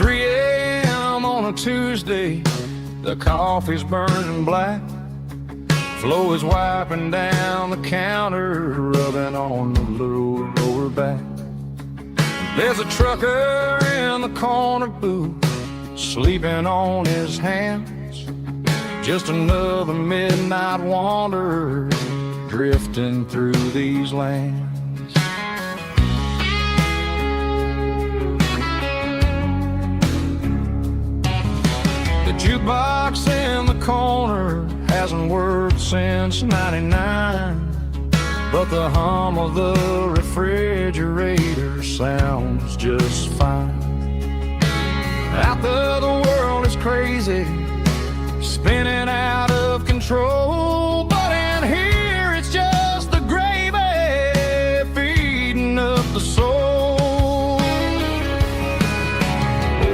3 a.m. on a Tuesday, the coffee's burning black. Flo is wiping down the counter, rubbing on the little lower back. There's a trucker in the corner booth, sleeping on his hands. Just another midnight wanderer, drifting through these lands. The jukebox in the corner hasn't worked since '99, but the hum of the refrigerator sounds just fine. Out there the world is crazy, spinning out of control, but in here it's just the gravy feeding up the soul.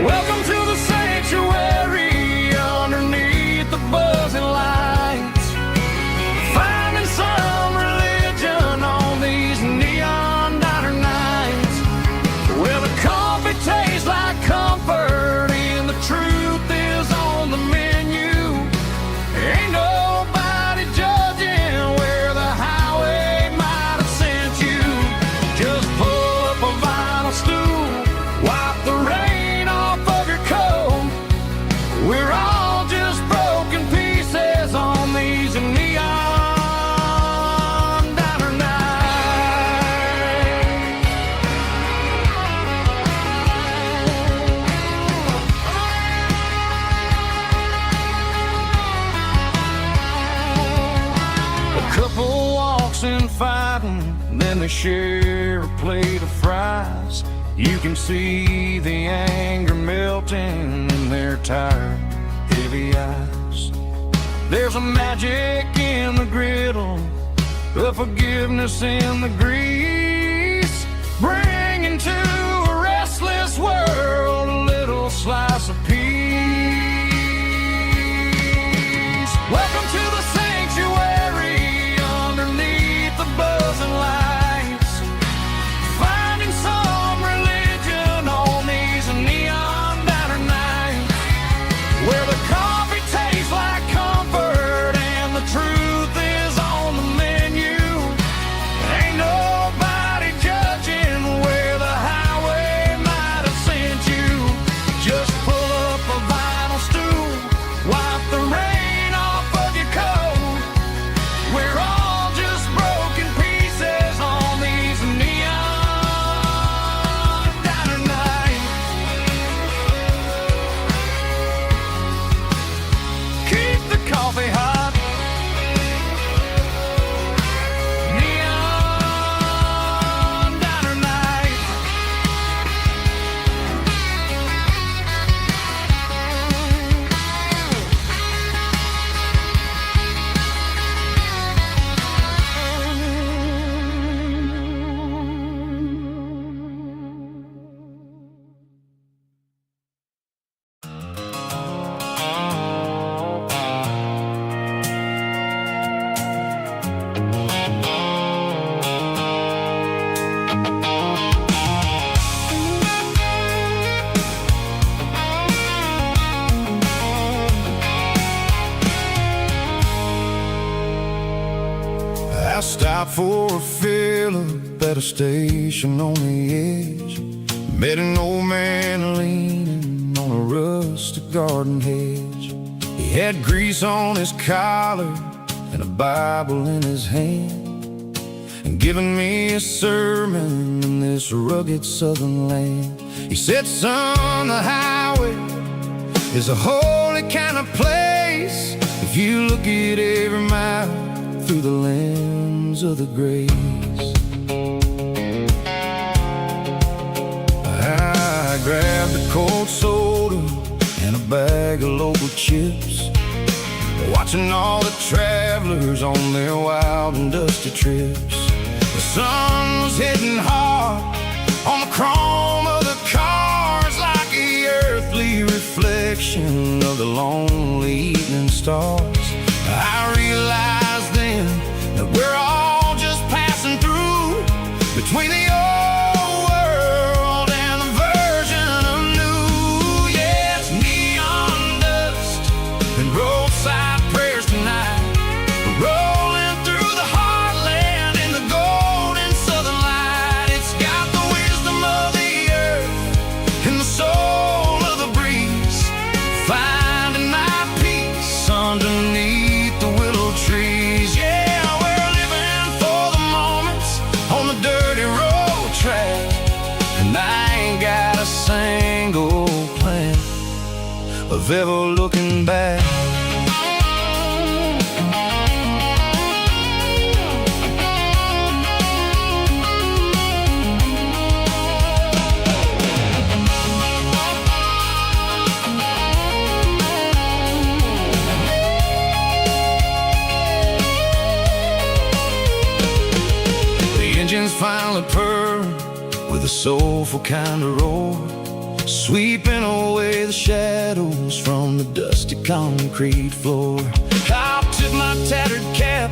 Welcome to the sanctuary underneath the buzzing lights, finding some religion on these neon diner nights, where the coffee tastes like comfort and the truth is on the menu. Ain't nobody judging where the highway might have sent you. Just pull up a vinyl stool, wipe the rain off of your coat. We're all just broken pieces on these neon diner nights. A couple walks in fighting, then they share a plate of fries. You can see the anger melting in their tired, heavy eyes. There's a magic in the griddle, a forgiveness in the grease, bringing to a restless world a little slice of peace. Welcome to the sanctuary underneath the buzzing lights, finding some religion on these neon diner nights, where the coffee tastes like comfort and the truth is on the menu. Ain't nobody judging where the highway might have sent you. Just pull up a vinyl stool, wipe the rain off of your coat. We're all just broken pieces on these neon diner nights. Keep the coffee hot. Neon diner night. I stopped for a fill-up at a station on the edge. Met an old man leaning on a rustic garden hedge. He had grease on his collar and a Bible in his hand, and giving me a sermon in this rugged southern land. He said, son, the highway is a holy kind of place if you look at every mile through the lens of the grace. I grabbed a cold soda and a bag of local chips, watching all the travelers on their wild and dusty trips. The sun was hitting hard on the chrome of the cars, like the earthly reflection of the lonely evening stars. I realized then that we're all just passing through between the old world and the version of new And I ain't got a single plan of ever looking back. Engines finally purr with a soulful kind of roar, sweeping away the shadows from the dusty concrete floor. I'll tip my tattered cap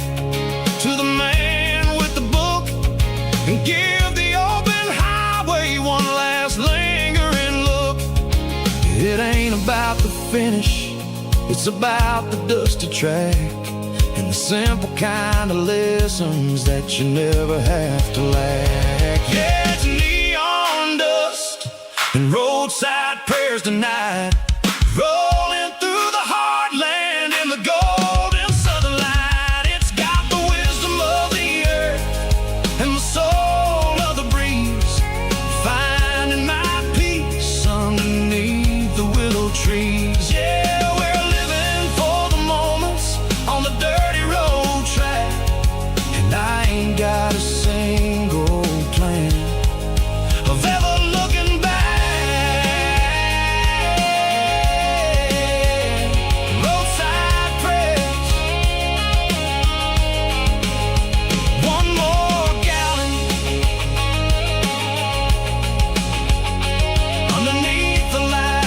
to the man with the book and give the open highway one last lingering look. It ain't about the finish, it's about the dusty track and the simple kind of lessons that you never have to lack. Yeah, it's neon dust and roadside prayers tonight, rolling through the heartland in the golden southern light. It's got the wisdom of the earth and the soul of the breeze, finding my peace underneath the willow trees. Yeah, we're living for the moments on the dirty road track, and I ain't got a single plan of ever looking back. Roadside prayers, one more gallon underneath the light.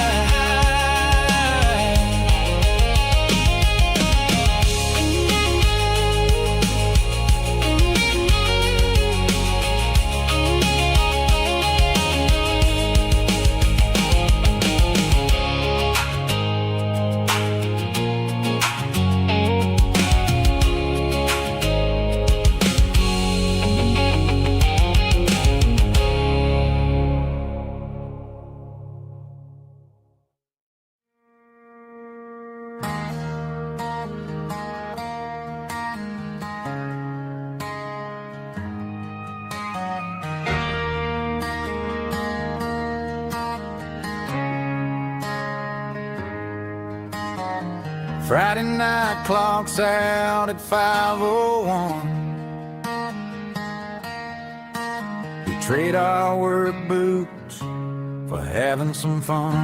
Friday night clocks out at 5:01. We trade our work boots for having some fun.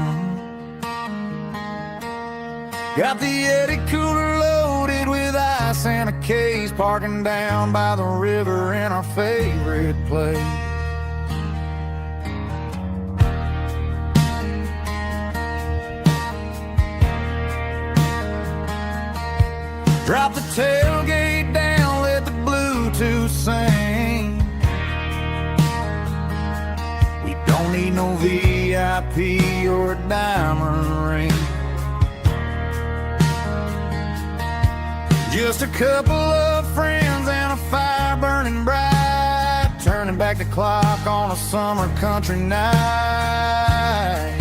Got the Eddie cooler loaded with ice and a case, parking down by the river in our favorite place. Drop the tailgate down, let the Bluetooth sing. We don't need no VIP or a diamond ring. Just a couple of friends and a fire burning bright, turning back the clock on a summer country night.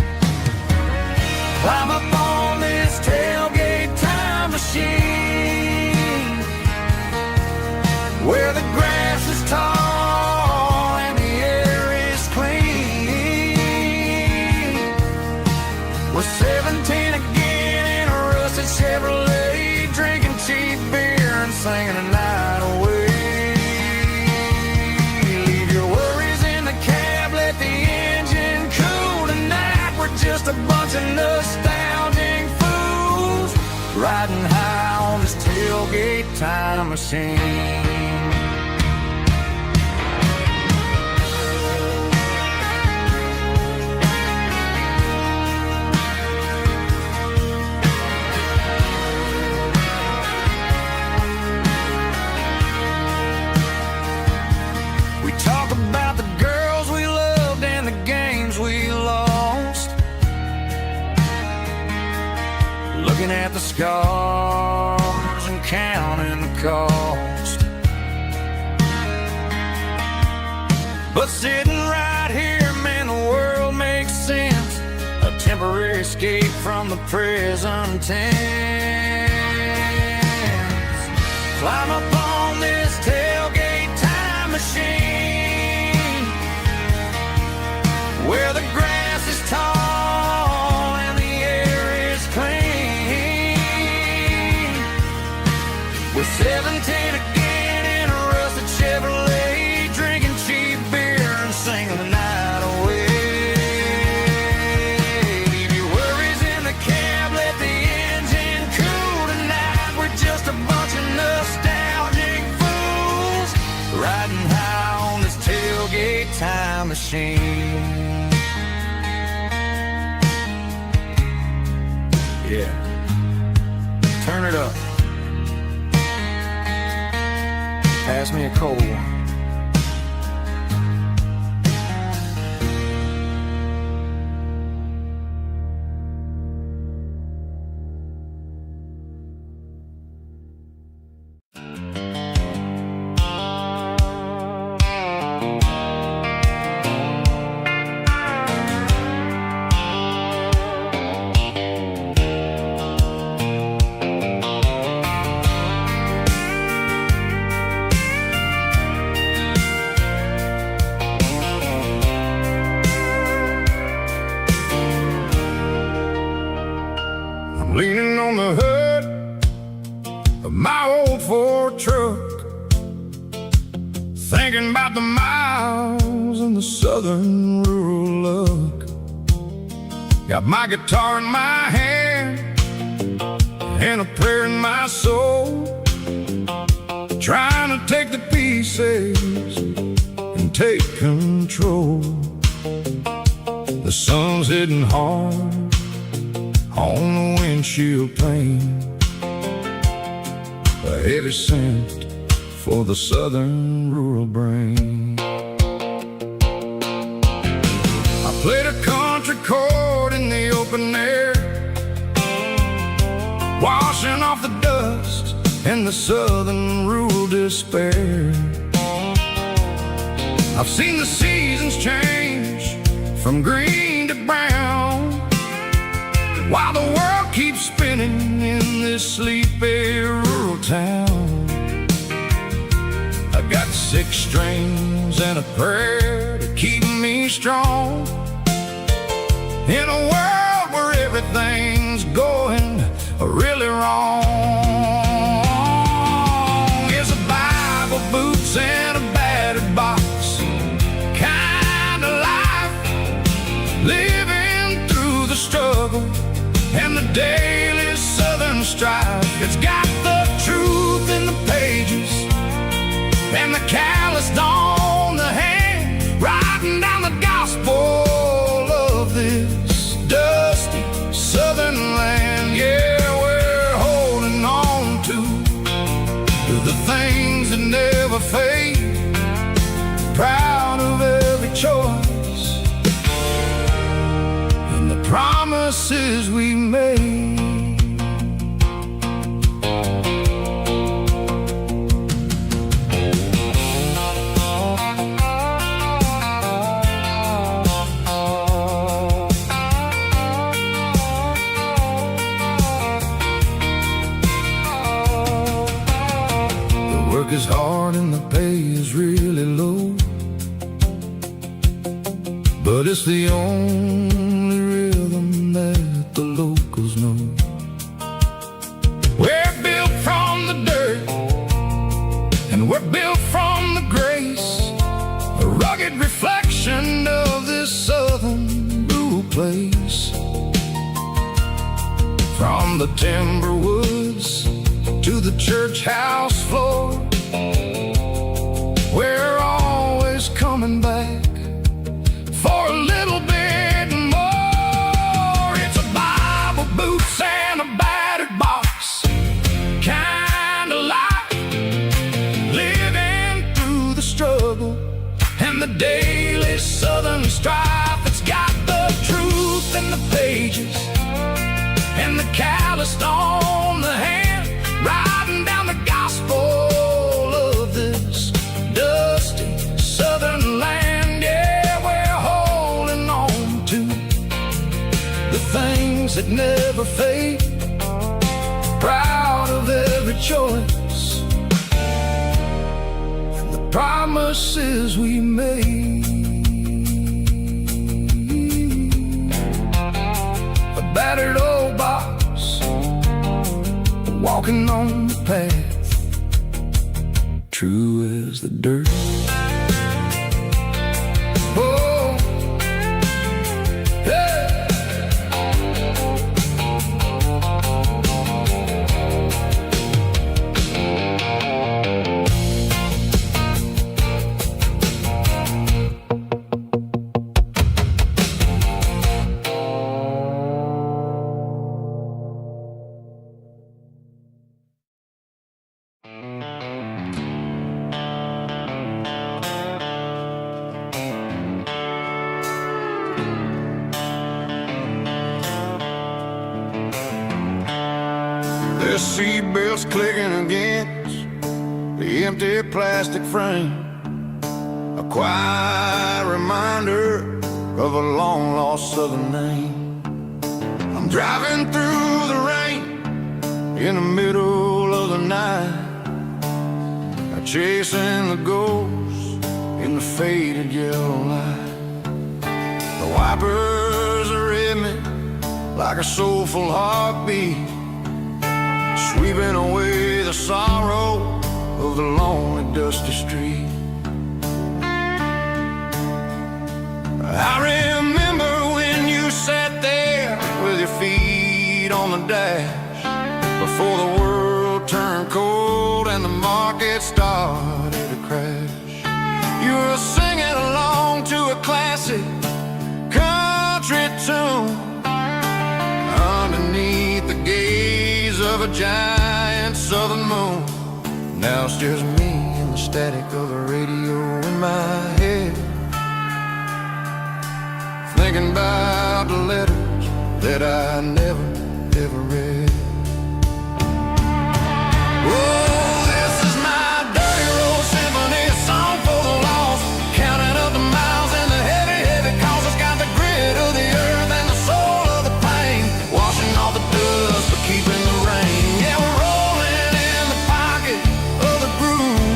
Climb up on this tailgate time machine, where the grass is tall and the air is clean. We're 17 again in a rusted Chevrolet, drinking cheap beer and singing a night away. Leave your worries in the cab, let the engine cool tonight. We're just a bunch of nostalgic fools riding high on this tailgate time machine. Looking at the scars and counting the cost, but sitting right here, man, the world makes sense. A temporary escape from the present tense. Climb up on this tailgate time machine, machine. Yeah, turn it up. Pass me a cold one. Leaning on the hood of my old Ford truck, thinking about the miles and the southern rural look. Got my guitar in my hand and a prayer in my soul, trying to take the pieces and take control. The sun's hitting hard on the windshield pane, a heavy scent for the southern rural brain. I played a country chord in the open air, washing off the dust and the southern rural despair. I've seen the seasons change from green to brown, while the world keeps spinning in this sleepy rural town. I got 6 strings and a prayer to keep me strong, in a world where everything's going really wrong. It's a Bible, boots, and a battered box kind of life, living through the struggle and the daily southern strife. It's got the truth in the pages and the calloused on the hand, writing down the gospel of this dusty southern land. Yeah, we're holding on to the things that never fade, proud of every choice and the promises we made. The work is hard and the pay is really low, but it's the only rhythm that the locals know. We're built from the dirt and we're built from the grace, a rugged reflection of this southern rural place. From the timber woods to the church house floor, we're always coming back for a little bit more. It's a Bible, boots, and a battered box kind of life, living through the struggle and the daily southern strife. It's got the truth in the pages and the calloused on the hand, writing down the gospel of this dusty southern land. Yeah, we're holding on to the things that never fade, proud of every choice and the promises we made. A battered old box, walking on the path, true as the dirt. Oh, hey. The seatbelt's clicking against the empty plastic frame, a quiet reminder of a long-lost southern name. I'm driving through the rain in the middle of the night, chasing the ghosts in the faded yellow light. The wipers are in me like a soulful heartbeat, sweeping away the sorrow of the lonely, dusty street. I remember when you sat there with your feet on the dash, before the world turned cold and the market started to crash. You were singing along to a classic country tune underneath the gaze of a giant southern moon. Now it's just me and the static of the radio in my head, thinking about the letters that I never, ever read. Oh, this is my dirty road symphony, a song for the lost, counting up the miles and the heavy, heavy calls. It's got the grit of the earth and the soul of the pain, washing off the dust but keeping the rain. Yeah, we're rolling in the pocket of the groove,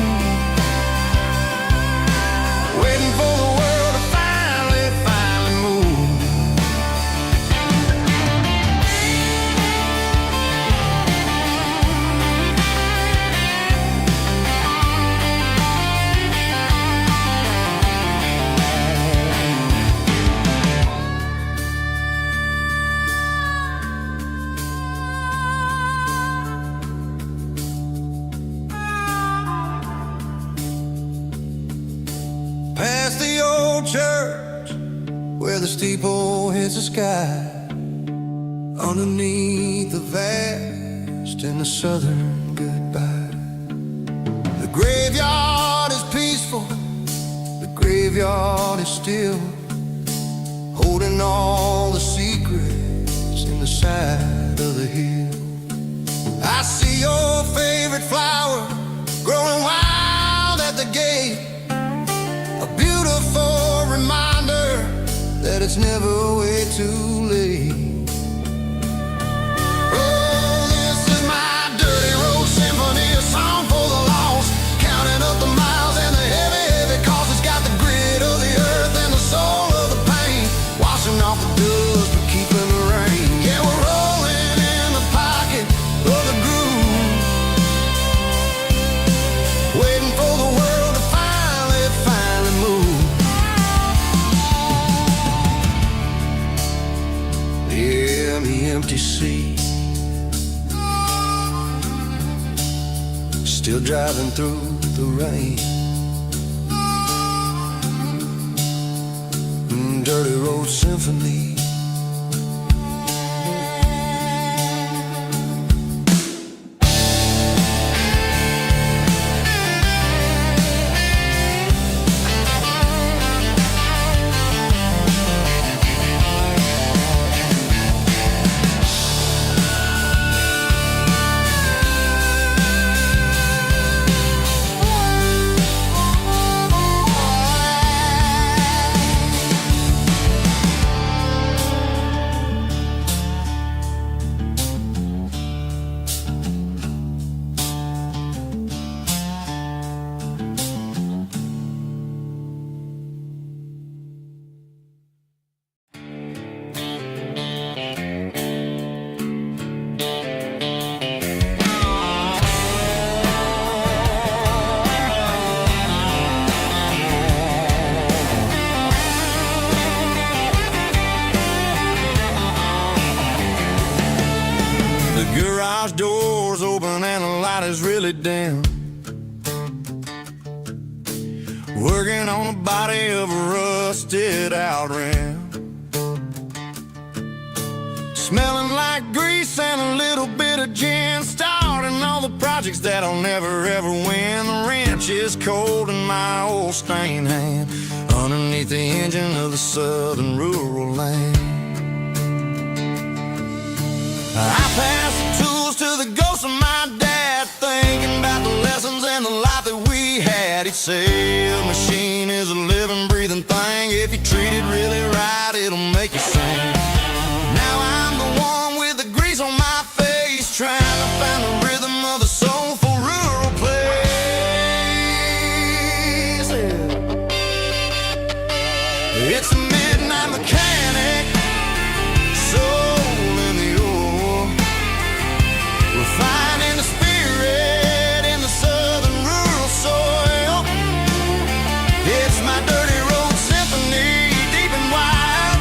waiting for the world to finally move. Past the old church where the steeple hits the sky, underneath the vast and the southern goodbye. The graveyard is peaceful, the graveyard is still, holding all the secrets in the side of the hill. I see your favorite flower growing wild at the gate, a beautiful reminder that it's never way too late. Oh, this is my dirty road symphony, a song for the lost, counting up the miles and the heavy, heavy calls. It's got the grit of the earth and the soul of the pain, washing off the dust but keeping the rain. Yeah, we're rolling in the pocket of the groove, waiting for the world to finally move. Yeah, the empty seat, still driving through the rain. Dirty road symphony. Garage doors open and the light is really dim, working on the body of a rusted out rim, smelling like grease and a little bit of gin, starting all the projects that'll never ever win. The wrench is cold in my old stained hand, underneath the engine of the southern rural land. I pass the tools to the ghost of Daddy'd say a machine is a living, breathing thing. If you treat it really right, it'll make you sing. Now I'm the one with the grease on my face, trying to find the rhythm of a soulful rural place. It's a midnight mechanic, soul in the ore, refining the spirit in the southern rural soil. It's my dirty road symphony, deep and wide,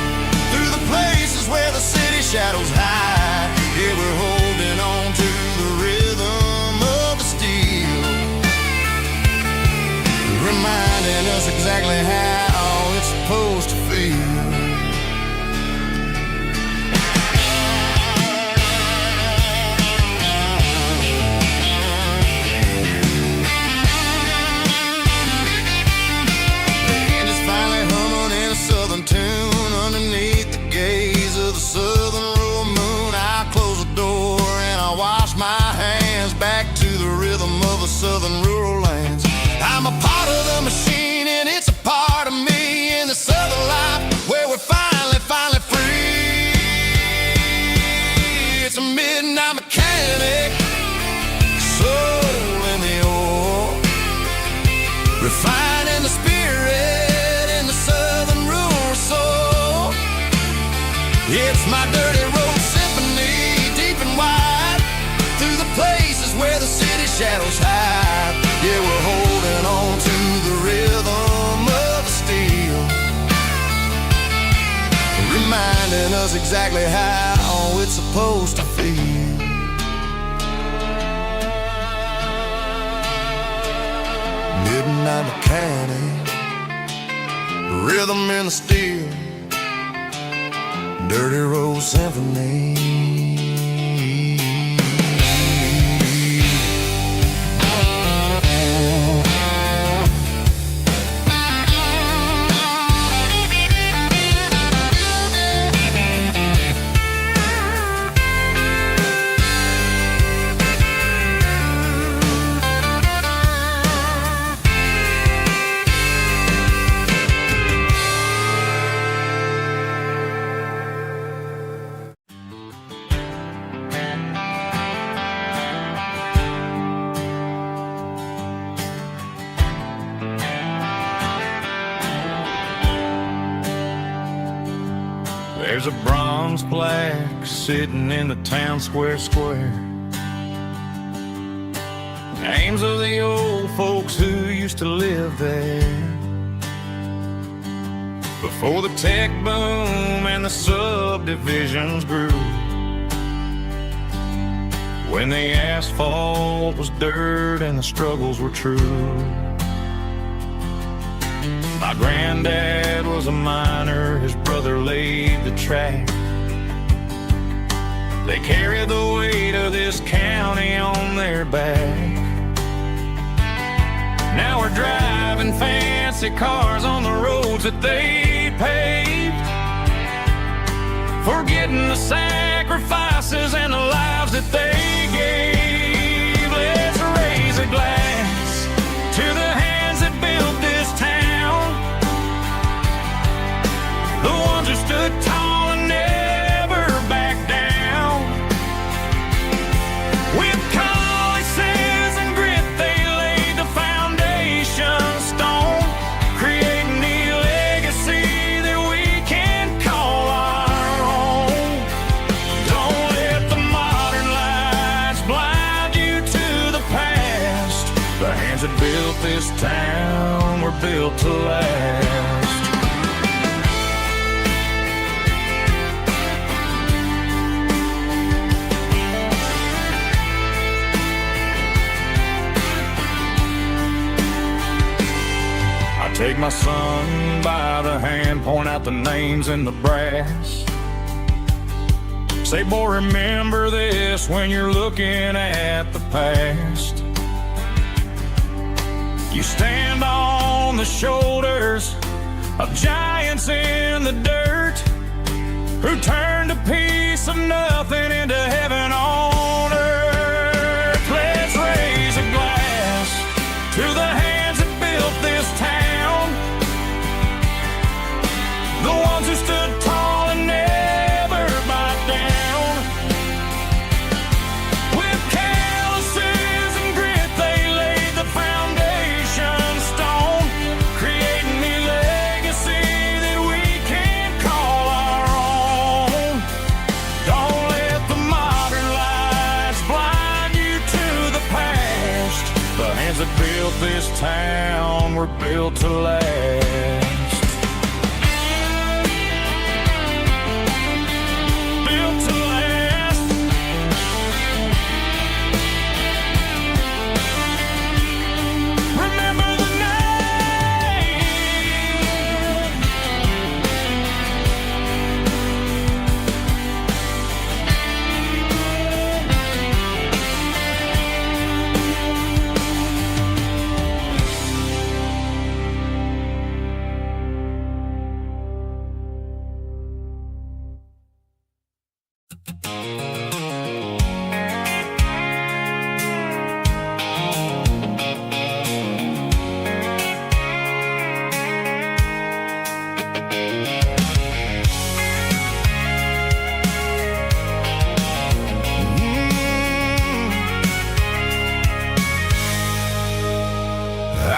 through the places where the city shadows hide. Yeah, we're holding on to the rhythm of the steel, reminding us exactly how it's supposed to feel. Tune underneath the gaze of the southern rural moon. I close the door and I wash my hands, back to the rhythm of the southern rural lands. I'm a part of the machine and it's a part of me in the southern life where we're finally free. It's a midnight mechanic, soul in the ore, refining the spirit in the southern rural soul. It's my dirty road symphony, deep and wide, through the places where the city shadows hide. Yeah, we're holding on to the rhythm of the steel, reminding us exactly how it's supposed to feel. Midnight mechanic, rhythm in the steel, dirty road symphony. There's a bronze plaque sitting in the town square. Names of the old folks who used to live there before the tech boom and the subdivisions grew, when the asphalt was dirt and the struggles were true. My granddad was a miner, his brother laid the track. They carried the weight of this county on their back. Now we're driving fancy cars on the roads that they paved, forgetting the sacrifices and the lives that they gave. Let's raise a glass to the hands that built this town, the ones who stood tall and never backed down. With calluses and grit, they laid the foundation stone, creating a legacy that we can call our own. Don't let the modern lights blind you to the past. The hands that built this town were built to last. Take my son by the hand, point out the names in the brass. Say, boy, remember this when you're looking at the past. You stand on the shoulders of giants in the dirt, who turned a piece of nothing into heaven on earth. Let's raise a glass to the hands that built town were built to last. Built to last. Remember the name.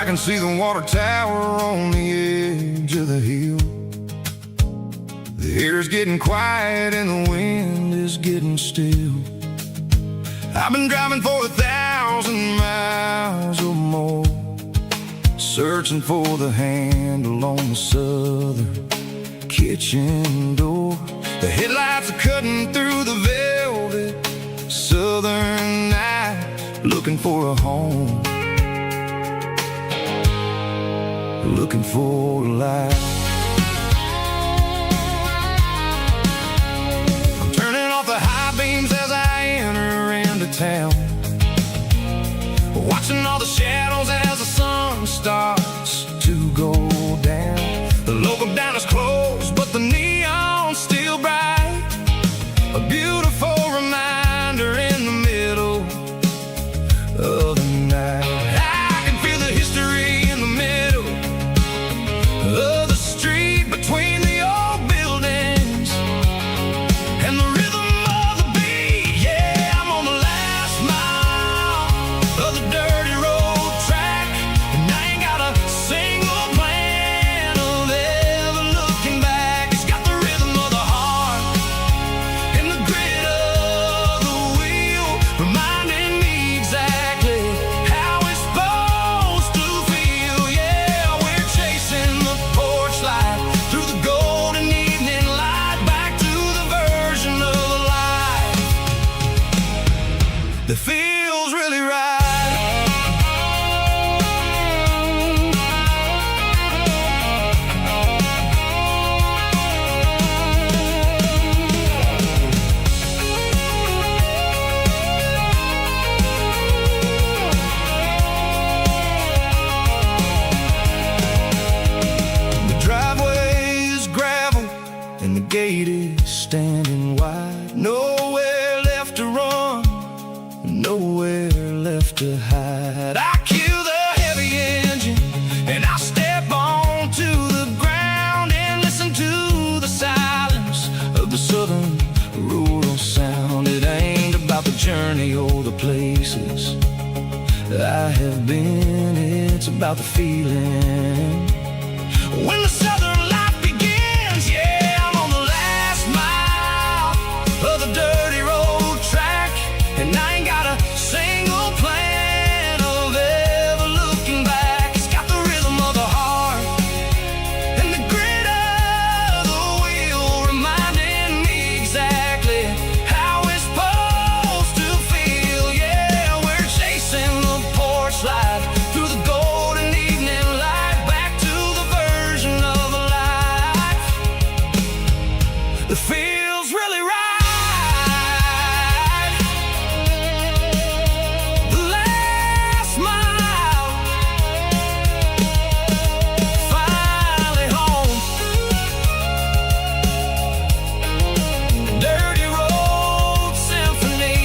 I can see the water tower on the edge of the hill. The air's getting quiet and the wind is getting still. I've been driving for 1,000 miles or more, searching for the handle on the southern kitchen door. The headlights are cutting through the velvet southern night, looking for a home, looking for a light. I'm turning off the high beams as I enter into town, watching all the shadows as the sun starts to go down. The local diner's closed, but the neon's still bright, a beautiful reminder in the middle of the night. I can feel the history in the middle of the street between the old buildings and the rhythm of the beat. Yeah, I'm on the last mile of the dirty road track, and I ain't got a single plan of ever looking back. It's got the rhythm of the heart and the grit of the wheel, reminding me exactly how it's supposed to feel. Yeah, we're chasing the porch light through the golden evening light, back to the version of life that feels really right. The driveway is gravel and the gate is standing wide. Nowhere left to run, nowhere left to hide. I kill the heavy engine and I step onto the ground and listen to the silence of the southern rural sound. It ain't about the journey or the places I have been, it's about the feeling when the southern life begins. Yeah, I'm on the last mile of the dirty road track, and I ain't got a single plan of ever looking back. It's got the rhythm of the heart and the grit of the wheel, reminding me exactly how it's supposed to feel. Yeah, we're chasing the porch light through the golden evening light, back to the version of life that feels really right. The last mile, finally home. Dirty road symphony.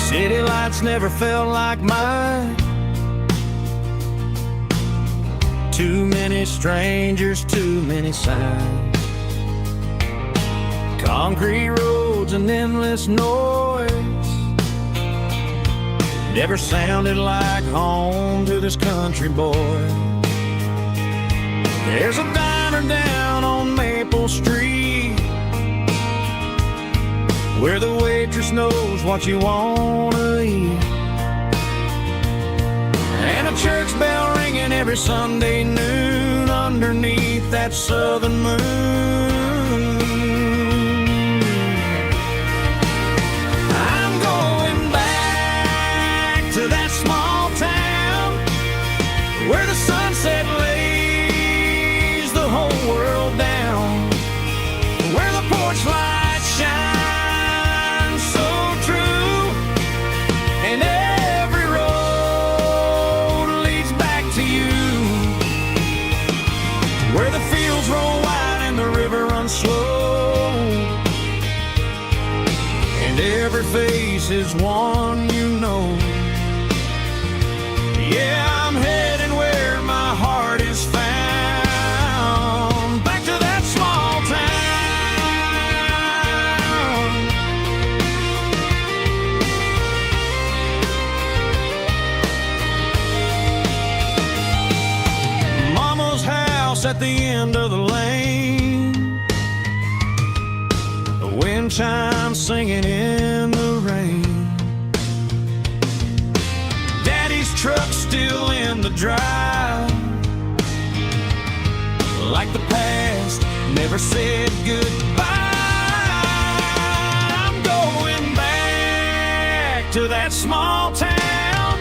City lights never felt like mine. Too many strangers, too many signs. Concrete roads and endless noise never sounded like home to this country boy. There's a diner down on Maple Street where the waitress knows what you wanna eat, and a church bell ringing every Sunday noon underneath that southern moon. I'm going back to that small town where the sunset lays the whole world down, where the porch lights shine so true, and every road leads back to you, where the fields roll wide and the river runs slow, and every face is one you know. Yeah, I'm heading where my heart is found, back to that small town. Mama's house at the end of the lane, the wind chimes singing in the rain, Daddy's truck still in the drive, like the past never said goodbye. I'm going back to that small town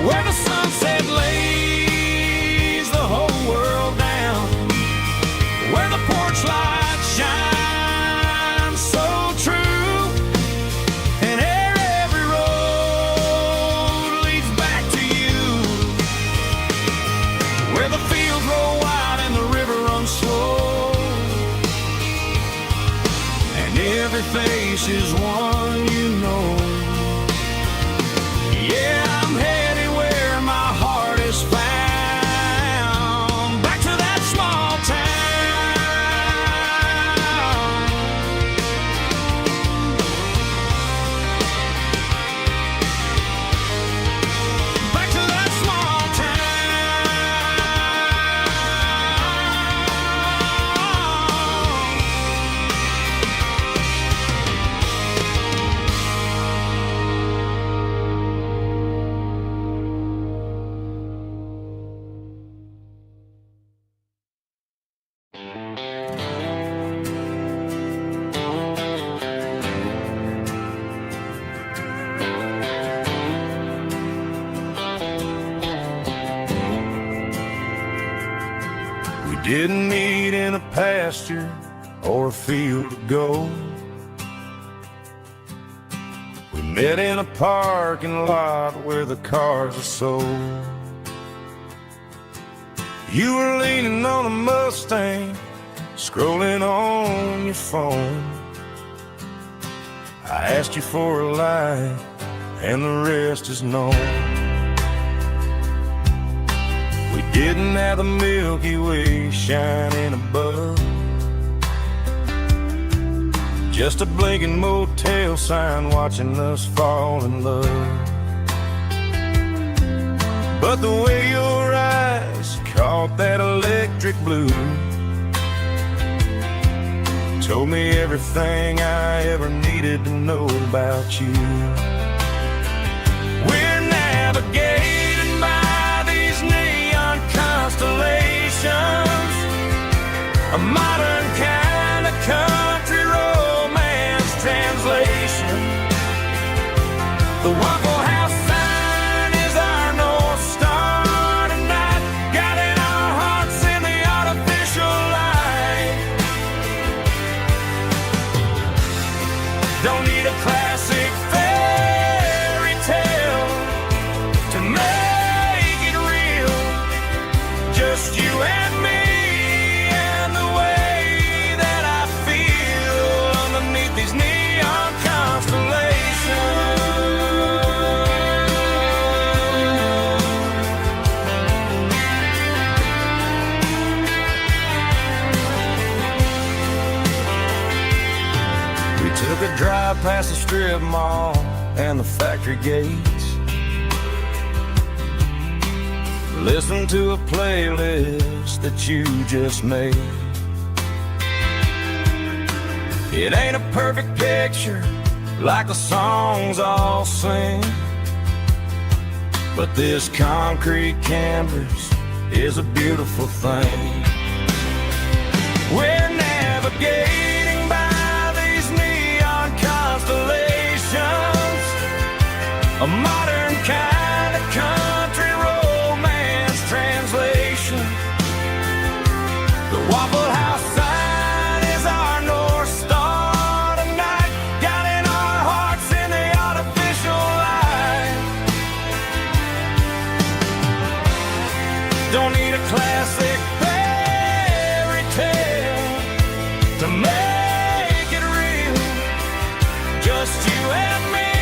where the sunset lays the whole world down, where the porch lights shine so true, and every road leads back to you, where the fields roll wide and the river runs slow, and every face is one you know. Yeah, I'm headed where my heart is found, back to that small town. Back to that small We didn't meet in a pasture or a field of gold. We met in a parking lot where the cars are sold. You were leaning on a Mustang, scrolling on your phone. I asked you for a light, and the rest is known. We didn't have the Milky Way shining above, just a blinking motel sign watching us fall in love. But the way your eyes caught that electric blue told me everything I ever needed to know about you. We're navigating by these neon constellations, a modern kind of country romance translation. The Waffle House sign is our North Star tonight, guiding our hearts in the artificial light. Don't need a classic fairy tale to make it real, just you and me and the way that I feel underneath these neon constellations. a drive past the strip mall and the factory gates. Listen to a playlist that you just made. It ain't a perfect picture like the songs all sing, but this concrete canvas is a beautiful thing. We're navigating by these neon constellations, a modern kind of country romance translation. The Waffle House sign is our North Star tonight, guiding our hearts in the artificial light. Don't need a classic fairy tale to make it real, just you and me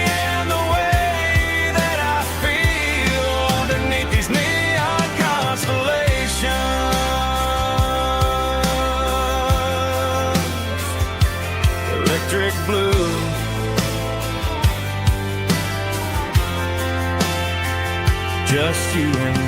and the way that I feel underneath these neon constellations. Electric blue, just you and me.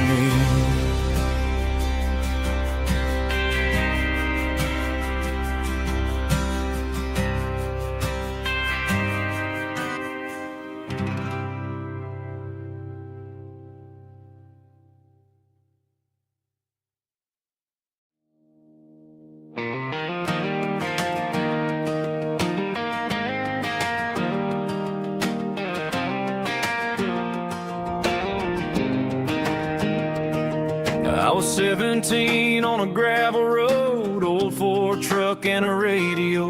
I was 17 on a gravel road, old Ford truck and a radio,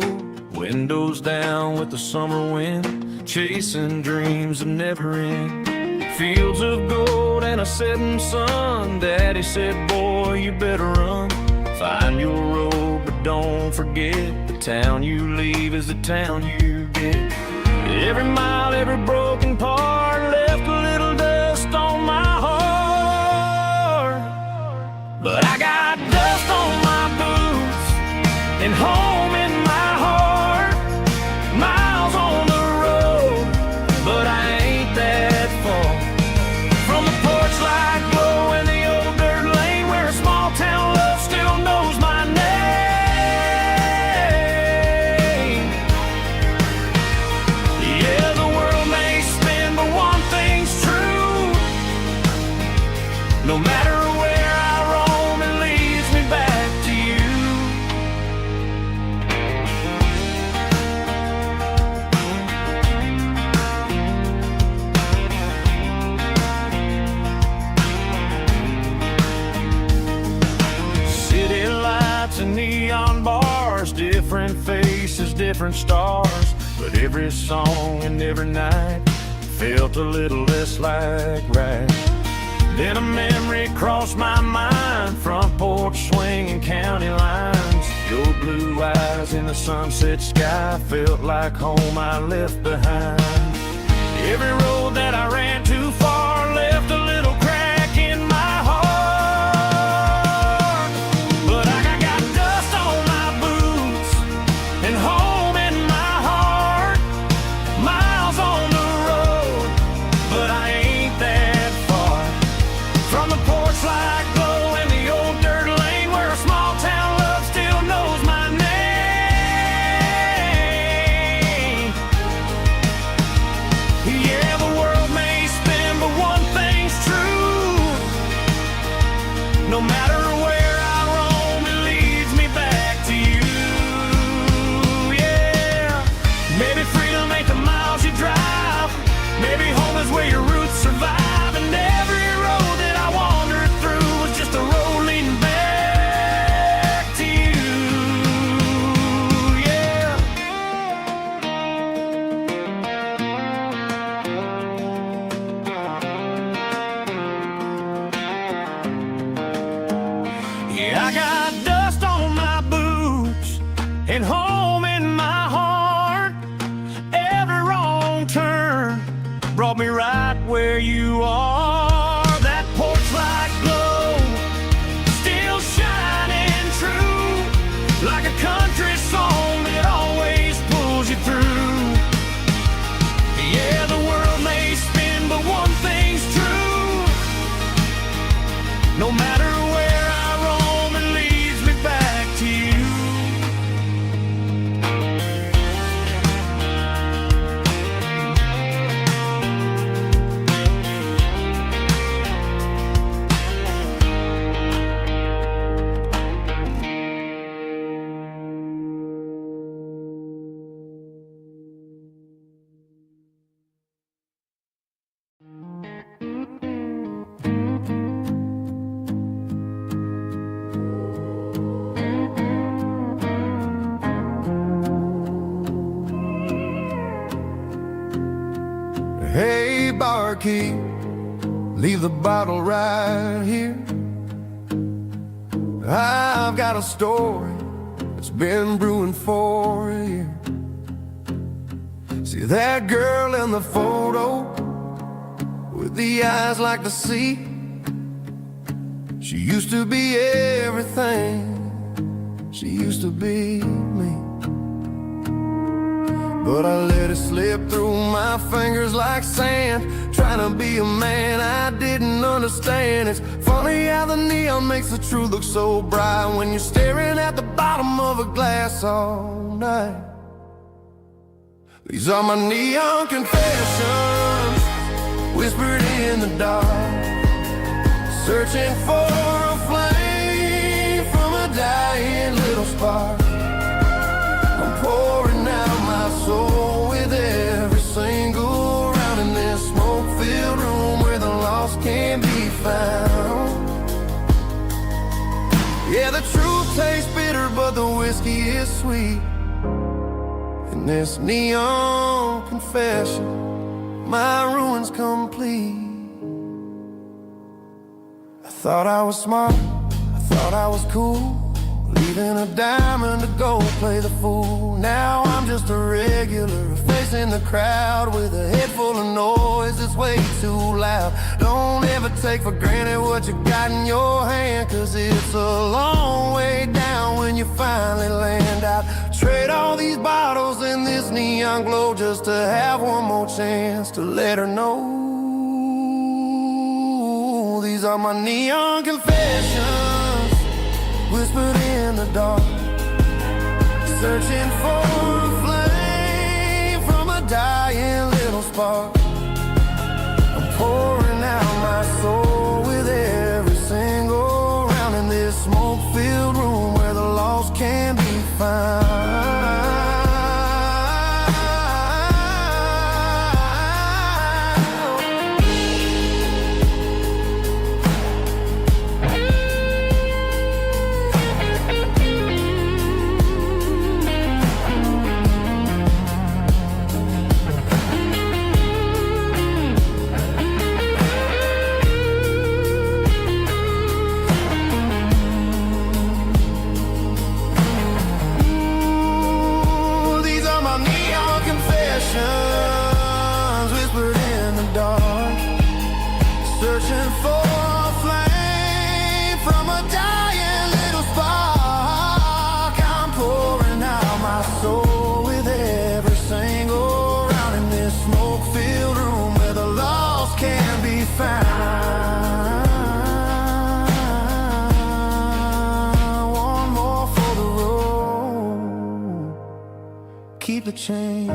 windows down with the summer wind, chasing dreams that never end. Fields of gold and a setting sun. Daddy said, boy, you better run. Find your road, but don't forget, the town you leave is the town you get. Every mile, every broken part left a little dust on my heart. But I got dust on my boots and home in my heart. Miles on the road, but I ain't that far from the porch light glow and the old dirt lane where a small town love still knows my name. Yeah, the world may spin, but one thing's true. No matter where I roam, it leads me back to you. City lights and neon bars, different faces, different stars, but every song and every night felt a little less like right. Then a memory crossed my mind, front porch swinging county lines. Your blue eyes in the sunset sky felt like home I left behind. Every road that I ran too far left a little crack in my heart. But I got dust on my boots and home in my heart. Miles on the road, but I ain't that far from the porch light glow and the old dirt lane where a small town love still knows my name. Yeah, the world may spin, but one thing's true. No matter where I roam, it leads me back to you. Yeah, maybe freedom ain't the miles you drive. Maybe home is where your roots survive. And every road that I wandered through was just a road leading back to you. Yeah. Yeah, I got dust on my boots and home in my heart. Every wrong turn brought me right where you are. That porch light glow still shining true, like a country song that always pulls you through. car key, leave the bottle right here. I've got a story that's been brewing for a year. See that girl in the photo with the eyes like the sea? She used to be everything, she used to be me. But I let it slip through my fingers like sand, trying to be a man I didn't understand. It's funny how the neon makes the truth look so bright when you're staring at the bottom of a glass all night. These are my neon confessions, whispered in the dark, searching for a flame from a dying little spark. I'm pouring out my soul with every single round in this smoke-filled room where the lost can be found. Yeah, the truth tastes bitter, but the whiskey is sweet. In this neon confession, my ruin's complete. I thought I was smart, I thought I was cool, leaving a diamond to go play the fool. Now I'm just a regular, facing the crowd with a head full of noise that's way too loud. Don't ever take for granted what you got in your hand, cause it's a long way down when you finally land out. Trade all these bottles and this neon glow just to have one more chance to let her know. These are my neon confessions, whispered in the dark, searching for a flame from a dying little spark. I'm pouring out my soul with every single round in this smoke-filled room where the lost can be found. Whispered in the dark, searching for a flame from a dying little spark. I'm pouring out my soul with every single round in this smoke-filled room where the lost can be found. One more for the road, keep the change.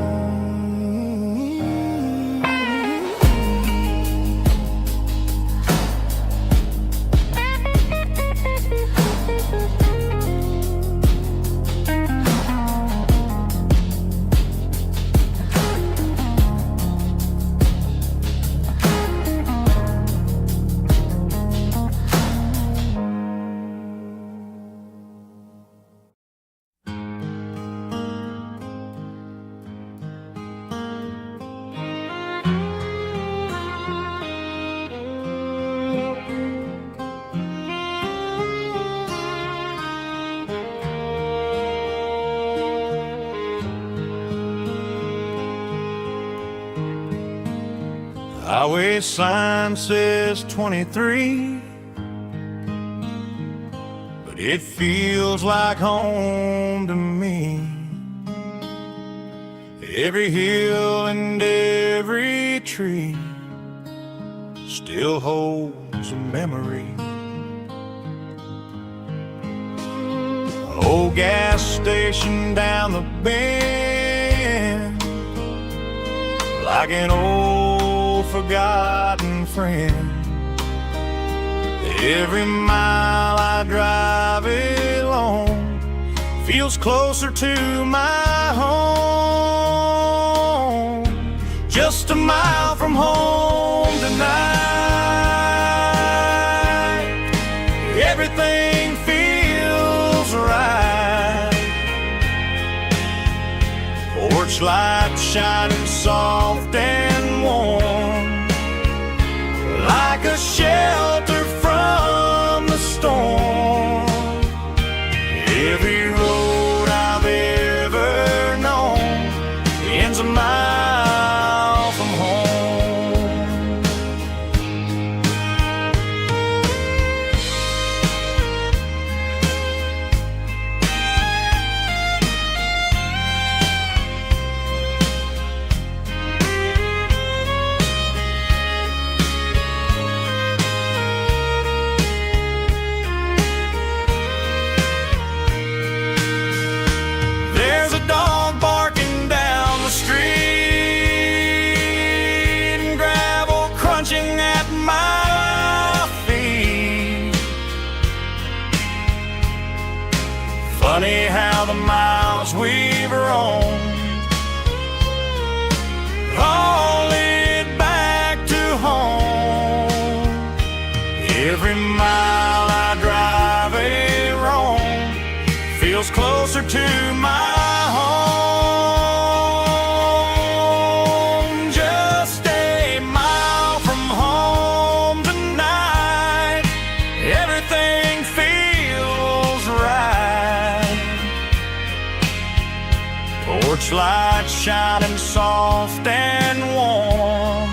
Highway sign says 23, but it feels like home to me. Every hill and every tree still holds a memory. An old gas station down the bend, like an old forgotten friend. Every mile I drive it along feels closer to my home. Just a mile from home tonight, everything feels right. Porch light shining soft and warm, me how the miles we've roamed all lead back to home. Every mile I drive a roam feels closer to my home. Just a mile from home tonight, everything feels right. Porch light shining soft and warm,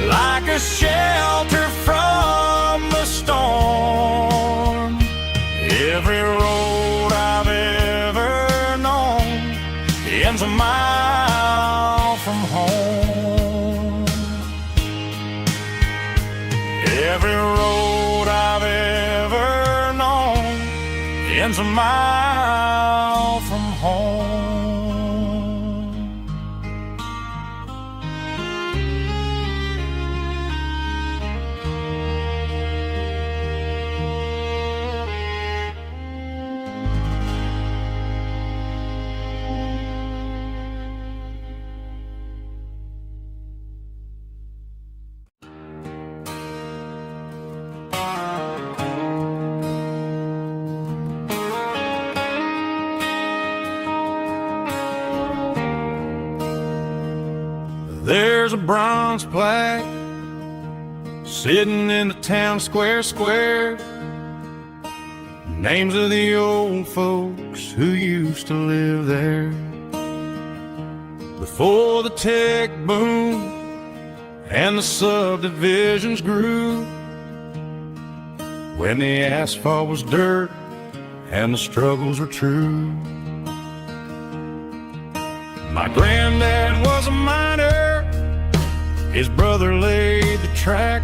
like a shelter from the storm. Every road I've ever known ends a mile from home. Every road I've ever known ends a mile from home. There's a bronze plaque sitting in the town square. Names of the old folks who used to live there before the tech boom and the subdivisions grew, when the asphalt was dirt and the struggles were true. My granddad was a miner, his brother laid the track.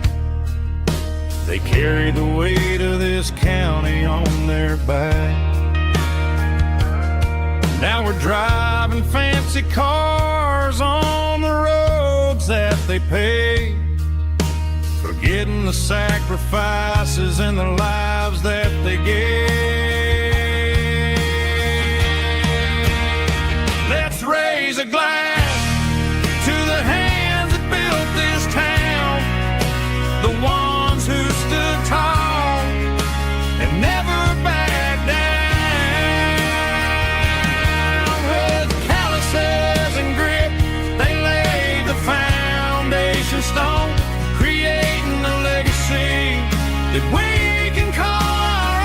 They carried the weight of this county on their back. Now we're driving fancy cars on the roads that they paved, forgetting the sacrifices and the lives that they gave. Let's raise a glass to the hands that built this town, the ones who stood tall and never backed down. With calluses and grit, they laid the foundation stone, creating a legacy that we can call our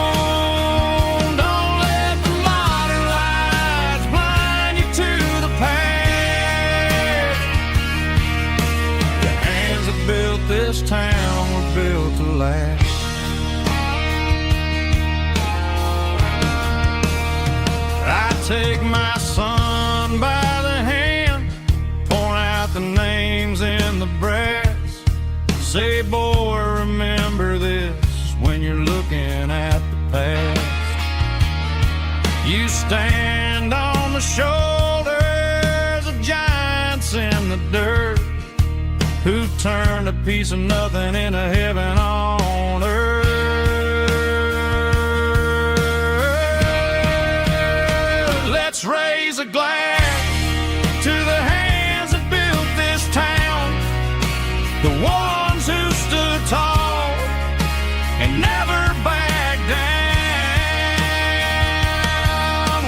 own. Don't let the modern lights blind you to the past. The hands that built this town were built to last. I take my son by the hand, point out the names in the brass. Say, boy, remember this when you're looking at the past. You stand on the shoulders of giants in the dirt, who turned a piece of nothing into heaven on earth. Let's raise a glass to the hands that built this town, the ones who stood tall and never backed down.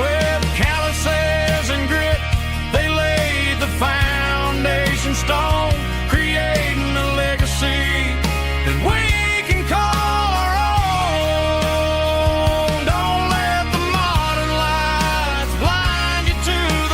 With calluses and grit, they laid the foundation stone, creating a legacy that we can call our own. Don't let the modern lights blind you to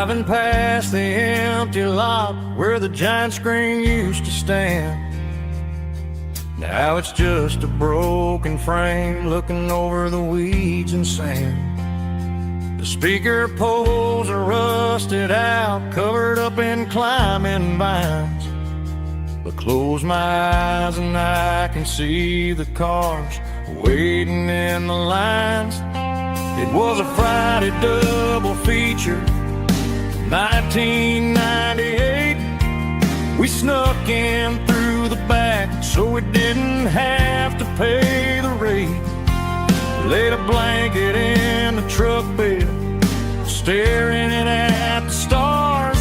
Driving past the empty lot where the giant screen used to stand. Now it's just a broken frame looking over the weeds and sand. The speaker poles are rusted out, covered up in climbing vines. But close my eyes and I can see the cars waiting in the lines. It was a Friday double feature, 1998. We snuck in through the back so we didn't have to pay the rate. Laid a blanket in the truck bed, staring at the stars,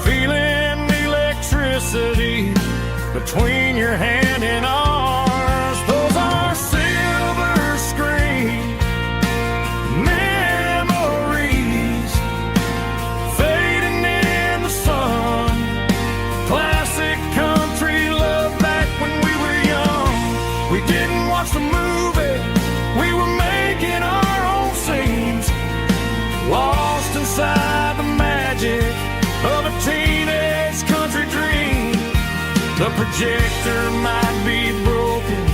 feeling the electricity between your hand and ours. Those are silver screen memories fading in the sun. Classic country love back when we were young. We didn't watch the movie, we were making our own scenes, lost inside the magic of a teenage country dream. The projector might be broken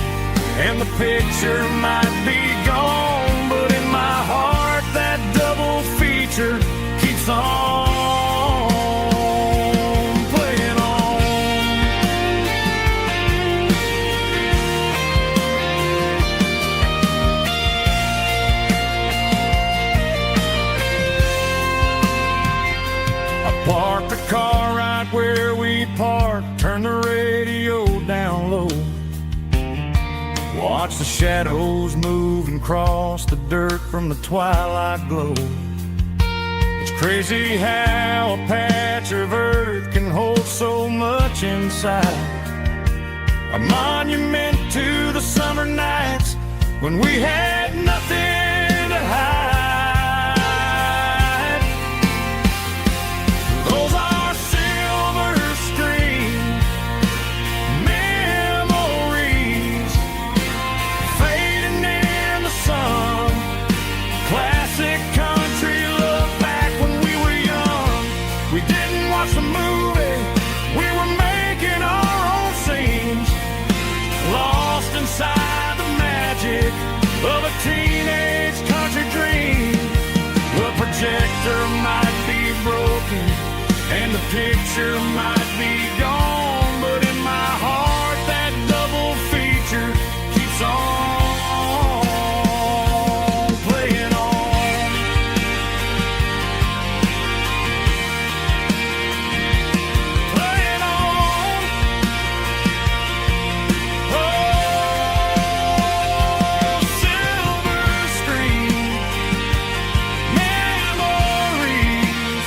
and the picture might be gone, but in my heart that double feature keeps on playing on. I parked the car right where we parked, turned the radio down low, watch the shadows move and cross the dirt from the twilight glow. It's crazy how a patch of earth can hold so much inside. A monument to the summer nights when we had nothing to hide. Those are silver screen memories fading in the sun. Classic country love back when we were young. We didn't watch the movie, we were making our own scenes, lost inside the magic of a teenage country dream. The projector might be broken and the picture might be gone, but in my heart that double feature keeps on playing on. Playing on. Oh, silver screen memories.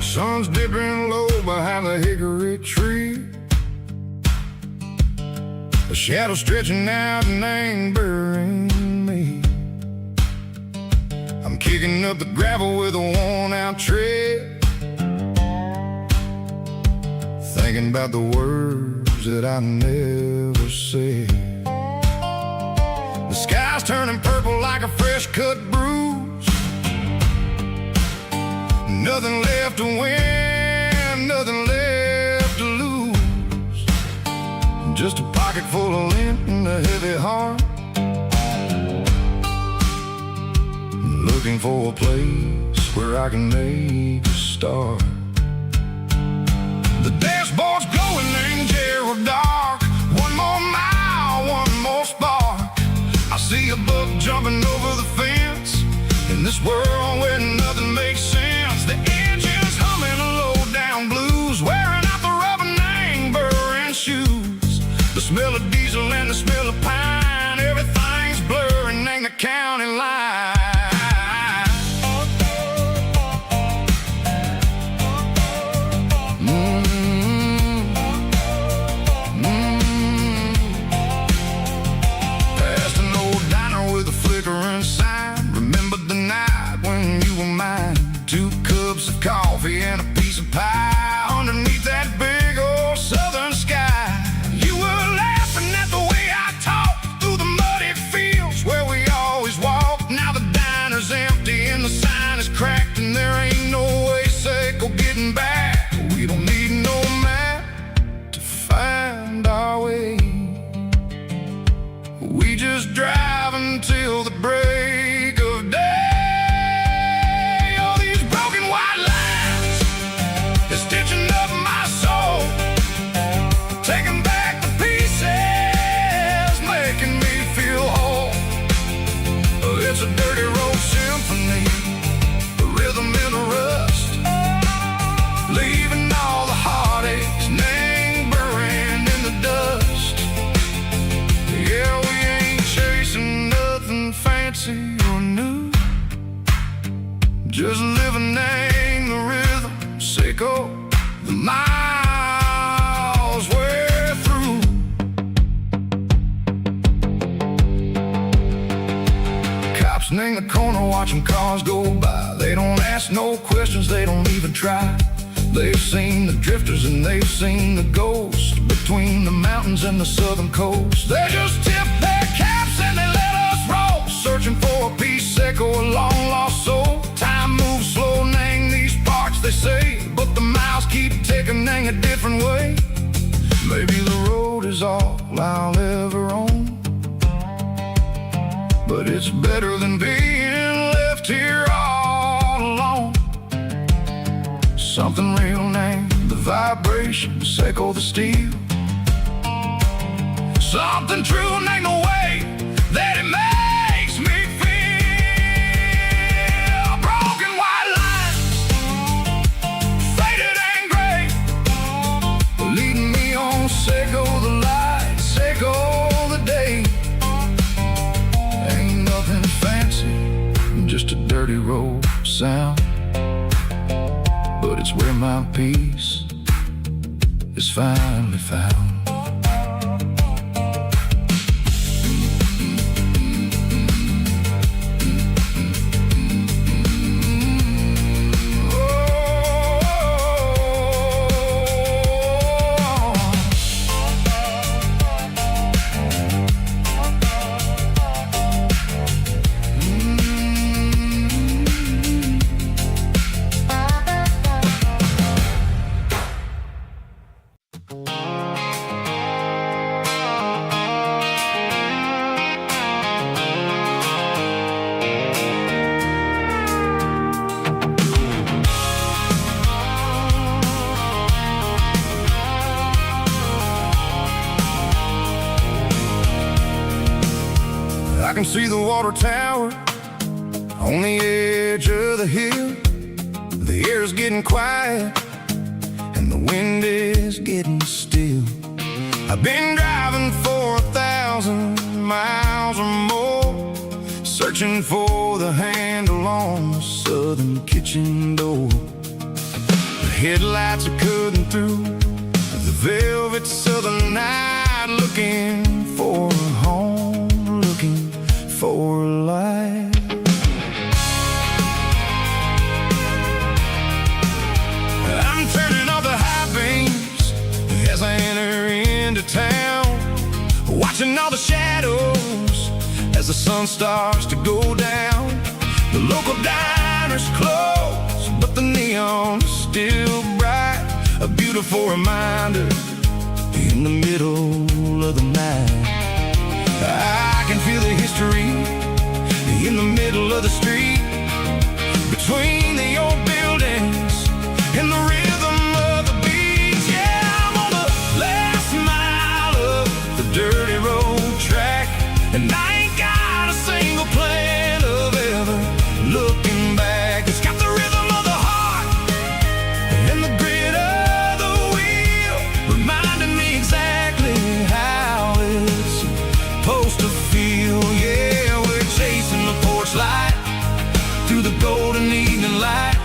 Sun's dipping low behind the hickory tree. The shadow stretching out and ain't burying me. I'm kicking up the gravel with a worn-out tread, thinking about the words that I never said. The sky's turning purple like a fresh-cut bruise. Nothing left to win, nothing left to lose. Just a pocket full of lint and a heavy heart, looking for a place where I can make a start. The dashboard's glowing in Gerald dark. One more mile, one more spark. I see a buck jumping over the fence in this world where nothing makes sense. The engine's humming a low down blues, wearing out the rubber 2 cups of coffee and a piece of pie underneath that big old southern sky. You were laughing at the way I talked through the muddy fields where we always walked. Now the diner's empty and the sign is cracked, and there ain't no way safe or getting back. We don't need no map to find our way. We just drive until the break of day. All these broken white lines is stitching up my soul, taking back the pieces, making me feel whole. It's a dirty road symphony, a rhythm in a rust, leaving all the heartaches lingering in the dust. Yeah, we ain't chasing nothing fancy or new, just living in the rhythm, sick of the miles we're through. Cops in the corner watching cars go by. They don't ask no questions, they don't even try. They've seen the drifters and they've seen the ghosts between the mountains and the southern coast. They just tip their caps and they let us roll, searching for a piece or a long lost soul. Time moves slow, nang these parts they say, but the miles keep ticking, nang a different way. Maybe the road is all I'll ever own, but it's better than being left here all alone. Something real named the vibrations echo the steel. Something true named the way that it makes me feel. Broken white lines, faded and gray, leading me on, sego the light, sego the day. Ain't nothing fancy, just a dirty road sound, but it's where my peace is finally found. I can see the water tower on the edge of the hill. The air's getting quiet and the wind is getting still. I've been driving for 1,000 miles or more, searching for the handle on the southern kitchen door. The headlights are cutting through the velvet southern night, looking for a home, looking for a life. I'm turning off the high beams as I enter into town, watching all the shadows as the sun starts to go down. The local diner's closed, but the neon's still bright, a beautiful reminder in the middle of the night. I can feel the history in the middle of the street, between the old buildings and the rhythm of the beats. Yeah, I'm on the last mile of the dirty road track, and I ain't got a single plan of ever looking back. It's got the rhythm of the heart and the grit of the wheel, reminding me exactly how it's supposed to feel. Yeah, we're chasing the porch light through the golden evening light,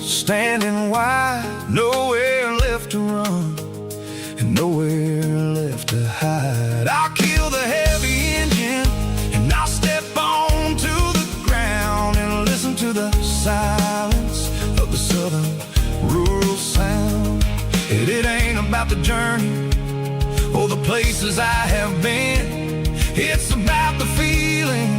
standing wide, nowhere left to run and nowhere left to hide. I'll kill the heavy engine and I'll step onto the ground and listen to the silence of the southern rural sound. It ain't about the journey or the places I have been. It's about the feeling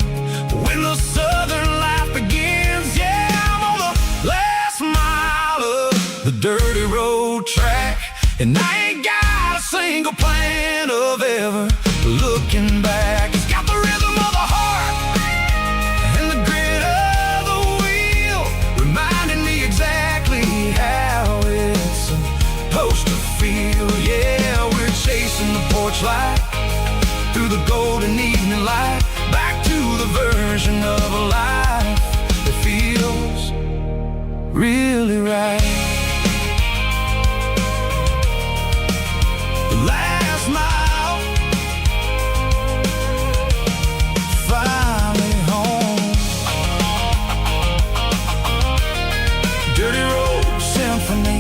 when the southern life begins. Yeah, I'm on the last mile of the dirty road track, and I ain't got a single plan of ever looking back. It's got the rhythm of the heart and the grit of the wheel, reminding me exactly how it's supposed to feel. Yeah, we're chasing the porch light through the golden evening light, back to the version of a life that feels really right. The last mile, finally home. Dirty Road Symphony.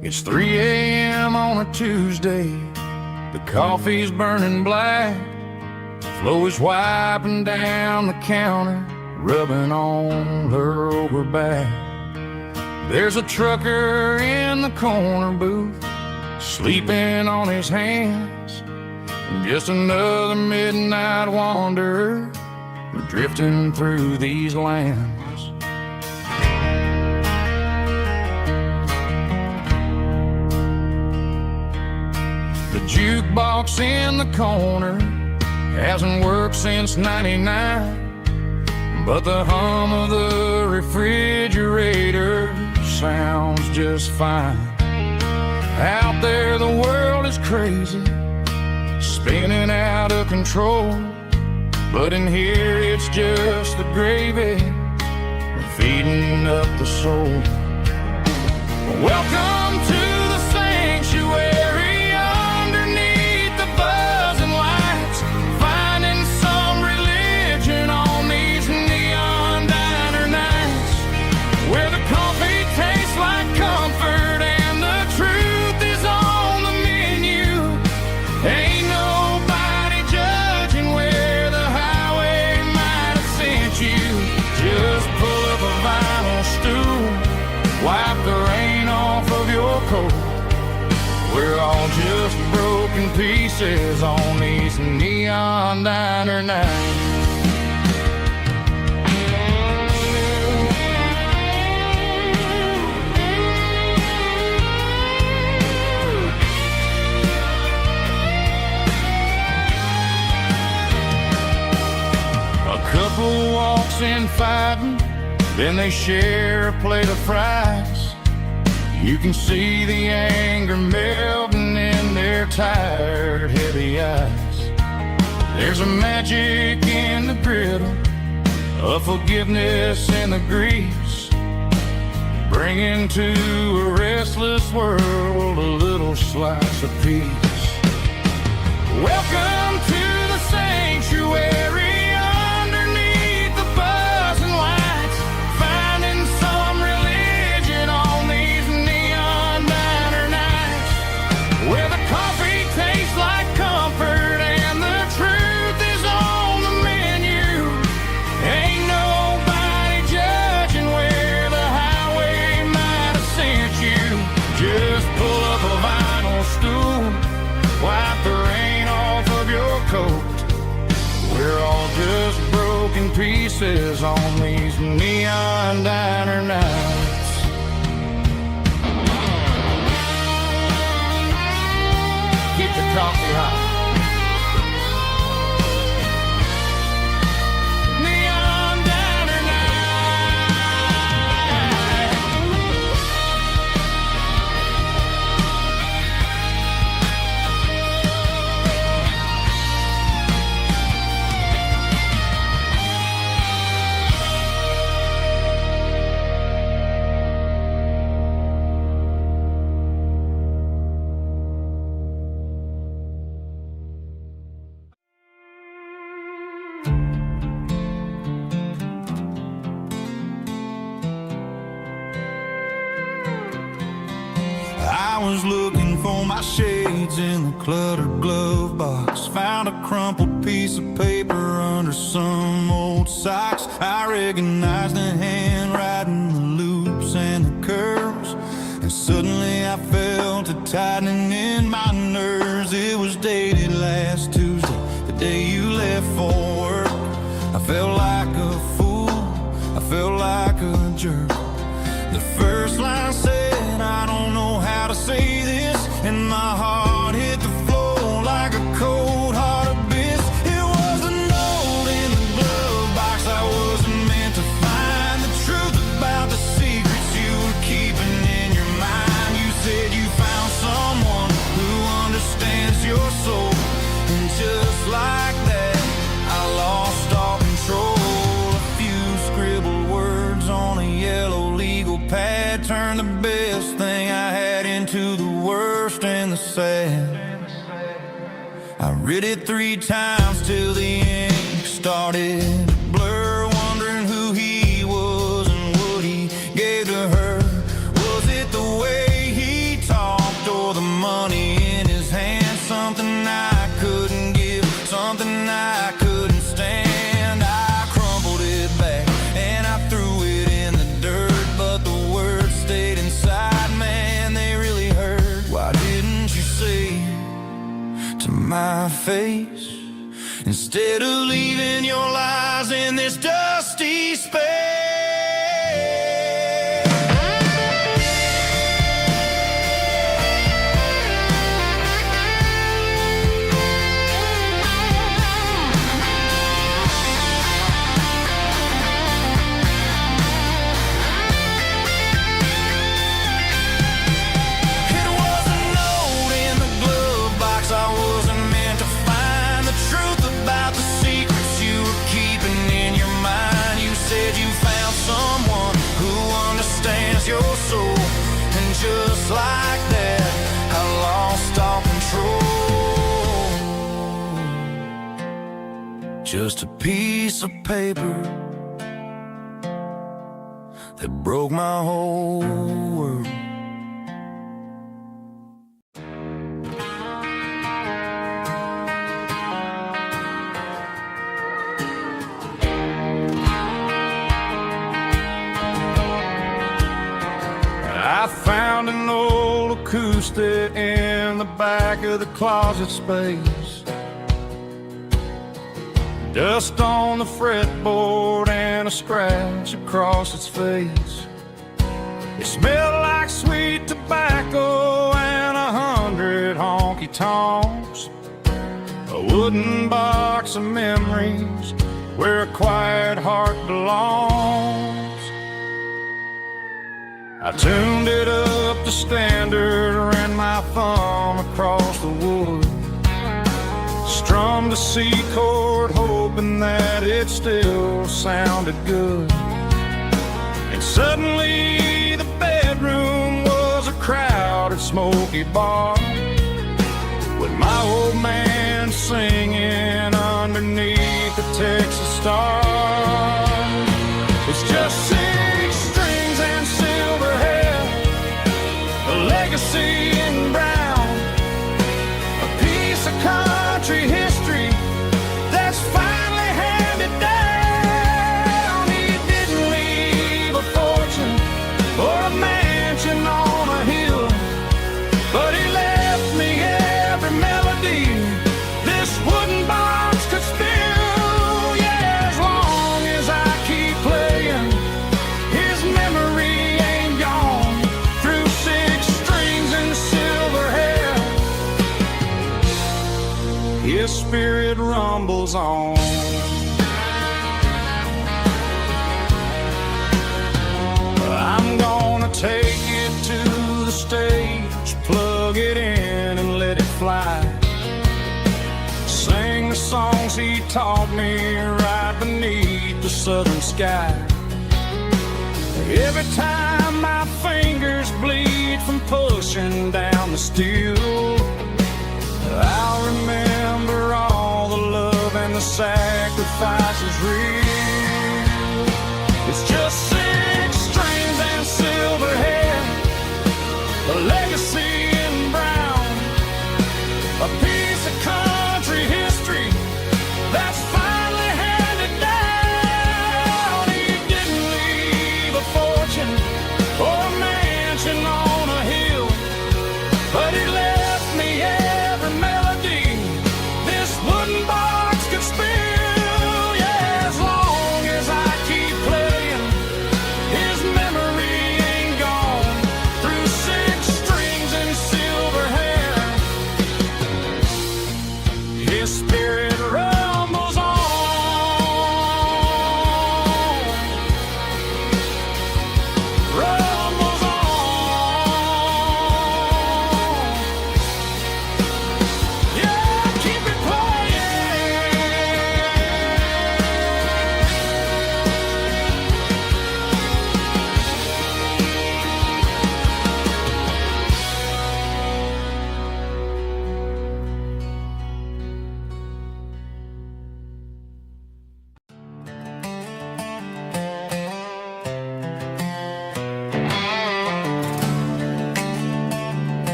It's 3 a.m. on a Tuesday. The coffee's burning black. Chloe's wiping down the counter, rubbing on her over back. There's a trucker in the corner booth, sleeping on his hands. Just another midnight wanderer, drifting through these lands. The jukebox in the corner hasn't worked since '99, but the hum of the refrigerator sounds just fine. Out there the world is crazy, spinning out of control, but in here it's just the gravy feeding up the soul. Welcome to the sanctuary, underneath the buzzing lights, finding some religion on these neon diner nights, where the coffee tastes like comfort and the truth is on the menu. Ain't nobody judging where the highway might have sent you. Just pull up a vinyl stool, wipe the rain off of your coat. We're all just broken pieces on these neon diner nights. A couple walks in fighting, then they share a plate of fries. You can see the anger melting in their tired, heavy eyes. There's a magic in the griddle, a forgiveness in the grease, bringing to a restless world a little slice of peace. Welcome to the sanctuary, where the coffee tastes like comfort and the truth is on the menu. Ain't nobody judging where the highway might have sent you. Just pull up a vinyl stool, wipe the rain off of your I was looking for my shades in the cluttered glove box. Found a crumpled piece of paper under some old socks. I recognized the handwriting, the loops and the curves, and suddenly I felt a tightening in my nerves. It was dated last Tuesday, the day you left for work. I felt like a fool, I felt like a jerk. The first line said, I don't know how to say this, and my heart hit the floor like a cold hard abyss. It was a note in the glove box I wasn't meant to find. The truth about the secrets you were keeping in your mind. You said you found someone who understands your soul, and just like that, I lost all control. A few scribbled words on a yellow legal pad turned the best thing I had into the worst and the sad. I read it 3 times till the ink started to blur, wondering who he was and what he gave to her. Was it the way he talked or the money in his hand? Something I couldn't give, something I couldn't stand. I crumpled it back and I threw it in the dirt, but the words stayed inside, man, they really hurt. Why didn't you say to my face, instead of leaving your lies in this dusty space? Your soul, and just like that, I lost all control. Just a piece of paper that broke my whole world. I found an old acoustic in the back of the closet space. Dust on the fretboard and a scratch across its face. It smelled like sweet tobacco and 100 honky-tonks. A wooden box of memories where a quiet heart belongs. I tuned it up to standard, ran my thumb across the wood, strummed a C chord, hoping that it still sounded good. And suddenly the bedroom was a crowded, smoky bar, with my old man singing underneath the Texas stars. It's just 6 strings and silver hair, a legacy in brown, a piece of country history that's finally handed down. He didn't leave a fortune or a mansion on a hill, but he left me every melody this wooden box could spill. Yeah, as long as I keep playing, his memory ain't gone. Through 6 strings and silver hair, his spirit rumbles on. I'm gonna take it to the stage, plug it in and let it fly. Sing the songs he taught me right beneath the southern sky. Every time my fingers bleed from pushing down the steel, I'll remember all the love and the sacrifices real. It's just 6 strings and silver hair, a legacy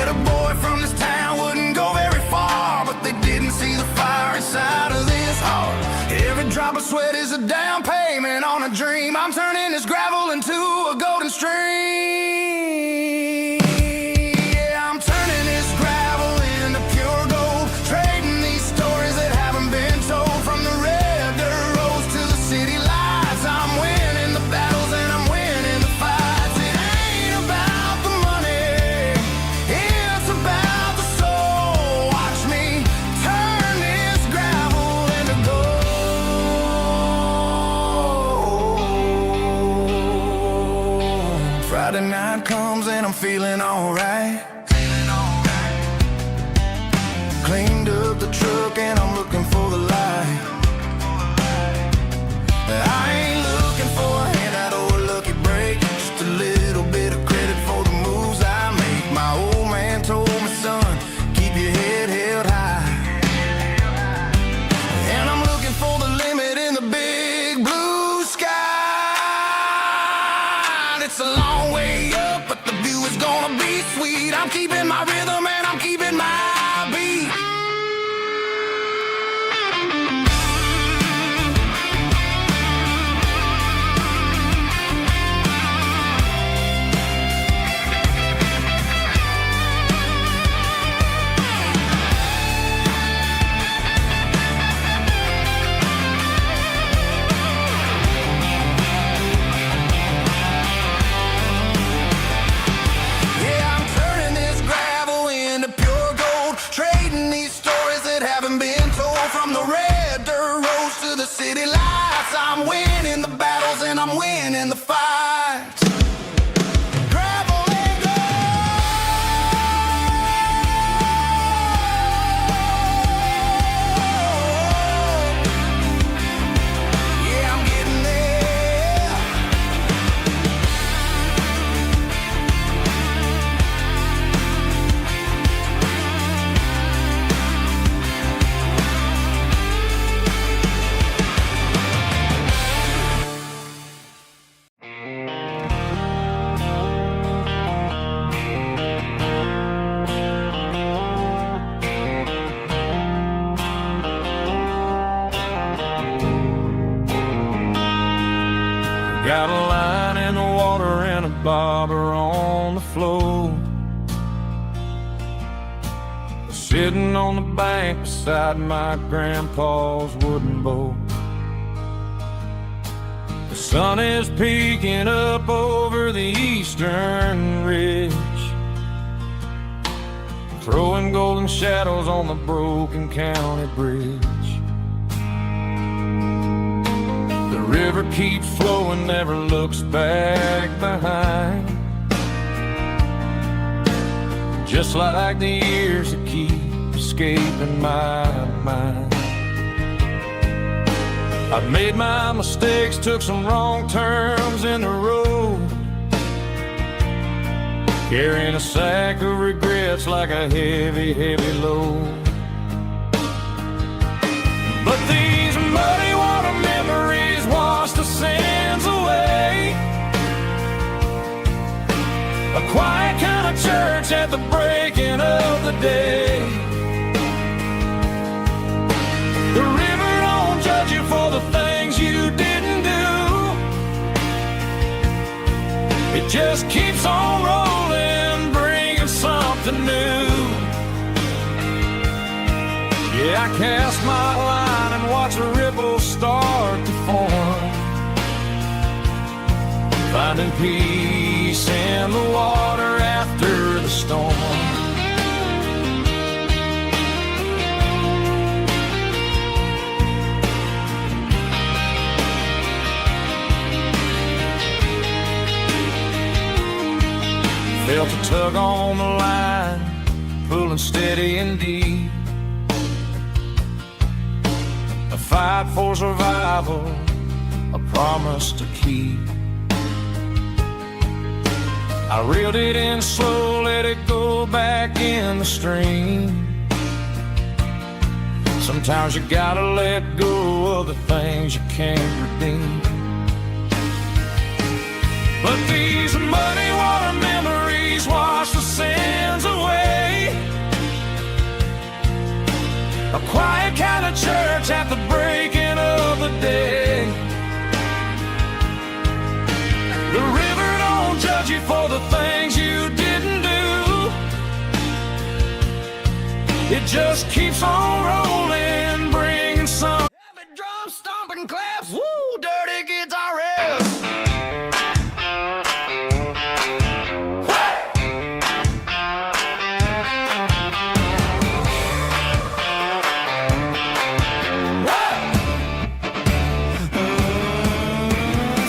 Said a boy from this town wouldn't go very far, but they didn't see the fire inside of this heart. Every drop of sweat is a down payment on a dream. I'm turning this gravel into a golden stream. Yeah, I'm turning this gravel into pure gold, trading these stories that haven't been told. From the red dirt roads to the city lights, I'm winning the battles and I'm winning the fights. It ain't about the money, it's about the soul. Watch me turn this gravel into gold. Friday night comes and I'm feeling alright. Cleaned up the truck and I'm looking for the light. I ain't looking for a handout or a lucky break, just a little bit of credit for the moves I make. My old man told me, son, keep your head held high. And I'm looking for the limit in the big blue sky. It's a long way up, but the view is gonna be sweet. I'm keeping my rhythm and I'm keeping my beat. Yeah, I'm turning this gravel into pure gold, trading these stories that haven't been told. From the red dirt roads to the city lights, I'm winning the battles and I'm winning the fights. Gravel and gold. Yeah, I'm getting there. Got a line in the water and a bobber on the floor, sitting on the bank beside my grandpa's wooden boat. The sun is peeking up over the eastern ridge, throwing golden shadows on the broken county bridge. The river keeps flowing, never looks back behind, just like the years that keep escaping my mind. I've made my mistakes, took some wrong turns in the road, carrying a sack of regrets like a heavy, heavy load. But these muddy water memories wash the sins away. A quiet kind of church at the breaking of the day. The river don't judge you for the things you didn't do. It just keeps on rolling, bringing something new. Yeah, I cast my line and watch the ripples start to form, finding peace in the water after the storm. Felt a tug on the line, pulling steady and deep. A fight for survival, a promise to keep. I reeled it in slow, let it go back in the stream. Sometimes you gotta let go of the things you can't redeem. But these muddy water memories wash the sins away. It just keeps on rolling, bringing some heavy drum stomping claps. Woo, dirty guitar riffs.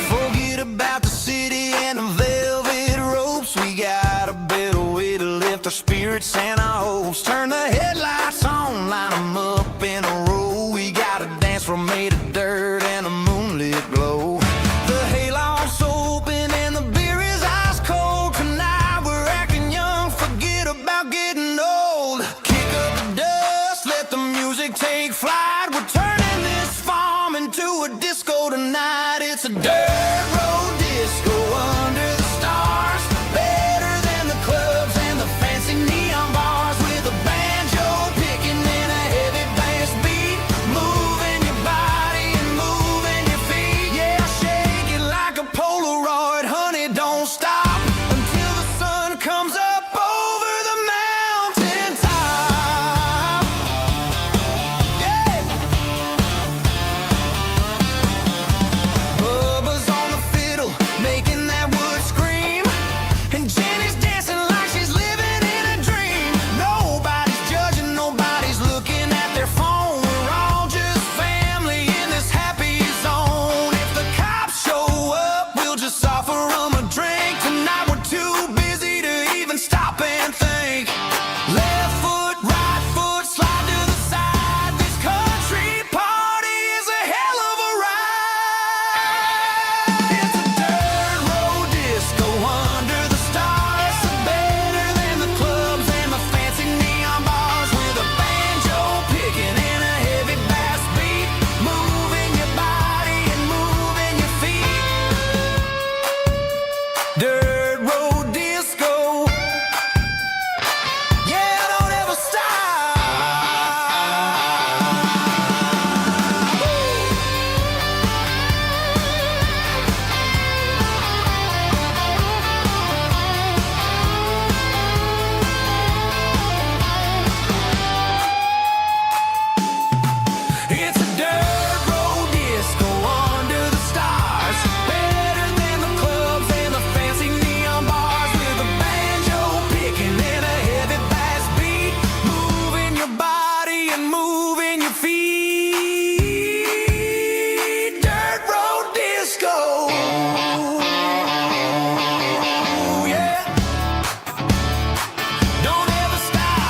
Forget about the city and the velvet ropes. We got a better way to lift our spirits and our hopes. Turn the headlights on, line them up in a row. We got a dance floor made of dirt and a moonlit glow. The hayloft's open and the beer is ice cold. Tonight we're acting young, forget about getting old. Kick up the dust, let the music take flight. We're turning this farm into a disco tonight. It's a dirt road disco under the stars. Better than the clubs and the fancy neon bars. With a banjo picking in a heavy bass beat. Moving your body and moving your feet. Yeah, shake it like a Polaroid, honey, don't stop until the sun comes up over the mountain top. Yeah. Bubba's on the fiddle, making that wood scream. And Jenny's dancing like she's living in a dream. Nobody's judging, nobody's looking at their phone. We're all just family in this happy zone. If the cops show up, we'll just offer them a drink. Tonight we're too busy to even stop and think. Left foot, right foot, slide to the side. This country party is a hell of a ride. It's a dirt road disco under the stars. Better than the clubs and the fancy neon bars. With a banjo picking in a heavy bass beat. Moving your body and moving your feet. Dirt road disco. Yeah, don't ever stop. It's a dirt road disco under the stars. Better than the clubs and the fancy neon bars. With a banjo picking in a heavy bass beat. Moving your body and moving your feet. Dirt road disco. Yeah. Don't ever stop.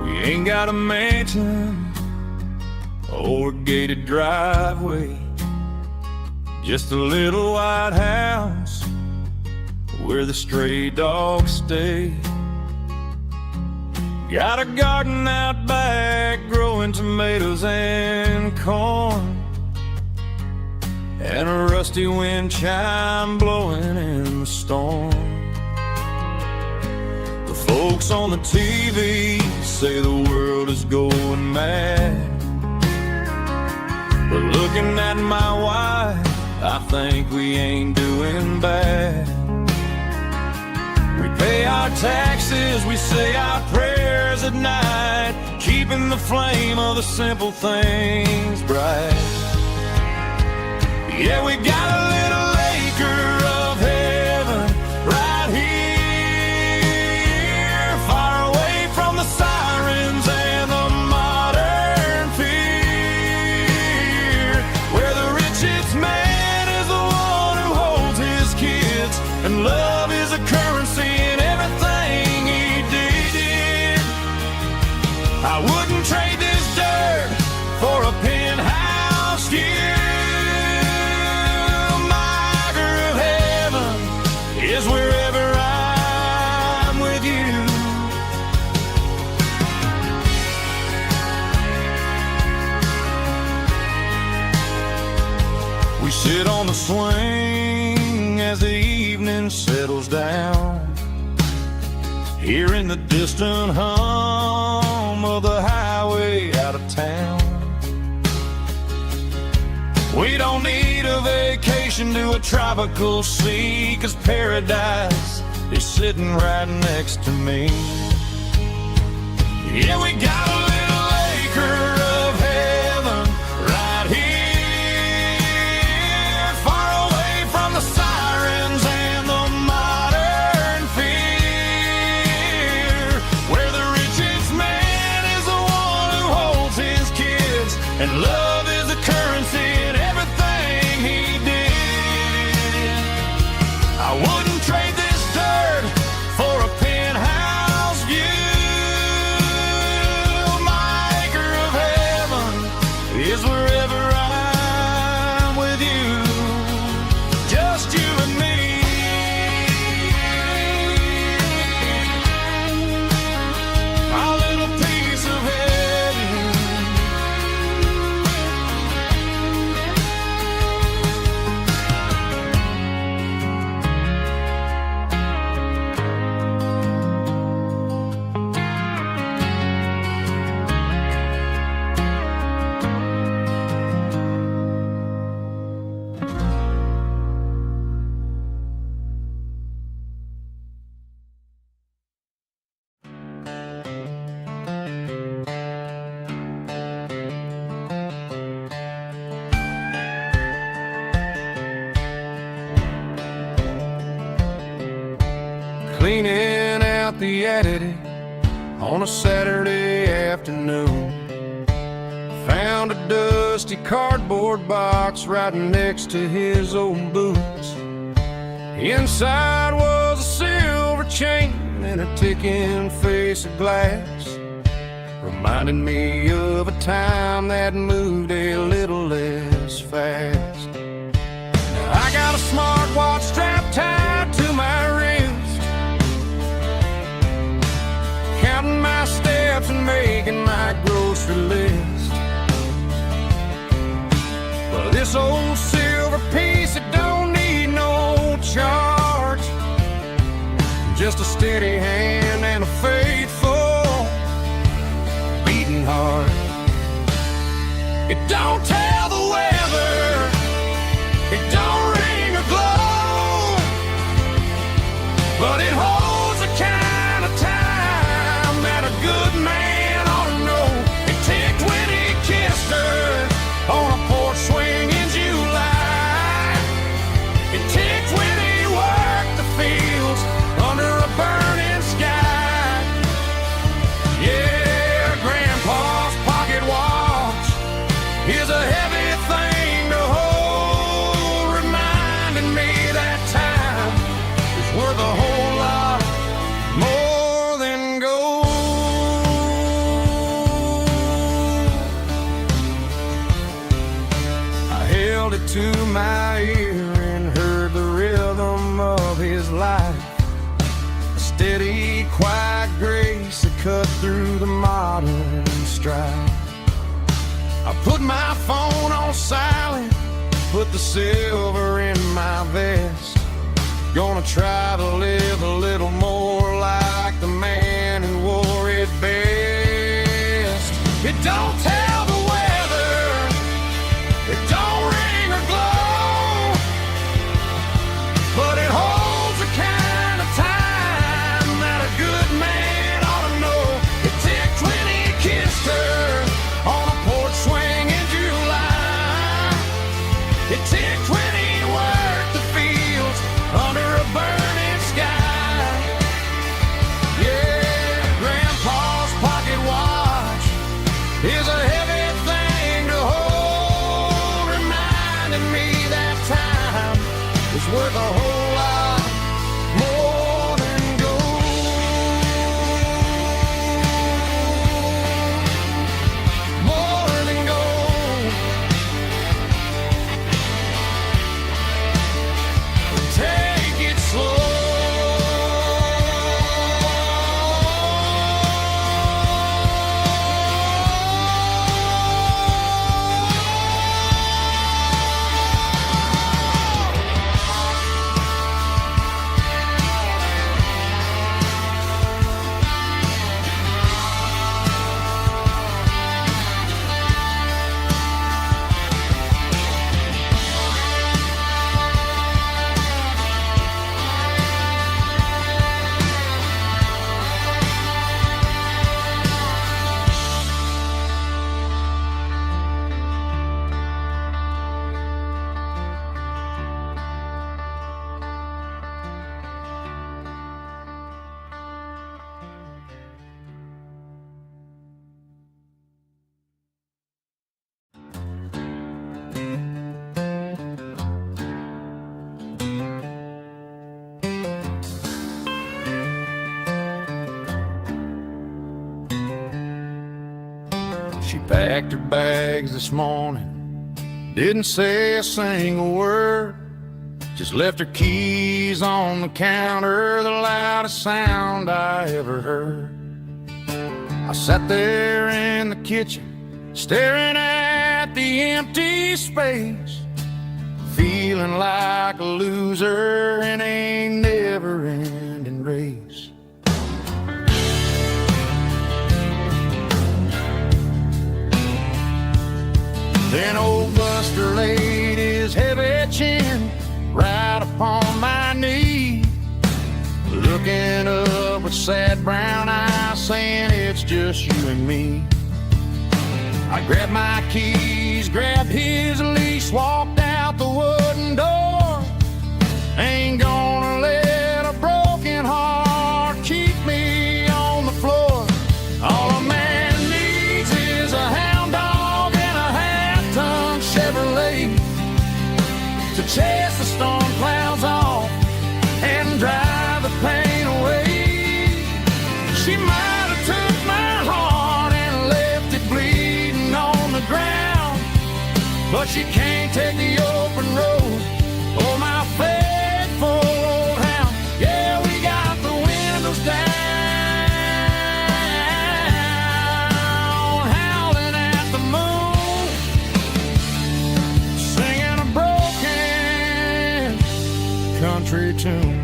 We ain't got a mansion or a gated driveway, just a little white house where the stray dogs stay. Got a garden out back growing tomatoes and corn, and a rusty wind chime blowing in the storm. The folks on the TV say the world is going mad, but looking at my wife, I think we ain't doing bad. We pay our taxes, we say our prayers at night, keeping the flame of the simple things bright. Yeah, we got a little acre of heaven right here, far away from the sirens and the modern fear, where the richest man is the one who holds his kids, and love is a currency in everything he did. I wouldn't trade this dirt for a penthouse view. Sit on the swing as the evening settles down, hearing the distant hum of the highway out of town. We don't need a vacation to a tropical sea, 'cause paradise is sitting right next to me. Yeah, we got a little acre of heaven right here, far away from the sirens and the modern fear, where the richest man is the one who holds his kids, and love is the currency in everything he did. I wouldn't trade this dirt for a penthouse view. My acre of heaven is wherever I'm with you, just you and me. My little piece of heaven. Cleaning out the attic on a Saturday afternoon, found a dusty cardboard box right next to his old boots. Inside was a silver chain and a ticking face of glass, reminding me of a time that moved a little less fast. Now I got a smartwatch strapped tied to my wrist, counting my steps and making my grocery list. But this old silver piece, it don't need no charge, just a steady hand and a faithful beating heart. It don't tell the weather, it don't ring or glow, but it holds the kind of time that a good man ought to know. It ticked when he kissed her on a porch swing in July. It ticked when he worked the fields under a burning sky. Yeah, Grandpa's pocket watch is a heavy thing to hold, reminding me that time is worth a whole lot more than gold. I held it to my ear and heard the rhythm of his life, a steady, quiet grace that cut through the modern strife. I put my phone on silent, put the silver in my vest, gonna try to live a little more like the man who wore it best. It don't tell the weather, it don't ring or glow, but it holds the kind of time that a good man ought to know. It ticked when he kissed her on a porch swing in July. It ticked when he worked the fields under a burning sky. She packed her bags this morning, didn't say a single word, just left her keys on the counter, the loudest sound I ever heard. I sat there in the kitchen, staring at the empty space, feeling like a loser in a never-ending race. Then old Buster laid his heavy chin right upon my knee, looking up with sad brown eyes, saying it's just you and me. I grabbed my keys, grabbed his leash, walked out the wooden door. Ain't gonna let a broken heart keep me on the floor. All a man needs is a hound dog and a half-ton Chevrolet to chase the storm clouds off and drive the pain away. She might have took my heart and left it bleeding on the ground, but she can't take the open road. Oh, my faithful old hound. Yeah, we got the windows down, howling at the moon, singing a broken country tune.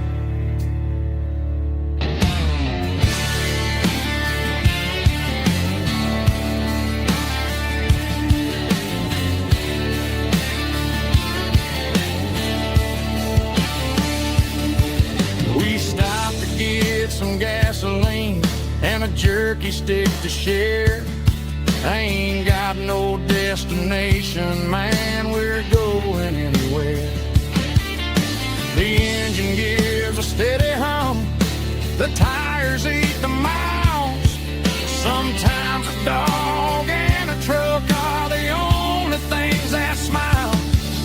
We stopped to get some gasoline and a jerky stick to share. I ain't got no destination, man, we're going anywhere. The engine gives a steady hum, the tires eat the miles. Sometimes a dog and a truck are the only things that smile.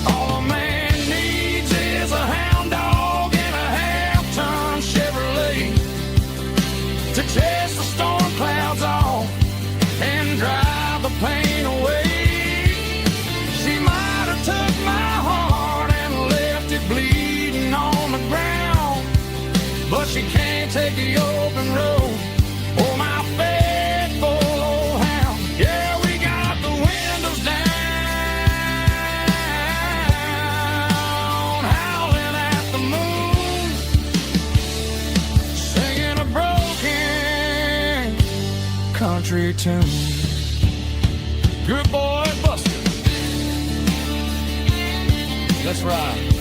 All a man needs is a hound dog and a half-ton Chevrolet to chase the storm clouds off and drive the pain away. She might have took my heart and left it bleeding on the ground, but she can't take the open road. Oh, my faithful old hound. Yeah, we got the windows down, howling at the moon, singing a broken country tune. Good boy, Buster. Let's ride.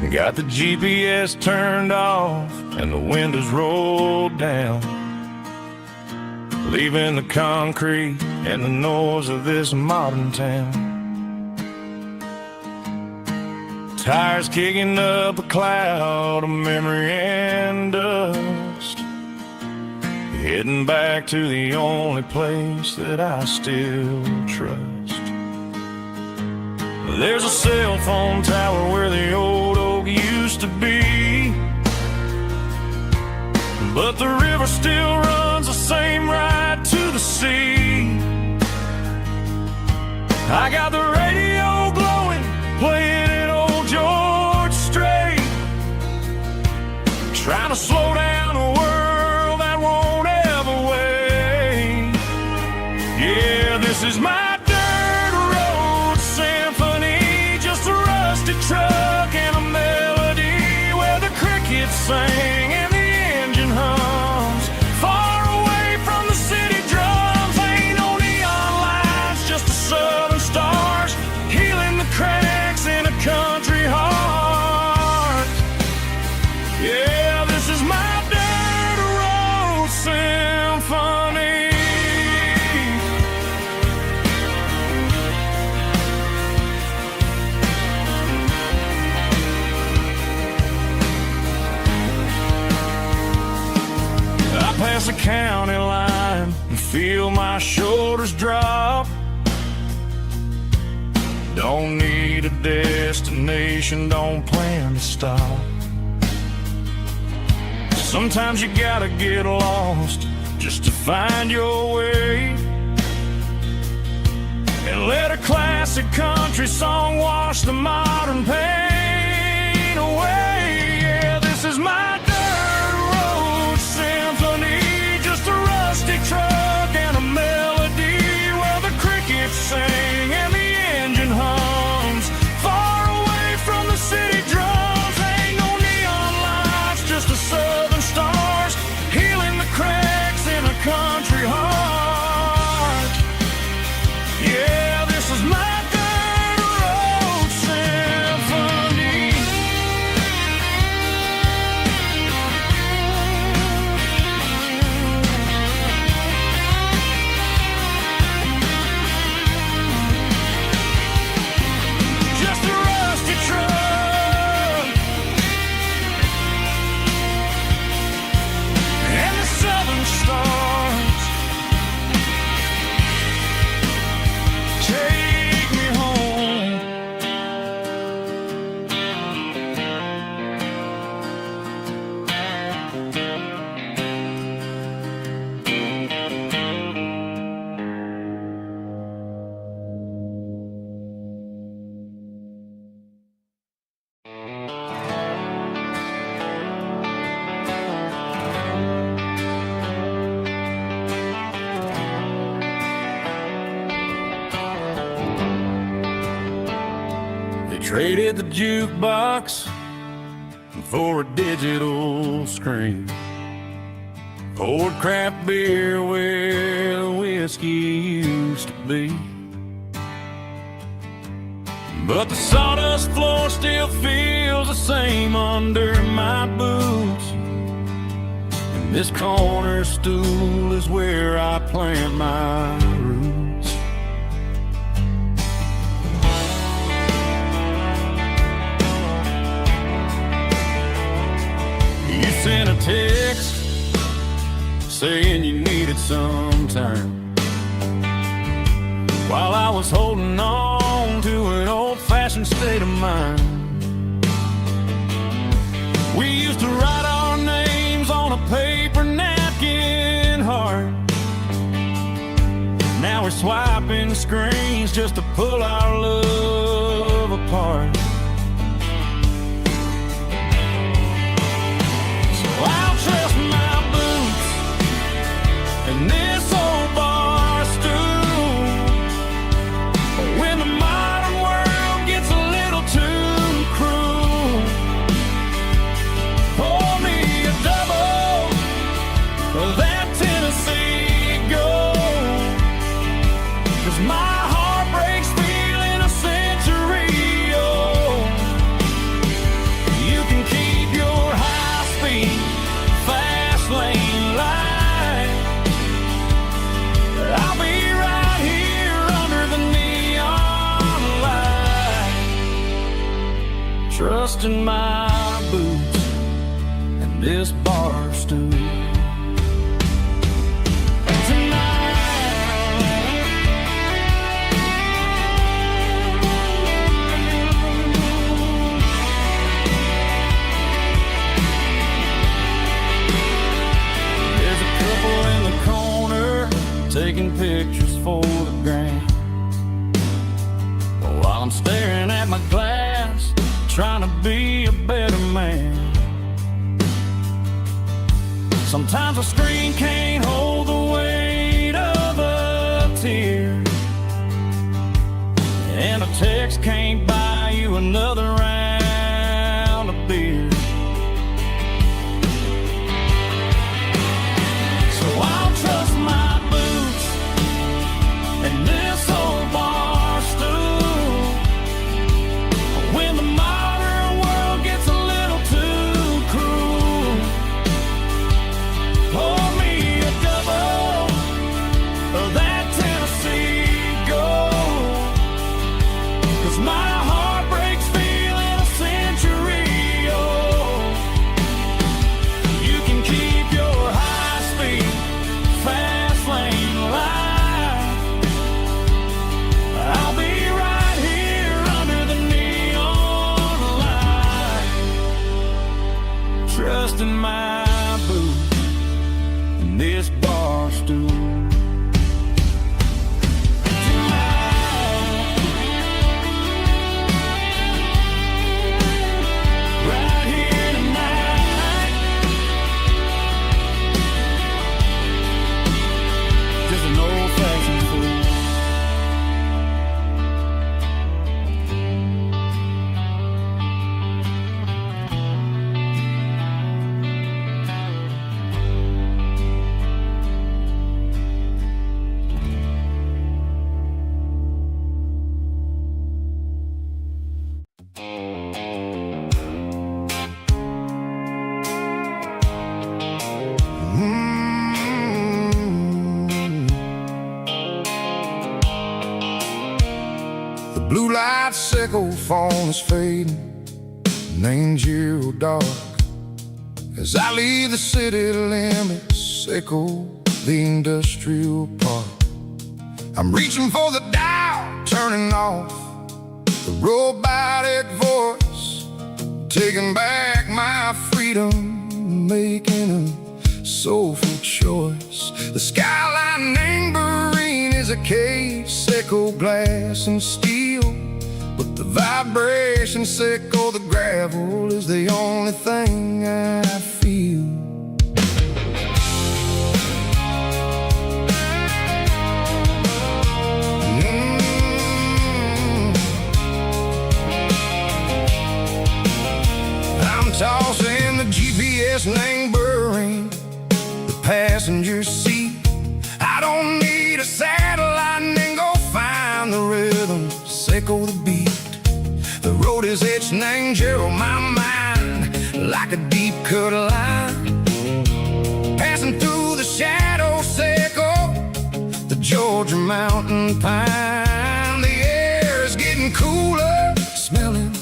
Got the GPS turned off and the windows rolled down, leaving the concrete and the noise of this modern town. Tires kicking up a cloud of memory and dust, heading back to the only place that I still trust. There's a cell phone tower where the old oak used to be, but the river still runs the same right to the sea. I got the radio glowing, playing an old George Strait, trying to slow down a world that won't ever wait. Yeah, this is my dirt road symphony, just a rusty truck and a melody where the crickets sing and the engine hums, far away from the city drums. Ain't no neon lights, just the southern stars past the county line and feel my shoulders drop. Don't need a destination, don't plan to stop. Sometimes you gotta get lost just to find your way, and let a classic country song wash the modern pain away. Yeah, this is my dirt road symphony, just a rusty truck and a melody where the crickets sing and the engine hums far away from the city drums. Ain't no neon lights, just the southern stars healing the cracks in a country heart. Yeah, this is my dirt road symphony. Just a rusty truck and the southern stars. Take me home. They traded the jukebox for a digital screen, poured craft beer where the whiskey used to be. But the sawdust floor still feels the same under my boots, and this corner stool is where I plant my roots. You sent a text saying you needed some time, while I was holding on to an old-fashioned state of mind. We used to write our names on a paper napkin heart. Now we're swiping screens just to pull our love apart. So I'll trust my boots and this old bar stool when the modern world gets a little too cruel. Pour me a double of that Tennessee Gold, 'cause my heart breaks feeling a century old. You can keep your high-speed, fast lane light. I'll be right here under the neon light, trusting my boots and this bar stool. There's a couple in the corner taking pictures for the gram, while I'm staring at my glass, trying to be a better man. Sometimes a screen can't hold the weight of a tear, and a text can't buy you another round of beer. So I'll trust my boots and this old bar stool when the modern world gets a little too cruel. Pour me a in this bar stool. Blue light sickle phone is fading, name's Giro dark. As I leave the city limits, sickle the industrial park. I'm reaching for the dial, turning off the robotic voice, taking back my freedom, making a soulful choice. The skyline neighboring is a cave, sickle glass and steel, but the vibration sickle the gravel is the only thing I feel. I'm tossing the GPS neighboring the passenger seat. I don't need a satellite and go find the rhythm, sickle the beat. The road is etched and Gerald my mind like a deep cut line, passing through the shadow sickle, the Georgia mountain pine. The air is getting cooler, smelling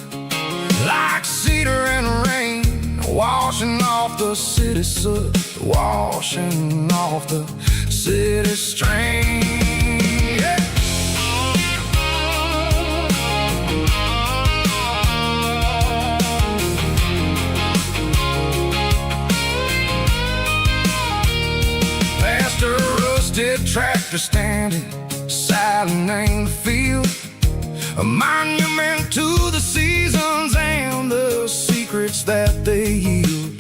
like cedar and rain, washing off the city soot, washing off the city strain. Yeah. Past a rusted tractor standing silent in the field, a monument to the seasons and the secrets that they yield.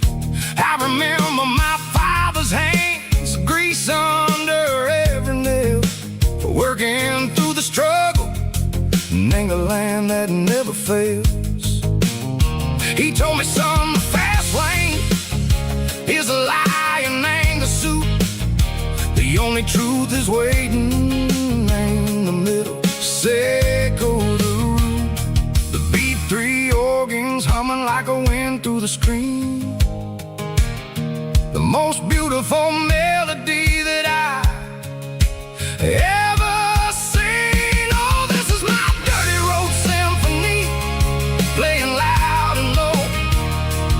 I remember my father's hands, grease under every nail, for working through the struggle in the land that never fails. He told me, son, the fast lane is a lion and the suit. The only truth is waiting in the middle. Sickle the root, the B3 organs humming like a wind through the screen. The most beautiful melody that I ever seen. Oh, this is my dirty road symphony, playing loud and low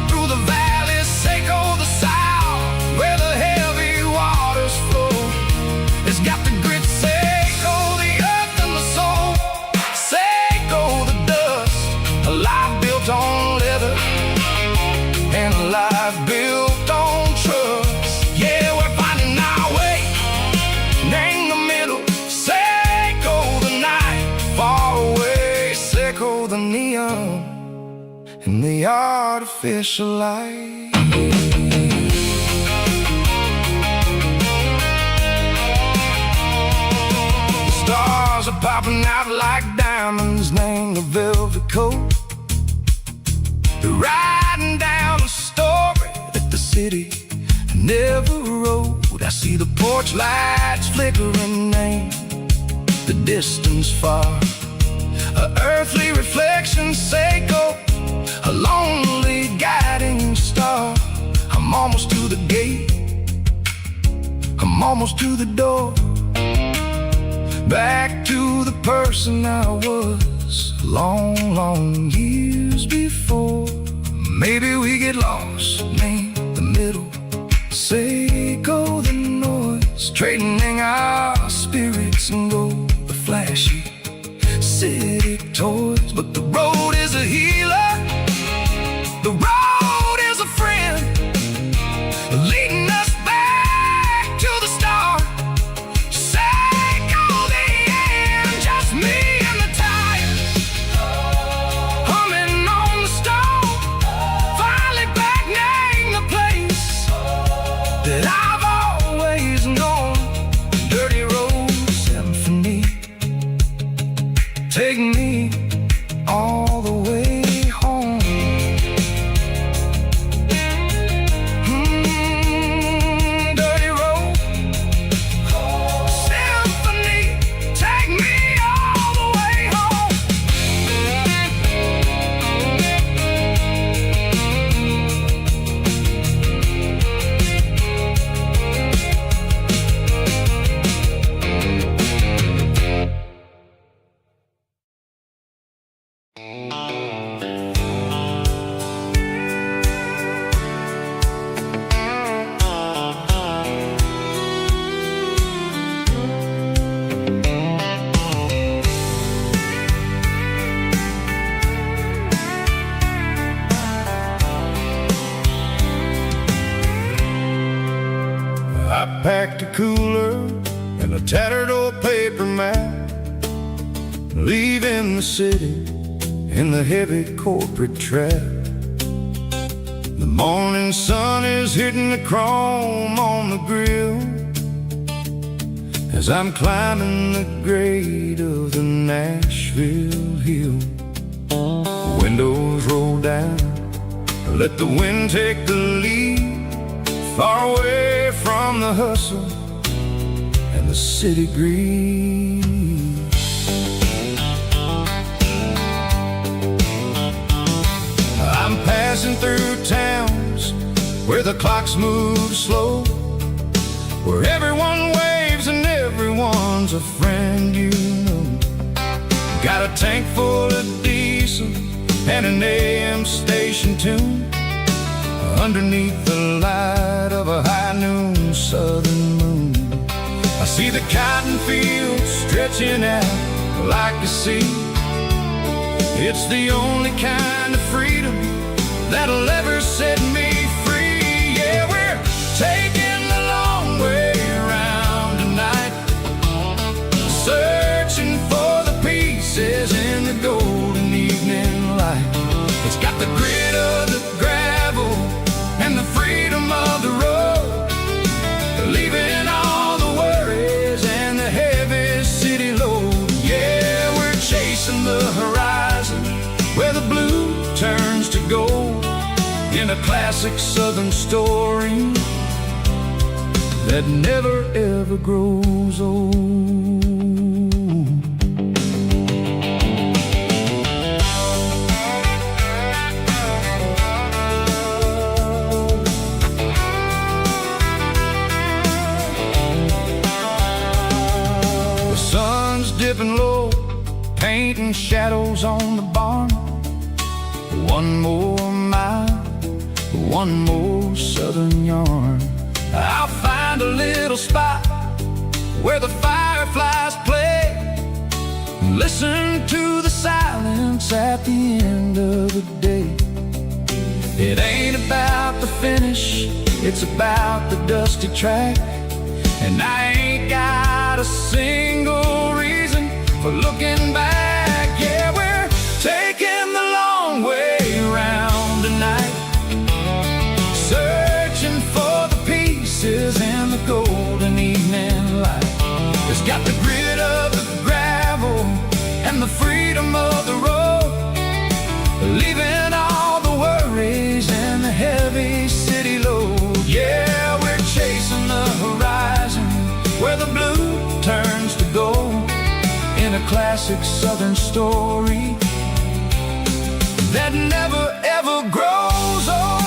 through the valleys, sickle the south, where the heavy waters flow. It's got the grit, sickle the earth and the soul, sickle the dust, a life built on leather and a life built on trust. Yeah, we're finding our way in the middle, sickle the night far away, sickle the neon and the artificial light. The stars are popping out like diamonds, named the velvet coat. They're riding down a story that the city never wrote. I see the porch lights flickering, name the distance far, a earthly reflection, sickle, a lonely guiding star. I'm almost to the gate, I'm almost to the door, back to the person I was long, long years before. Maybe we get lost in the middle, sickle the noise, trading our spirits and go the flashy city toys. But the road is a healer, the road is a friend, leading us back I packed a cooler and a tattered old paper map, leaving the city in the heavy corporate trap. The morning sun is hitting the chrome on the grill as I'm climbing the grade of the Nashville hill. Windows roll down, let the wind take the lead, far away from the hustle and the city greed. I'm passing through towns where the clocks move slow, where everyone waves and everyone's a friend you know. Got a tank full of diesel and an AM station tune underneath the light of a high noon southern moon. I see the cotton fields stretching out like a sea. It's the only kind of freedom that'll ever set me free. Yeah, we're taking the long way around tonight, searching for the pieces in the golden evening light. It's got the grit of the gravel and the freedom of the road, leaving all the worries and the heavy city load. Yeah, we're chasing the horizon where the blue turns to gold, in a classic southern story that never ever grows old. The sun's dipping low, painting shadows on the barn. One more mile, one more southern yarn. I'll find a little spot where the fireflies play, listen to the silence at the end of the day. It ain't about the finish, it's about the dusty track. And I ain't got a single reason for looking back. Yeah, we're taking the long way around tonight, searching for the pieces in the golden evening light. It's got the grit of the gravel and the freedom of the road, leaving all the worries and the heavy city load. Yeah, we're chasing the horizon where the blue turns to gold, in a classic southern story that never ever grows old.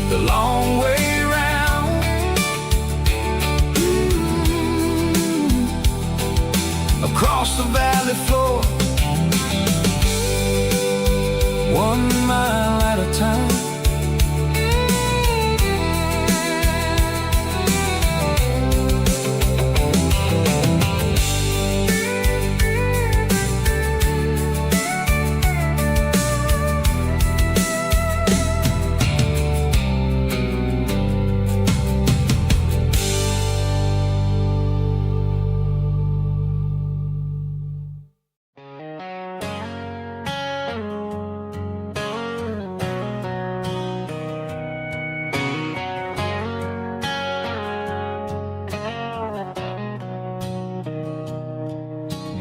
The long way round, across the valley floor, 1 mile at a time.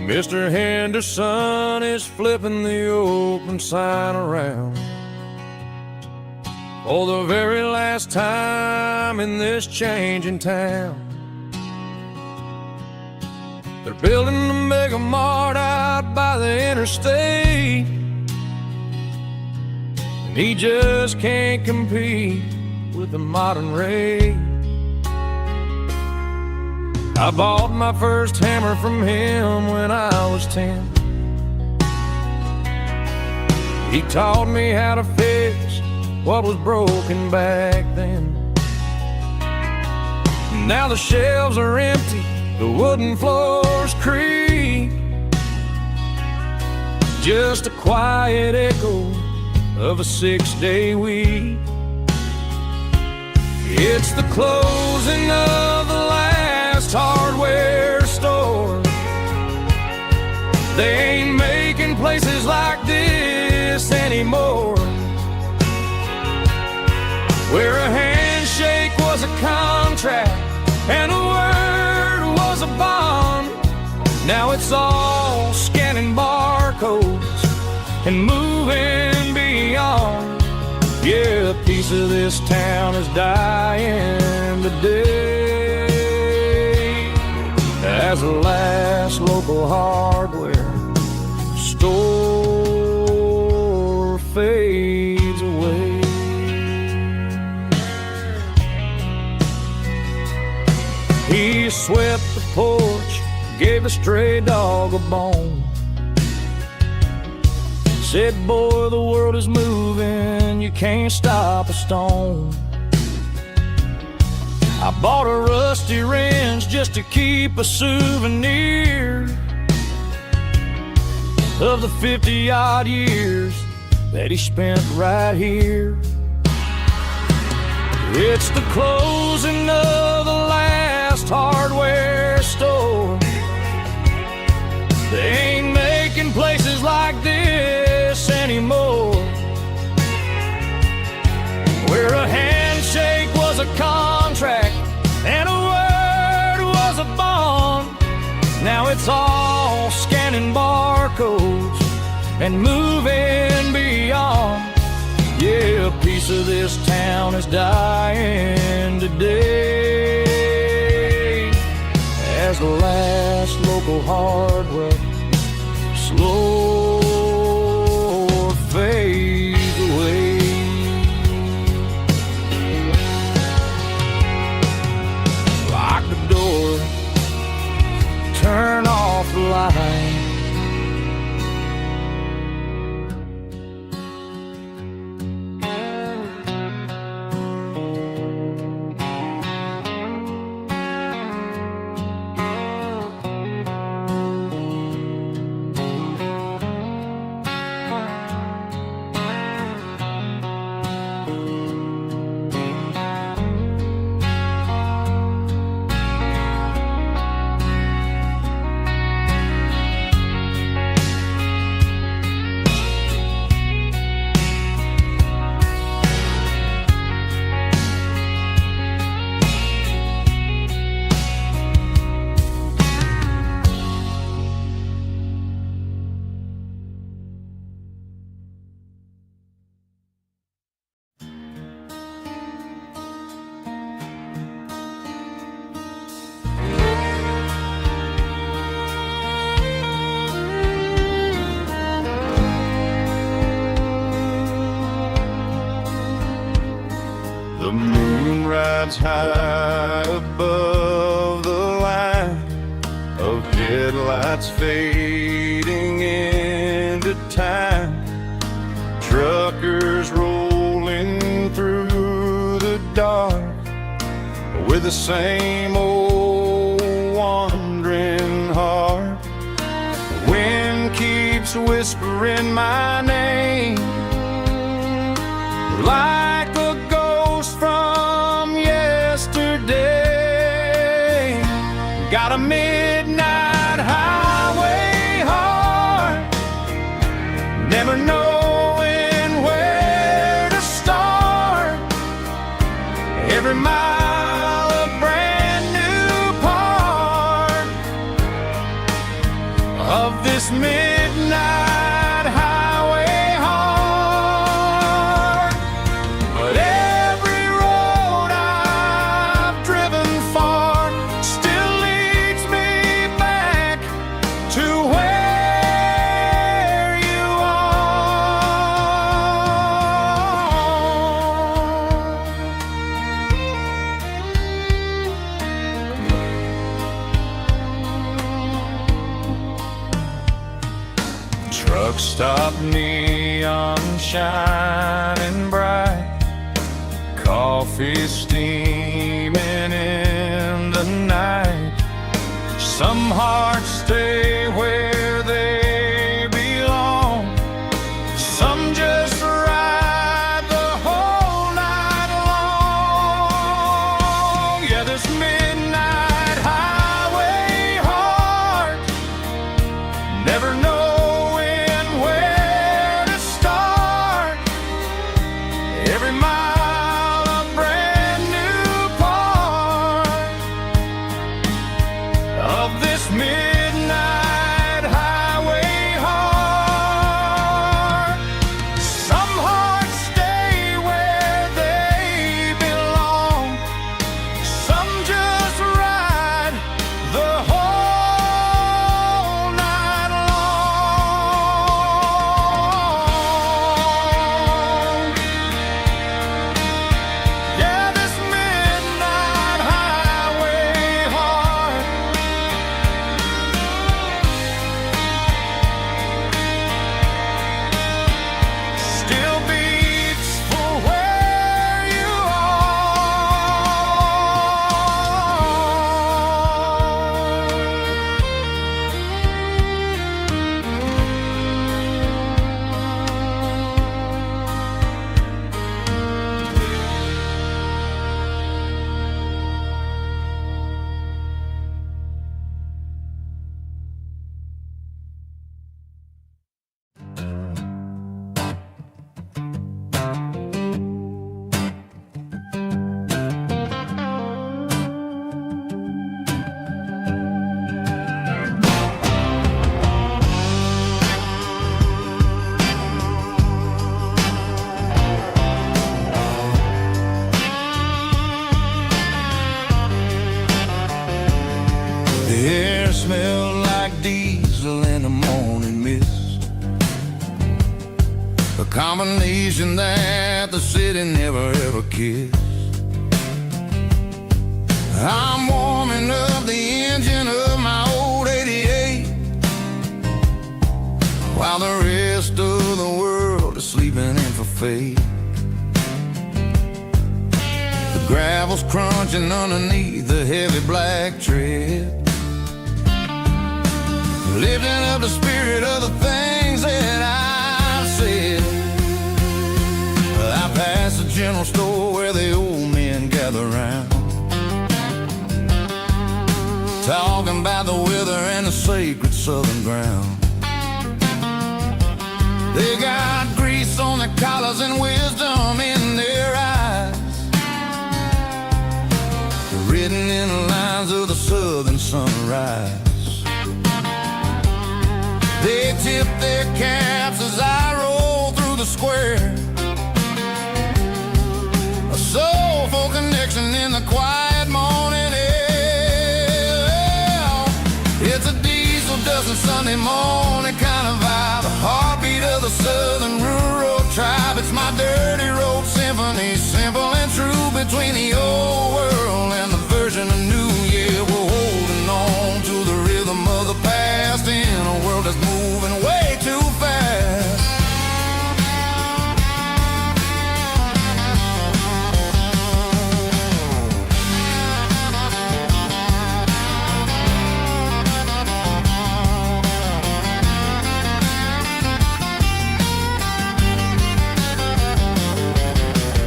Mr. Henderson is flipping the open sign around for the very last time in this changing town. They're building a mega mart out by the interstate, and he just can't compete with the modern rate. I bought my first hammer from him when I was 10. He taught me how to fix what was broken back then. Now the shelves are empty, the wooden floors creak, just a quiet echo of a 6-day week. It's the closing of the last hardware store. They ain't making places like this anymore, where a handshake was a contract and a word was a bond. Now it's all scanning barcodes and moving beyond. Yeah, a piece of this town is dying today as the last local hardware store fades away. He swept the porch, gave a stray dog a bone, said, boy, the world is moving, you can't stop a stone. I bought a rusty wrench just to keep a souvenir of the 50-odd years that he spent right here. It's the closing of the last hardware store. They ain't making places like this anymore, where a handshake was a contract and a word was a bond. Now it's all scanning barcodes and moving beyond. Yeah, a piece of this town is dying today as the last local hardware slow fades away. Lock the door, turn off the light. The moon rides high above the line of headlights fading into time. Truckers rolling through the dark with the same old wandering heart. The wind keeps whispering my name like a ghost from yesterday. Got a midnight highway heart, never knowing where to start. Every mile a brand new part of this midnight highway heart. But every road I've driven far still leads me back to where you are. Truck stop, neon shining bright, coffee steaming in the night. Some hearts stay where they belong, the morning mist, a combination that the city never ever kissed. I'm warming up the engine of my old 88, while the rest of the world is sleeping in for fate. The gravel's crunching underneath the heavy black tread, lifting up the spirit of the things that I've said. I pass the general store where the old men gather round, talking about the weather and the sacred southern ground. They got grease on their collars and wisdom in their eyes, written in the lines of the southern sunrise. They tip their caps as I roll through the square, a soulful connection in the quiet morning air. It's a diesel dusting Sunday morning kind of vibe, the heartbeat of the southern rural tribe. It's my dirty road symphony, simple and true, between the old world and the version of new. Yeah, we're holding on to the rhythm of the past in a world that's moving way too fast.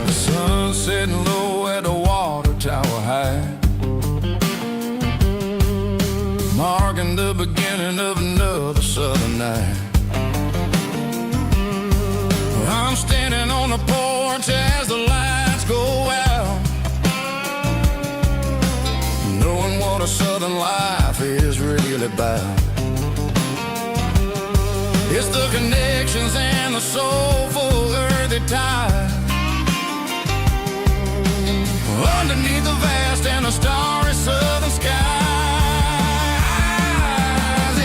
The sun's setting low at the water tower high, marking the beginning of another southern night. I'm standing on the porch as the lights go out, knowing what a southern life is really about. It's the connections and the soulful earthy tide, underneath the vast and the starry southern skies.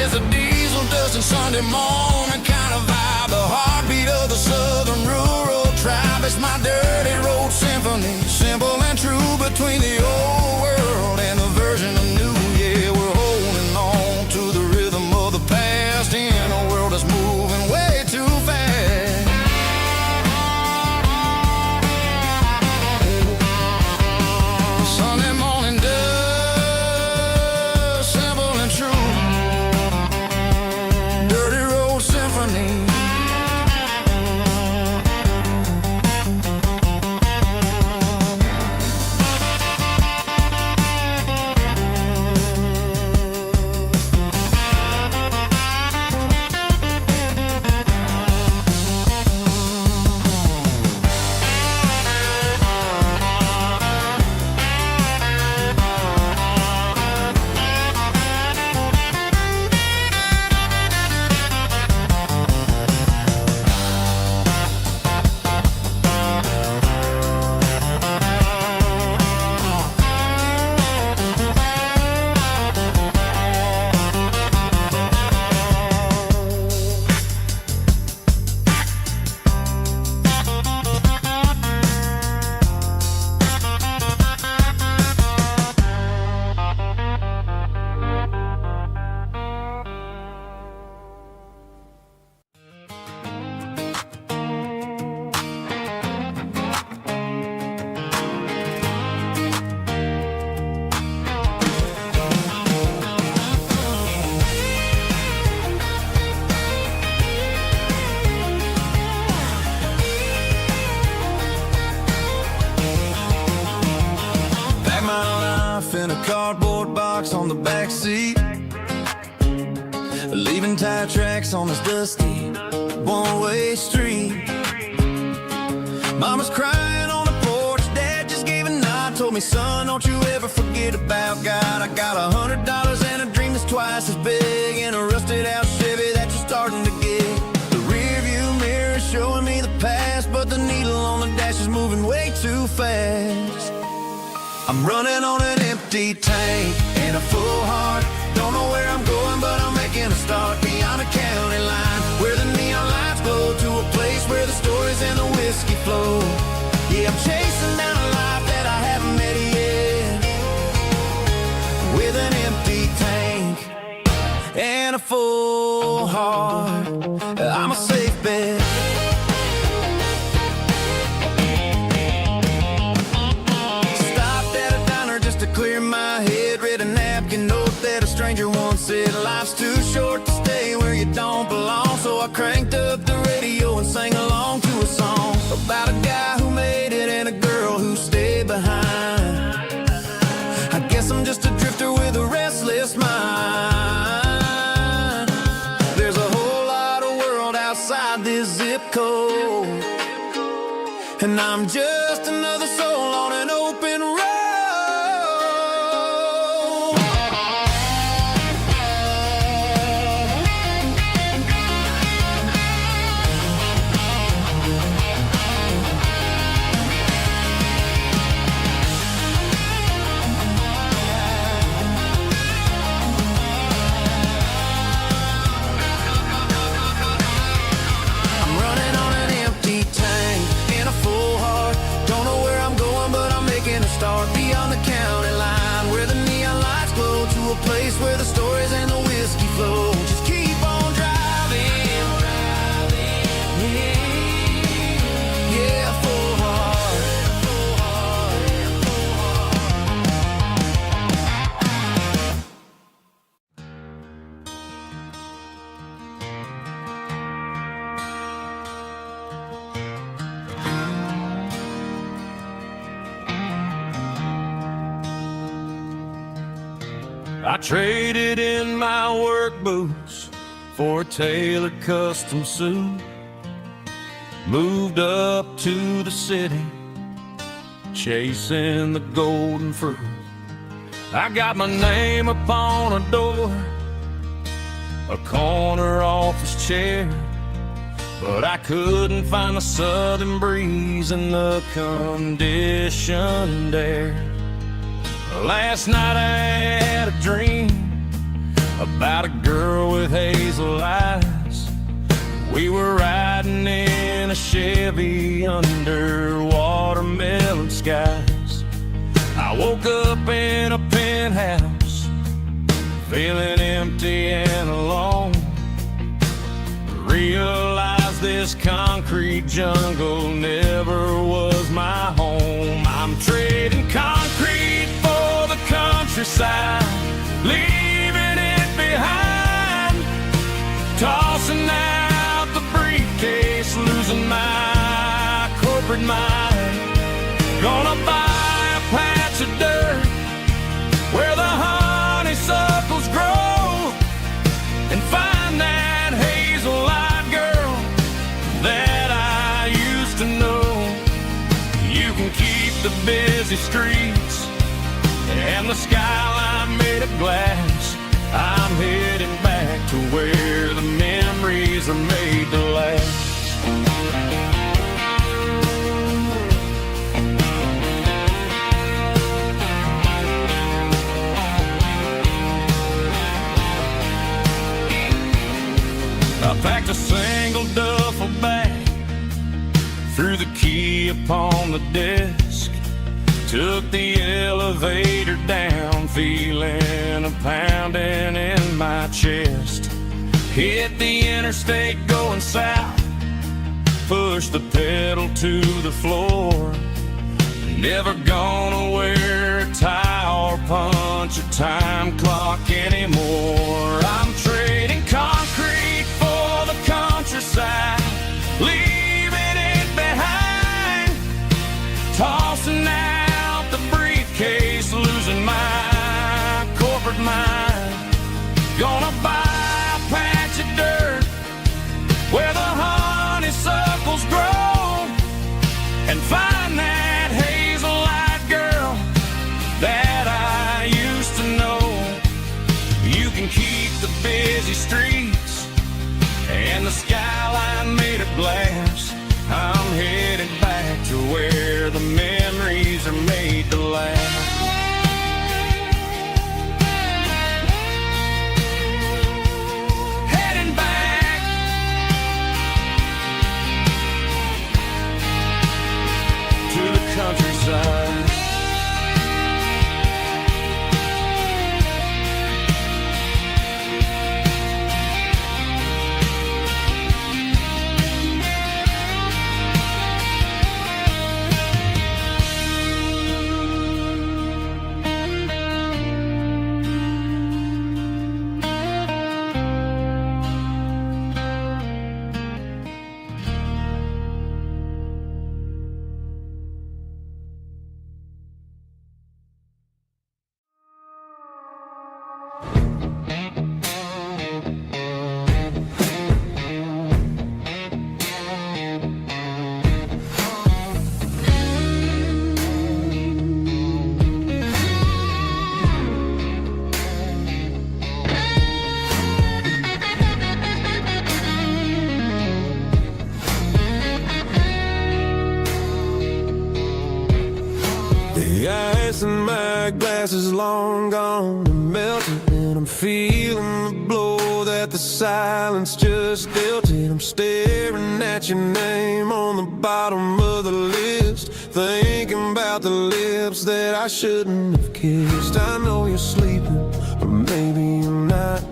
It's a diesel dusting Sunday morning kind of vibe, the heartbeat of the southern rural tribe. It's my dirty road symphony, simple and true, between the old world and the version of new. Yeah, we're holding on to the rhythm of the past in a world that's moving way too fast. Sunday morning dust, simple and true, dirty road symphony. In a cardboard box on the back seat, leaving tire tracks on this dusty one-way street. Mama's crying on the porch, Dad just gave a nod, told me, son, don't you ever forget about God. I got $100 and a dream that's twice as big, in a rusted out Chevy that you're starting to get. The rear view mirror is showing me the past, but the needle on the dash is moving way too fast. I'm running on an empty tank and a full heart. Don't know where I'm going, but I'm making a start. Beyond a heart, I'm a safe bet. Stopped at a diner just to clear my head. Read a napkin note that a stranger once said, life's too short to stay where you don't belong. So I cranked up the radio and sang along to a song about a guy who made it and a girl who stayed behind. I guess I'm just a drifter with a restless mind. There's a whole lot of world outside this zip code, and I'm just another soul on an open road. Start beyond the county line, where the neon lights glow, to a place where the stories and the whiskey flow. Just keep on driving, yeah, full heart. I traded in my work boots for a tailored custom suit. Moved up to the city, chasing the golden fruit. I got my name upon a door, a corner office chair, but I couldn't find the southern breeze in the conditioned air. Last night I had a dream about a girl with hazel eyes. We were riding in a Chevy under watermelon skies. I woke up in a penthouse, feeling empty and alone. Realized this concrete jungle never was my home. I'm trading concrete for the countryside, leaving it behind. Tossing out the briefcase, losing my corporate mind. Gonna buy a patch of dirt where the honeysuckles grow, and find that hazel-eyed girl that I used to know. You can keep the busy streets and the skyline made of glass. I'm heading back to where the memories are made to last. I packed a single duffel bag, threw the key upon the desk, took the elevator down, feeling a pounding in my chest. Hit the interstate going south, pushed the pedal to the floor. Never gonna wear a tie or punch a time clock anymore. I'm trading concrete for the countryside, leaving it behind. Tossing out the briefcase, losing my corporate mind. Gonna buy a patch of dirt where the honeysuckles grow, and find that hazel-eyed girl that I used to know. You can keep the big grass is long gone and melted, and I'm feeling the blow that the silence just dealt it. I'm staring at your name on the bottom of the list, thinking about the lips that I shouldn't have kissed. I know you're sleeping, but maybe you're not.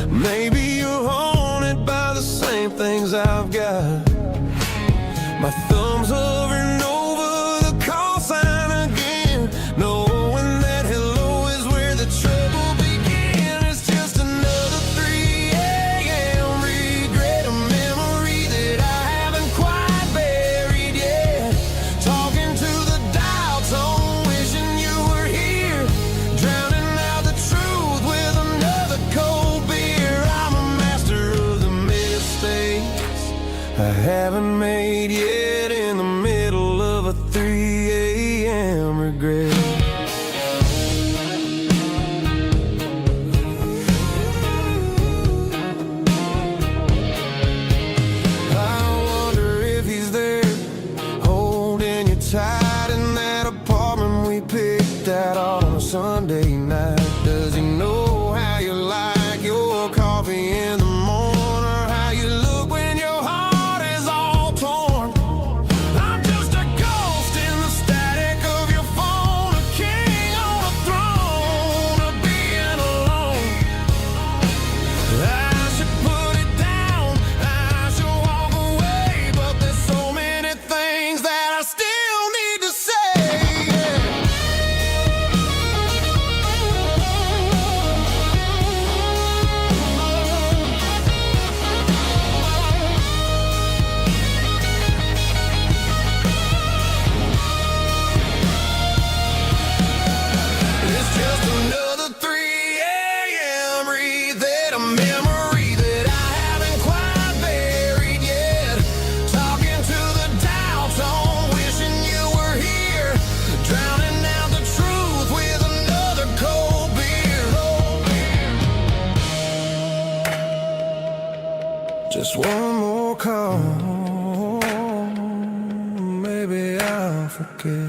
Maybe you're haunted by the same things I've got. My thumb's hovering over the call sign again, knowing that hello is where the trouble began. It's just another 3 a.m. regret, a memory that I haven't quite buried yet. Talking to the dial tone, wishing you were here, drowning out the truth with another cold beer. I'm a master of the mistakes I haven't made yet, in the middle of a 3 a.m. regret. I wonder if he's there, holding you tight in that apartment we picked out on a Sunday night. Does he know how you like your coffee in the morning, or how you look when your heart is all torn? I'm just a ghost in the static of your phone, a king on a throne of being alone. I should put it down, I should walk away, but there's so many things that I still need to say. It's just another 3 a.m. read, a memory that I haven't quite buried yet. Talking to the dial tone, wishing you were here, drowning out the truth with another cold beer. Just one more call, maybe I'll forget.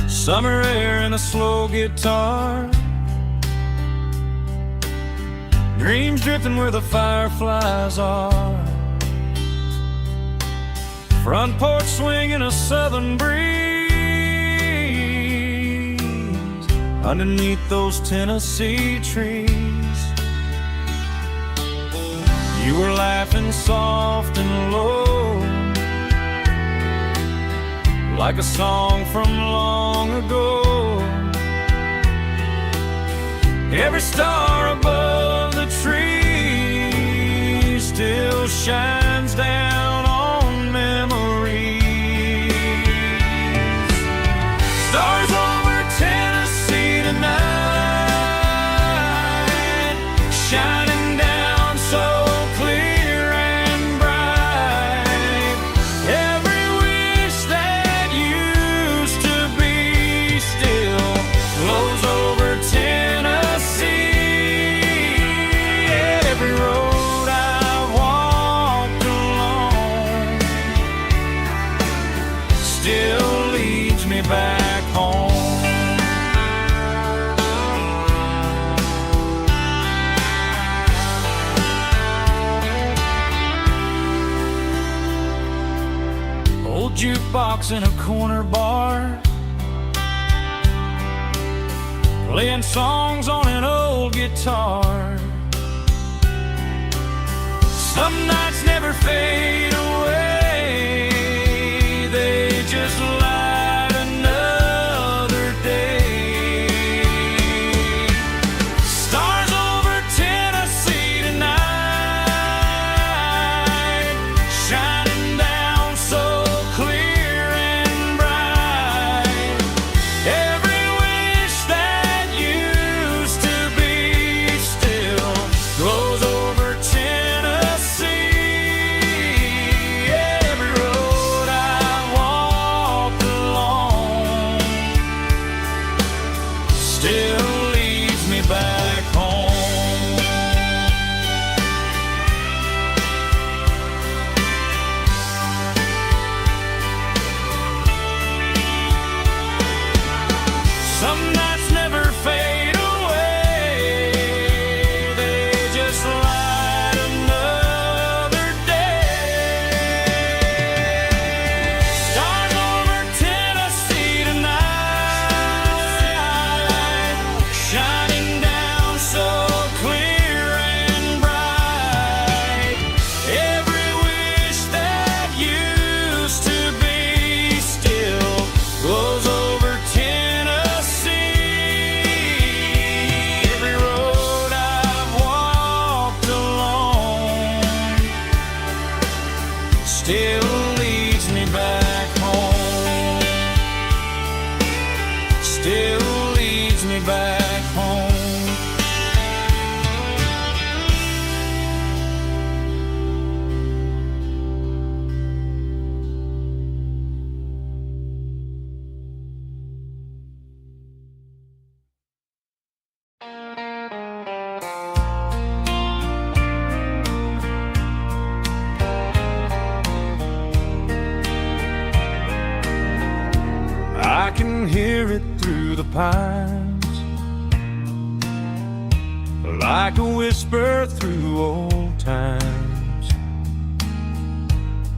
Summer air and a slow guitar, dreams drifting where the fireflies are. Front porch swinging a southern breeze, underneath those Tennessee trees. You were laughing soft and low, like a song from long ago. Every star above the tree still shines down on memories. Stars over Tennessee tonight, shining down so clear and bright. Every wish that used to be still flows over Tennessee. Every road I've walked along still leads me back home. Old jukebox in a corner bar, playing songs on an old guitar. Some nights never fade away, they just lie the pines, like a whisper through old times,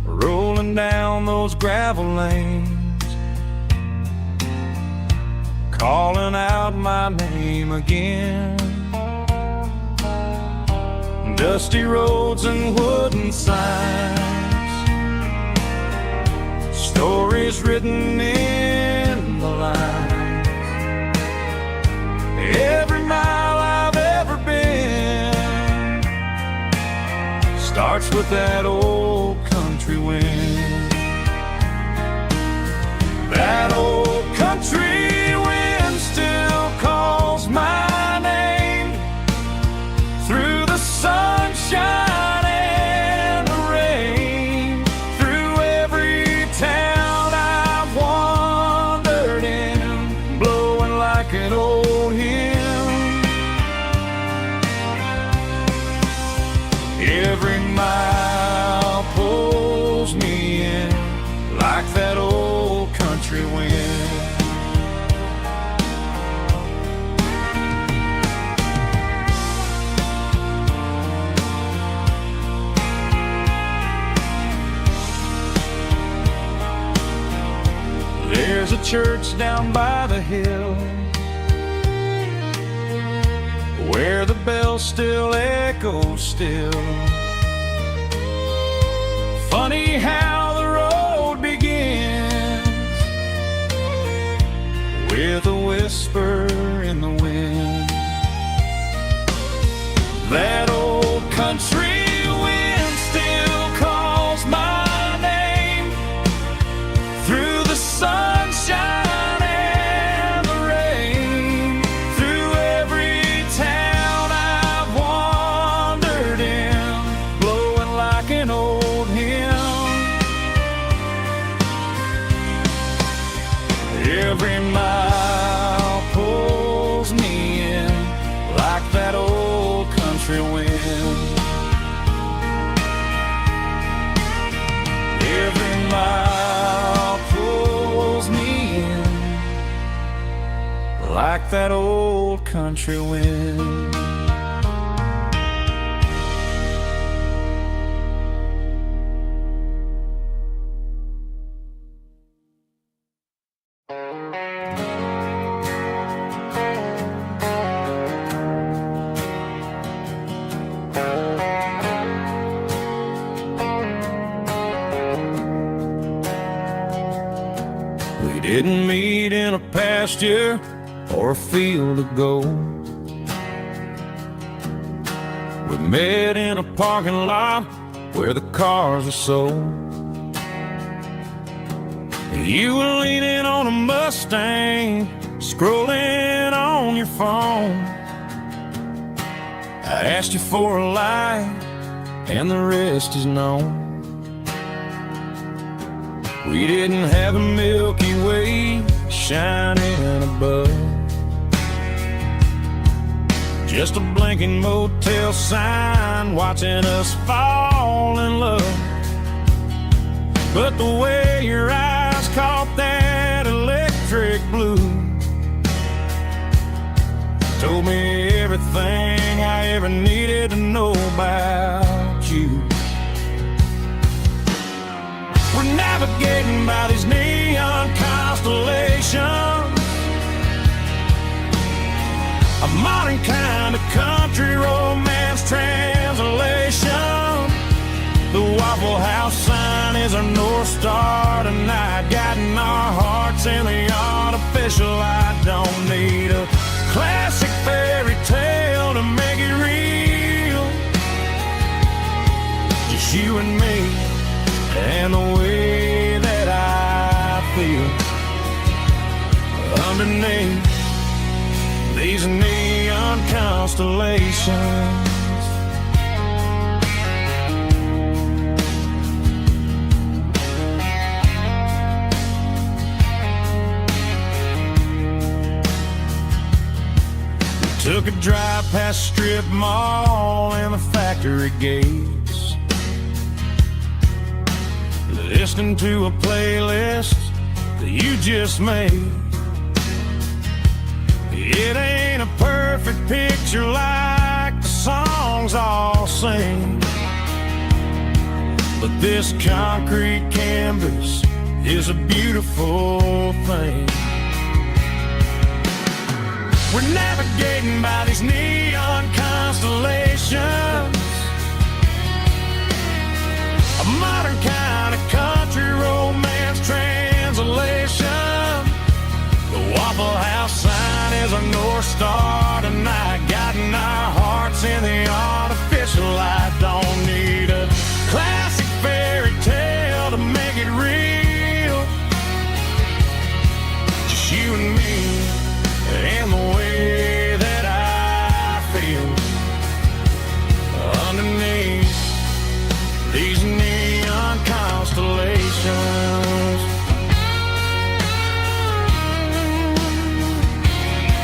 rolling down those gravel lanes, calling out my name again. Dusty roads and wooden signs, stories written in the lines. Every mile I've ever been starts with that old country wind. That old country wind still calls my name through the sunshine and the rain, through every town I've wandered in, blowing like an old hymn. Every mile pulls me in like that old country wind. There's a church down by the hill where the bells still echo still. Funny how the road begins with a whisper in the wind. That old country wind still calls my name through the sunshine and the rain, through every town I've wandered in, blowing like an old hymn. Every mile pulls me in like that old country wind. Every mile pulls me in like that old country wind. We didn't meet in a pasture or a field of gold. We met in a parking lot where the cars were sold. You were leaning on a Mustang, scrolling on your phone. I asked you for a light, and the rest is known. We didn't have a Milky Way shining above, just a blinking motel sign watching us fall in love. But the way your eyes caught that electric blue told me everything I ever needed to know about you. We're navigating by these neon constellations, a modern kind of country romance translation. The Waffle House sign is our North Star tonight, guiding our hearts in the artificial. I don't need a classic fairy tale to make it real, just you and me and the way that I feel underneath these neon constellations. We took a drive past Strip Mall and the factory gates, listening to a playlist that you just made. It ain't a perfect picture like the songs all sing, but this concrete canvas is a beautiful thing. We're navigating by these neon constellations, a modern kind of country romance translation. The Waffle House sign is a North Star tonight, guiding our hearts in the artificial light. Don't need a classic fairy tale to make it real, just you and me and the way that I feel underneath these neon constellations.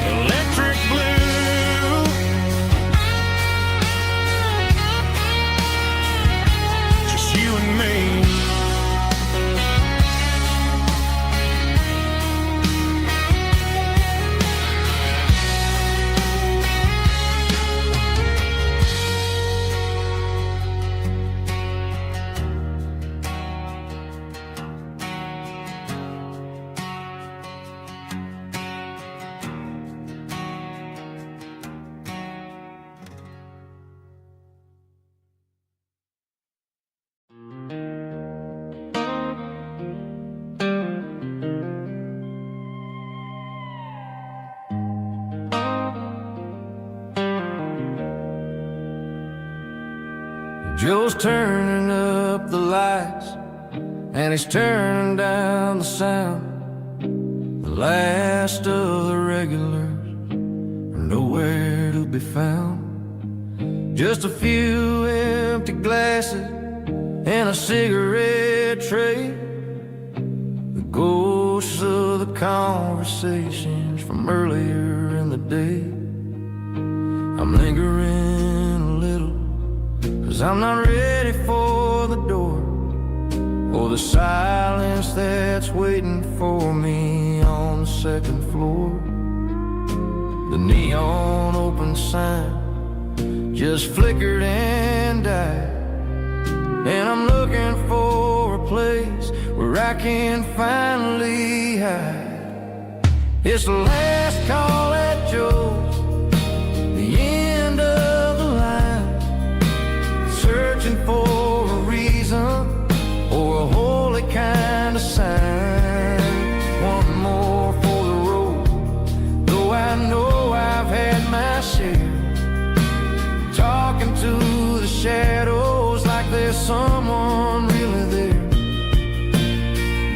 Electric blue, just you and me. Joe's turning up the lights, and he's turning down the sound. The last of the regulars are nowhere to be found. Just a few empty glasses and a cigarette tray, the ghosts of the conversations from earlier in the day. I'm lingering a little, 'cause I'm not ready for the door, or the silence that's waiting for me on the second floor. The neon open sign just flickered and died, and I'm looking for a place where I can finally hide. It's the last call at Joe's, the end of the line, searching for a reason or a holy kind of sign. One more for the road, though I know I've had my share, talking to the shadows like there's someone really there.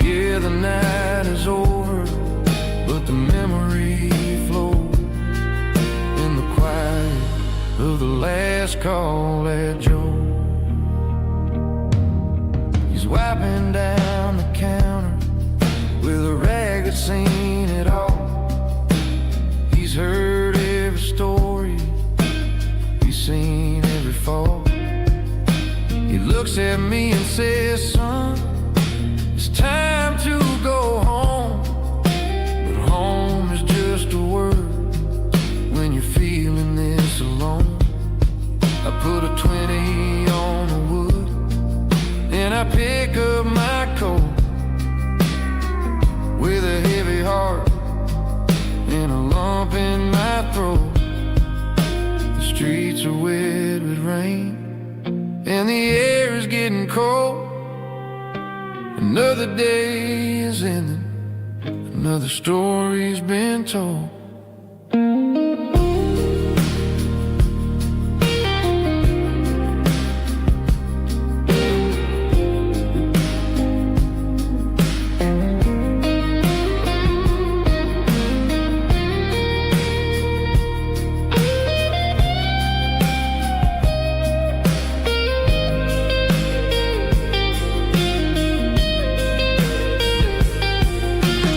Yeah, the night is over, but the memory flows in the quiet of the last call at Joe. He's wiping down the counter with a rag that's seen it all. He's heard every story, he's seen every fall. He looks at me and says, son, it's time to go home. But home is just a word when you're feeling this alone. I put a 20 on the wood, and I pick up my coat with a heavy heart and a lump in my throat. The streets are wet with rain, and the air is getting cold. Another day is ending, another story's been told.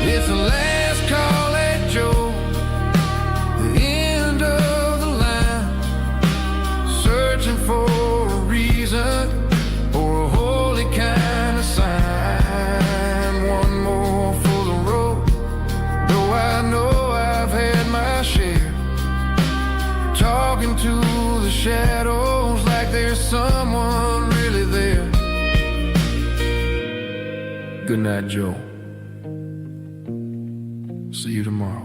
It's the last call at Joe, into the shadows like there's someone really there. Good night, Joe. See you tomorrow.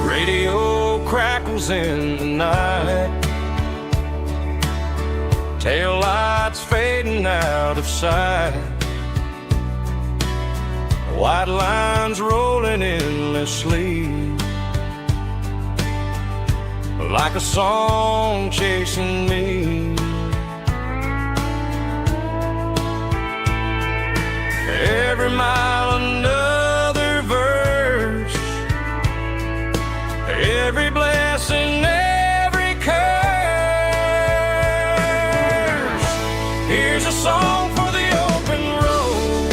Radio crackles in the night, tail lights fading out of sight, white lines rolling endlessly, like a song chasing me. Every mile another verse, every blessing, every curse. Here's a song for the open road,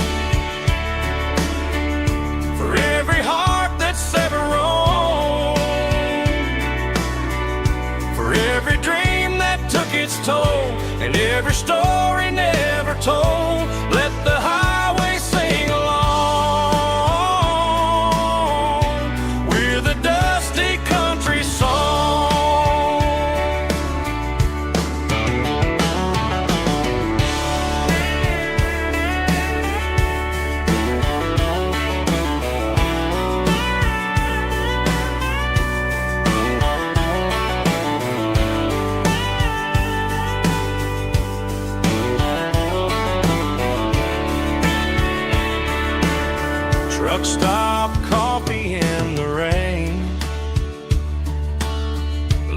for every heart that's ever roamed, for every dream that took its toll, and every story never told. Let the highway sing along with a dusty country song. Truck stop, coffee in the rain,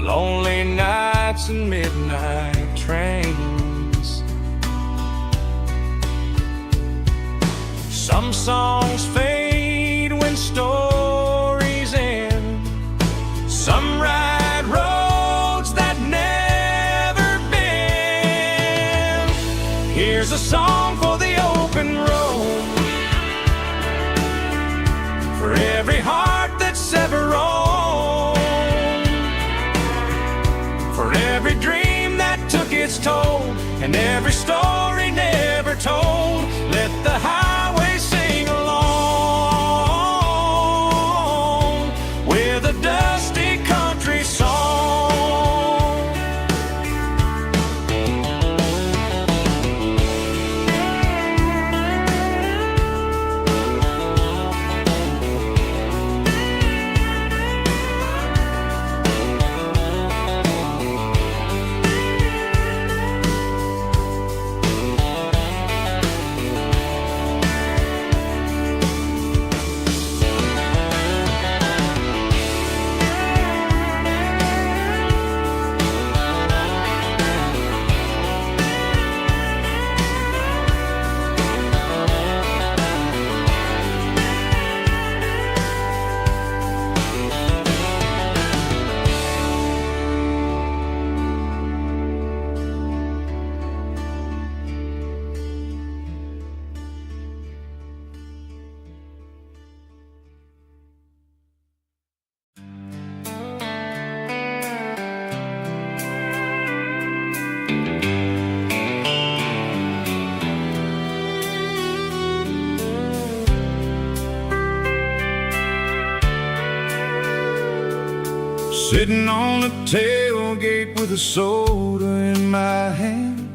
lonely nights and midnight trains. Some songs fade when stories end, some ride roads that never bend. Here's a song for the open road, for every heart that's ever roamed, for every dream that took its toll, and every story never told. Let the highway sing along with a dusty country song. Sitting on the tailgate with a soda in my hand,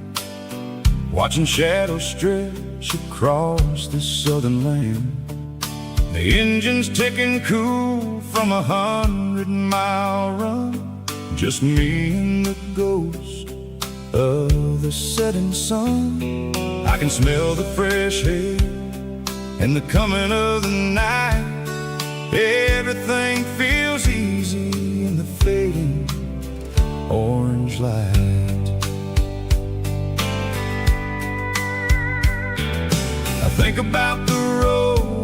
watching shadows stretch across this southern land. The engine's ticking cool from 100-mile run, just me and the ghost of the setting sun. I can smell the fresh air and the coming of the night. Everything feels easy in the fading orange light. I think about the road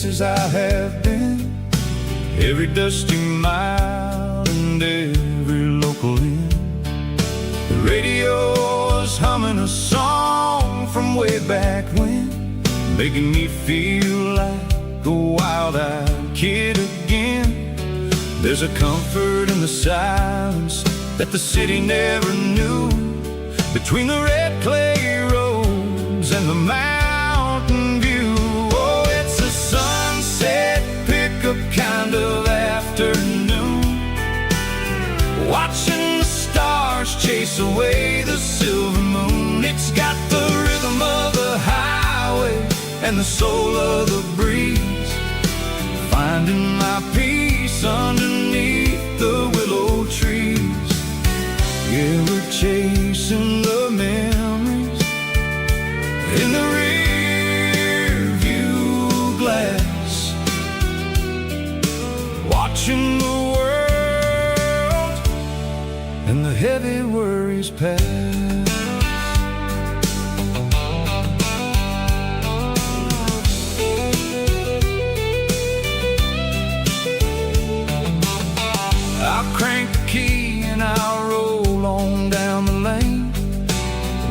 places I have been, every dusty mile and every local inn. The radio is humming a song from way back when, making me feel like a wild-eyed kid again. There's a comfort in the silence that the city never knew, between the red clay roads and the mountain view. Oh, it's a sunset pickup kind of afternoon, watching the stars chase away the silver moon. It's got the rhythm of the highway and the soul of the breeze, finding my peace underneath the willow trees. Yeah, we're chasing the memories in the rear view glass, watching the world and the heavy worries pass. I'll crank the key and I'll roll on down the lane,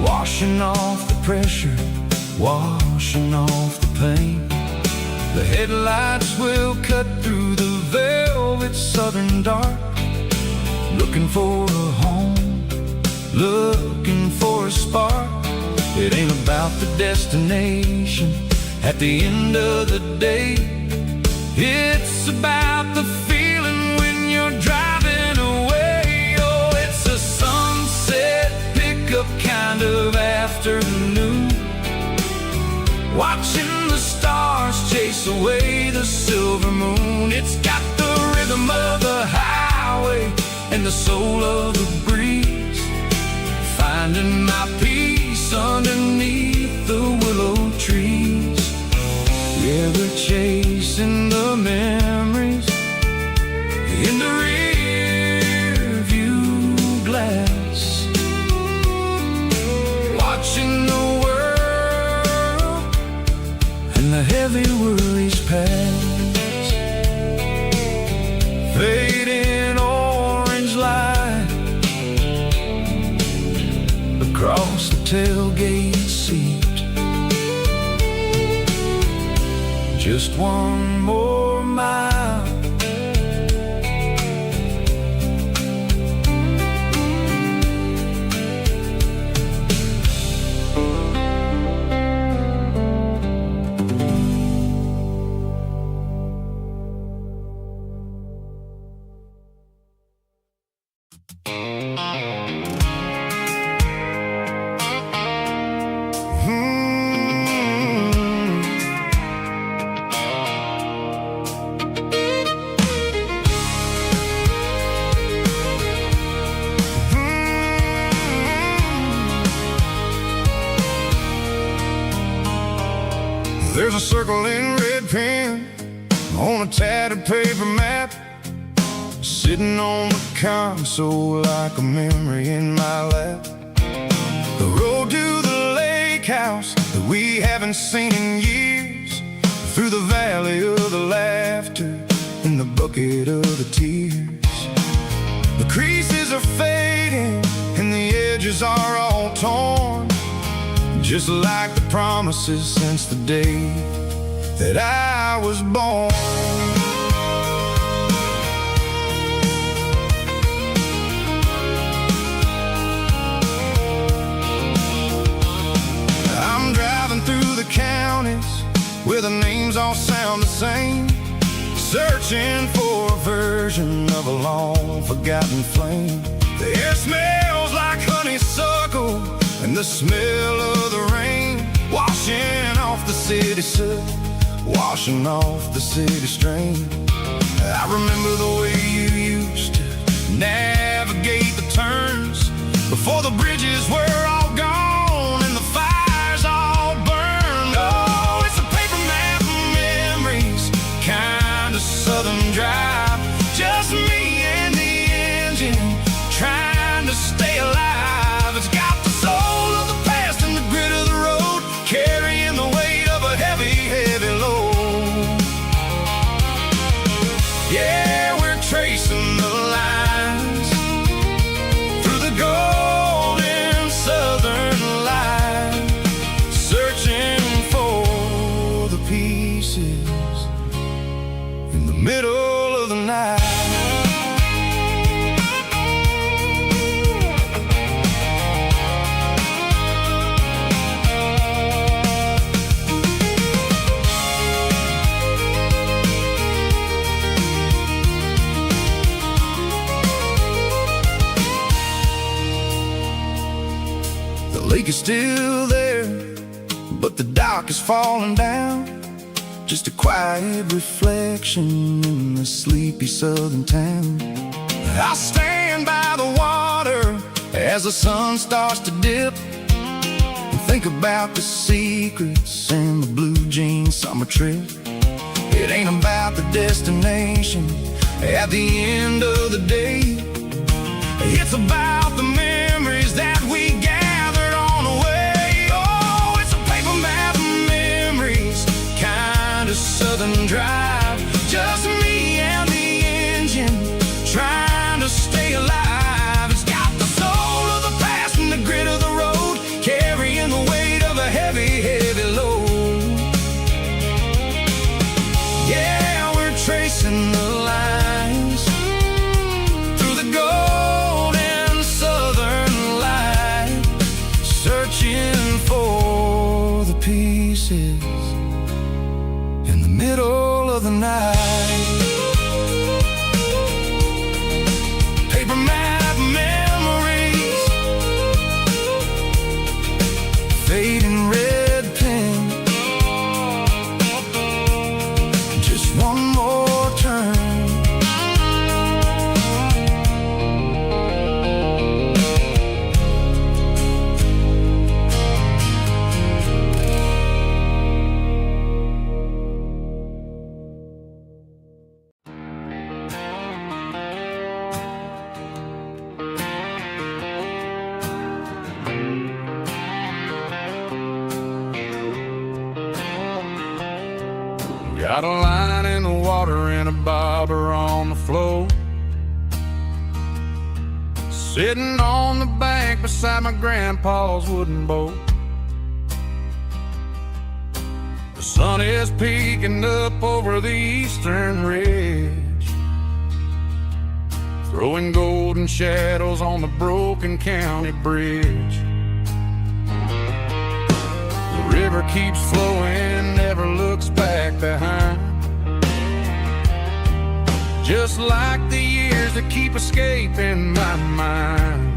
washing off the pressure, washing off the pain. The headlights will cut through the velvet southern dark, looking for a home, looking for a spark. It ain't about the destination at the end of the day, it's about the feeling when you're driving away. Oh, it's a sunset pickup kind of afternoon, watching the stars chase away the silver moon. It's got the rhythm of the highway and the soul of the breeze, finding my peace underneath the willow trees. Yeah, we're chasing the memories in the rear view glass, watching the world and the heavy worries pass. Fading orange light across the tailgate seat, just one more mile. There's a circle in red pen on a tattered paper map, sitting on the console like a memory in my lap. The road to the lake house that we haven't seen in years, through the valley of the laughter and the bucket of the tears. The creases are fading and the edges are all torn, just like the promises since the day that I was born. I'm driving through the counties where the names all sound the same, searching for a version of a long forgotten flame. The air smells like honeysuckle and the smell of the rain, washing off the city soot, washing off the city strain. I remember the way you used to navigate the turns before the bridges were all gone and the fires all burned. Oh, it's a paper map of memories, kind of southern drive, just me and the engine trying to stay alive. It's got the soul of the past and the grit of the road, carrying the weight of a heavy, heavy load. pieces in the middle of the night. The lake is still there, but the dock is falling down. Just a quiet reflection in the sleepy southern town. I'll stand by the water as the sun starts to dip and think about the secrets and the blue jean summer trip. It ain't about the destination at the end of the day. It's about the memories that we gathered on the way. Oh, it's a paper map of memories, kind of southern drive. Just me and the engine, trying to stay alive. It's got the soul of the past and the grit of the road, carrying the weight of a heavy, heavy load. Yeah, we're tracing the lines through the golden southern light, searching for the pieces in the middle of the night. Paper map memories, fading red pen, just one more turn. Got a line in the water and a bobber on the floor, sitting on the bank beside my grandpa's wooden boat. The sun is peeking up over the eastern ridge, throwing golden shadows on the broken county bridge. The river keeps flowing, never looks back behind, just like the years that keep escaping my mind.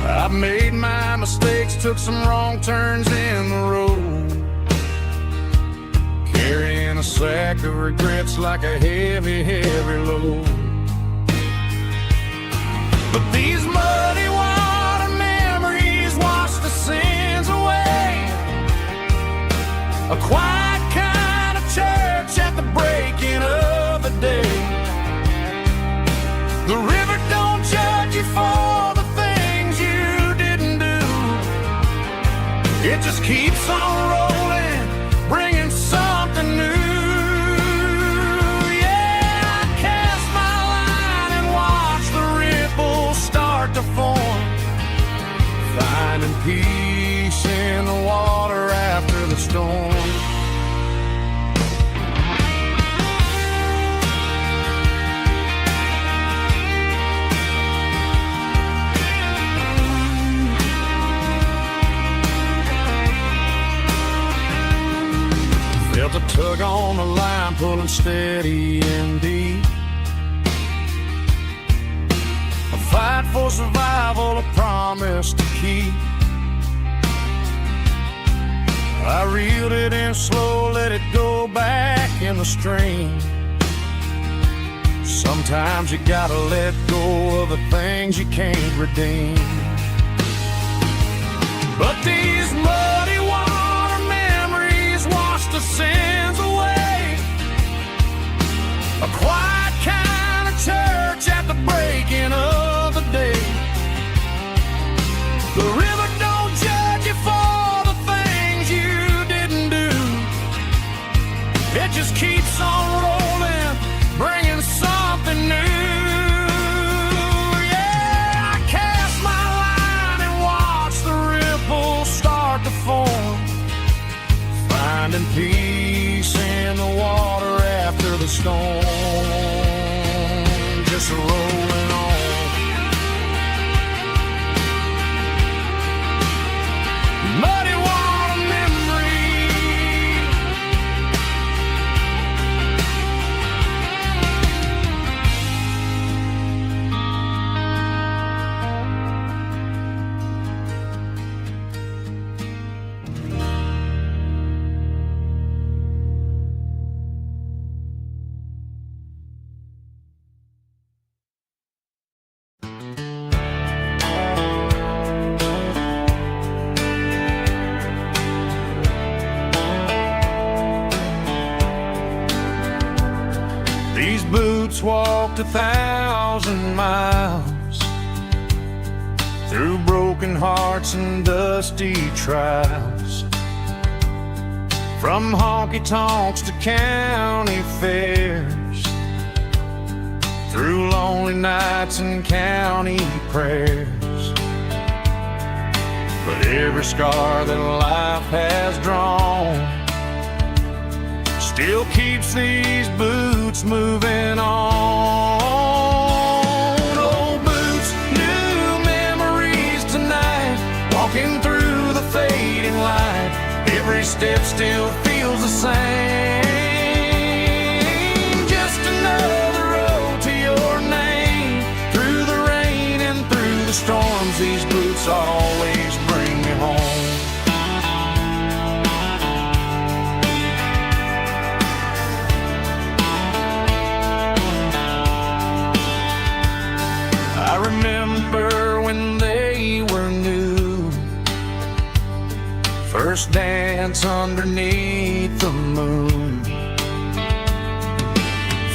I've made my mistakes, took some wrong turns in the road, carrying a sack of regrets like a heavy, heavy load. But these muddy water memories wash the sins away. A quiet kind of church at the breaking of the day. The river don't judge you for the things you didn't do. It just keeps on rolling, bringing something new. Yeah, I cast my line and watch the ripples start to form, finding peace in the water after the storm. Felt a tug on the line, pulling steady and deep. A fight for survival, a promise to keep. I reeled it in slow, let it go back in the stream. Sometimes you gotta let go of the things you can't redeem. But these muddy water memories wash the sins away. A quiet kind of church at the breaking of the day. The river don't judge you for the things you didn't do. It just keeps on rolling, bringing something new. Yeah, I cast my line and watch the ripples start to form, finding Peace in the water after the storm, just rolling on. Muddy water memory, these boots walked 1,000 miles through broken hearts and dusty trials, from honky-tonks to county fairs, through lonely nights and county prayers. But every scar that life has drawn still keeps these boots moving on. Old boots, new memories tonight, walking through the fading light. Every step still feels the same. Just another road to your name. Through the rain and through the storms, these boots always bring me home. I remember when they were new, first dance underneath the moon.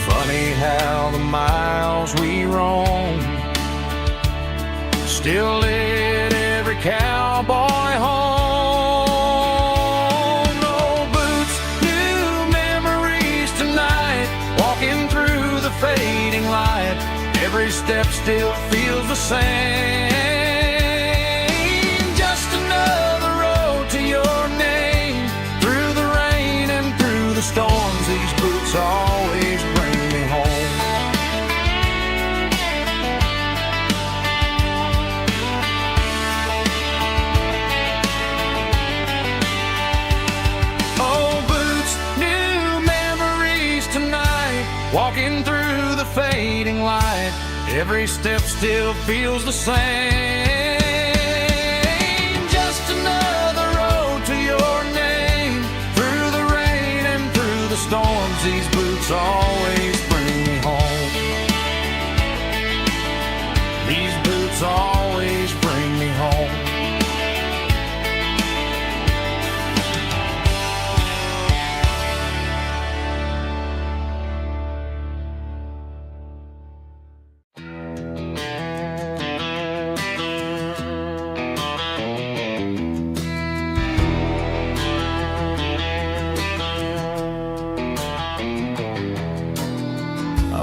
Funny how the miles we roam still lit every cowboy home. Old boots, new memories tonight, walking through the fading light. Every step still feels the same. Just another road to your name. Through the rain and through the storms, these boots always bring me home. Old boots, new memories tonight, walking through the fading light. Every step still feels the same. Just another road to your name. Through the rain and through the storms, these boots always bring me home. These boots always bring me home.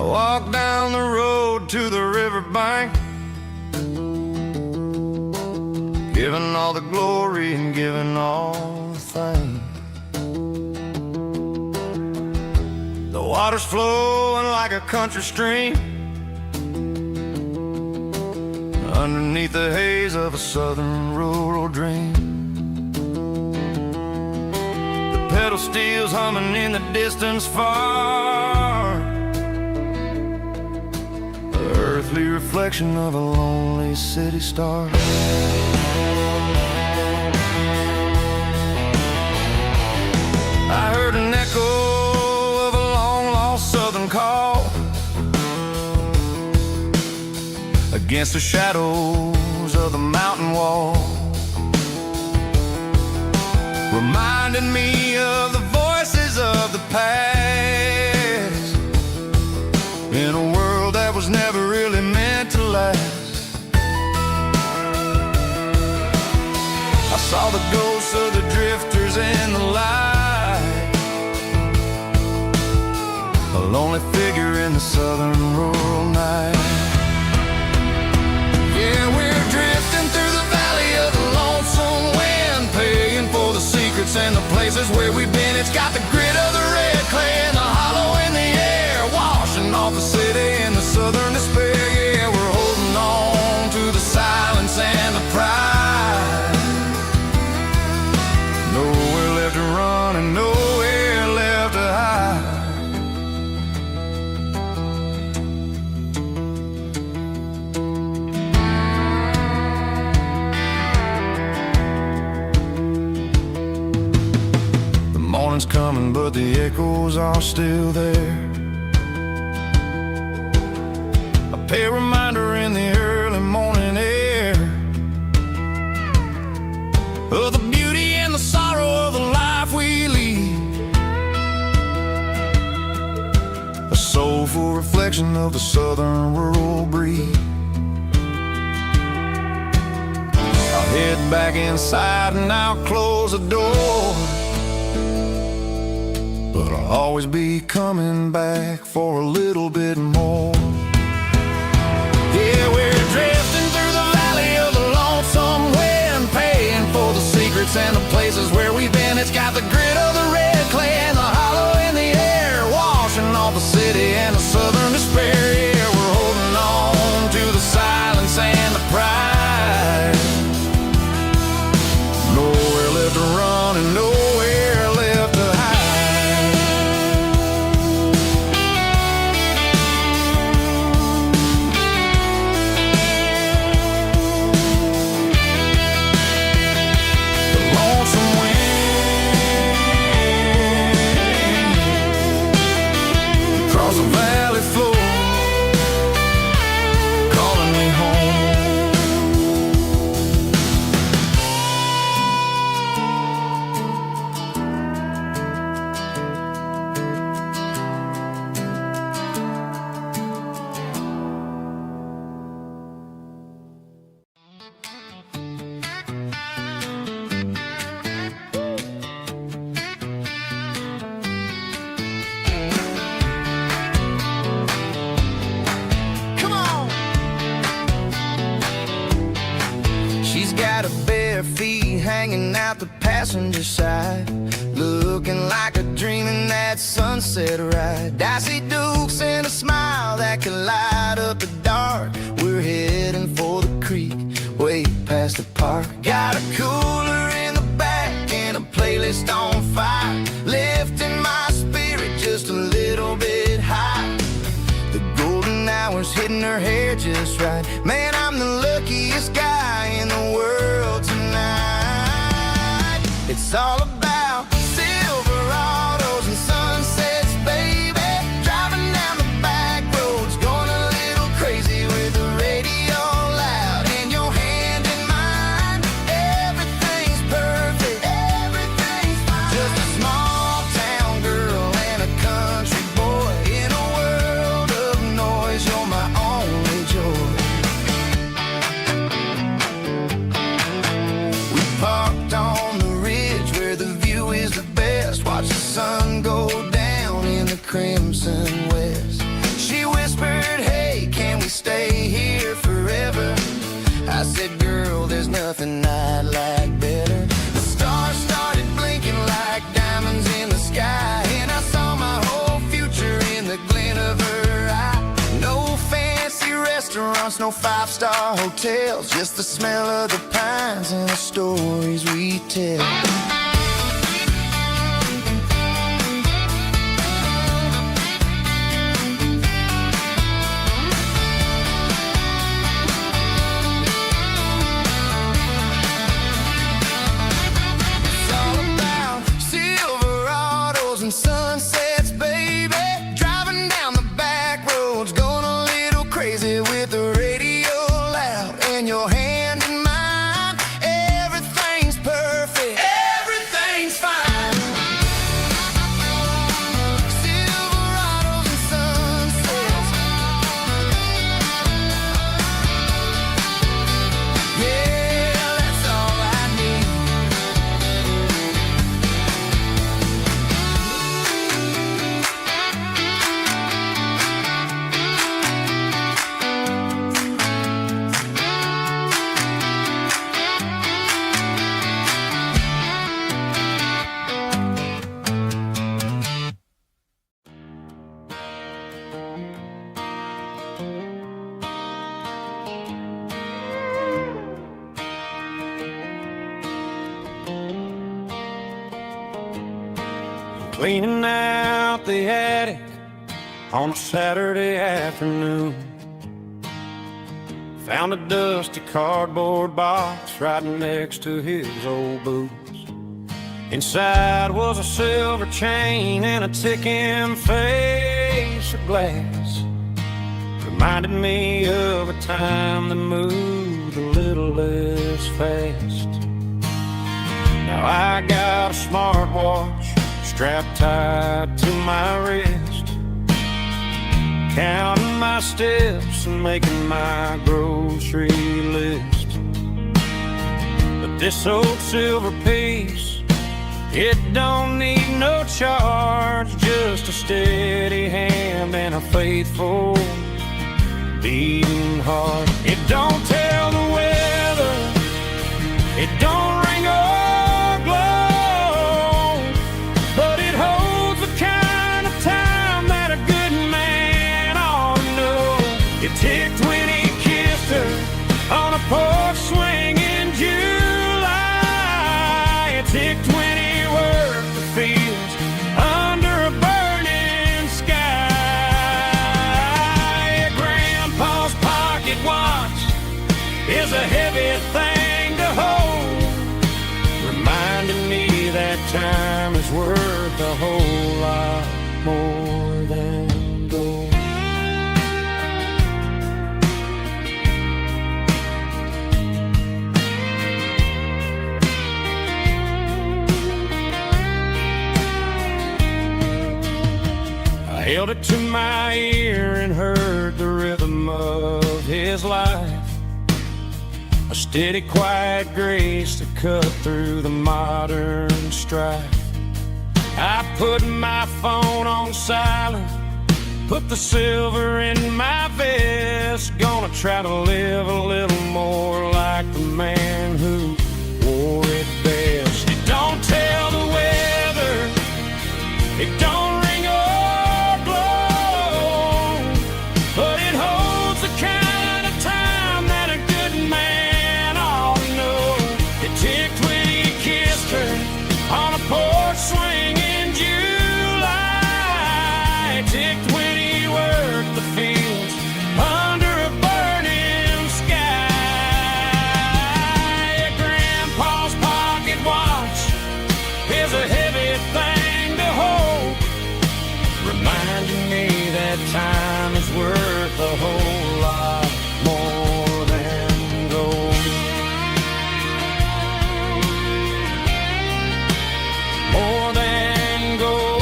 Walk down the road to the riverbank, giving all the glory and giving all the thanks. The water's flowing like a country stream underneath the haze of a southern rural dream. The pedal steel's humming in the distance far, earthly reflection of a lonely city star. I heard an echo of a long-lost southern call against the shadows of the mountain wall, reminding me of the voices of the past in a world that was never really meant to last. I saw the ghosts of the drifters in the light, a lonely figure in the southern rural night. Yeah, we're drifting through the valley of the lonesome wind, paying for the secrets and the places where the echoes are still there. A pale reminder in the early morning air of the beauty and the sorrow of the life we lead. A soulful reflection of the southern rural breed. I'll head back inside and I'll close the door, but I'll always be coming back for a little bit more. Yeah, we're drifting through the valley of the lonesome wind, paying for the secrets and the places where we've been. It's got the grit of the red clay and the hollow in the air, washing off the city and the southern despair. Yeah, we're holding on to the silence and the pride. Nowhere left to run and nowhere left to hide. Across the valley floor, calling me home. She's got her bare feet hanging out the passenger side, looking like a dream in that sunset ride. Dicey dukes and a smile that can light up the dark. We're heading for the creek, way past the park. Got a cooler in the back and a playlist on fire, lifting my spirit just a little bit high. The golden hours hitting her hair just right. Man, I'm the luckiest guy in the world tonight. It's all about Silverados and sunsets, baby. Driving down the back roads, going a little crazy with the radio loud and your hand in mine. Everything's perfect, everything's fine. Just a small town girl and a country boy in a world of noise. You're my only joy. We parked on the ridge where the view is the best. Watch the sun go down in the crimson west. She whispered, hey, can we stay here forever? I said, girl, there's nothing I'd like better. The stars started blinking like diamonds in the sky, and I saw my whole future in the glint of her eye. No fancy restaurants, no five-star hotels, just the smell of the pines and the stories we tell. It's all about Silverados and sunsets, baby. Driving down the back roads, going a little crazy with the radio loud and your hand in mine. Everything's perfect, everything's fine. Silverados and sunsets. Yeah, that's all I need. Cleaning out the attic on a Saturday afternoon. Found a dusty cardboard box right next to his old boots. Inside was a silver chain and a ticking face of glass. Reminded me of a time that moved a little less fast. Now I got a smartwatch strapped tight to my wrist, counting my steps and making my grocery list. But this old silver piece, it don't need no charge, just a steady hand and a faithful beating heart. It don't tell the weather, it don't ring or glow, but it holds the kind of time that a good man ought to know. It ticked when he kissed her on a porch swing in July. It ticked when he worked the fields under a burning sky. Grandpa's pocket watch is a heavy thing to hold, reminding me that time is worth a whole lot more than gold. I held it to my ear and heard the rhythm of his life, a steady, quiet grace that cut through the modern strife. I put my phone on silent, put the silver in my vest. Gonna try to live a little more like the man who wore it best. It don't tell the weather, it don't ring or glow, but it holds the kind of time that a good man ought to know. It ticked when he kissed her on a porch swing in July. It ticked when he worked the fields under a burning sky. Grandpa's pocket watch is a heavy thing to hold, reminding me that time is worth a whole lot more than gold. More than gold.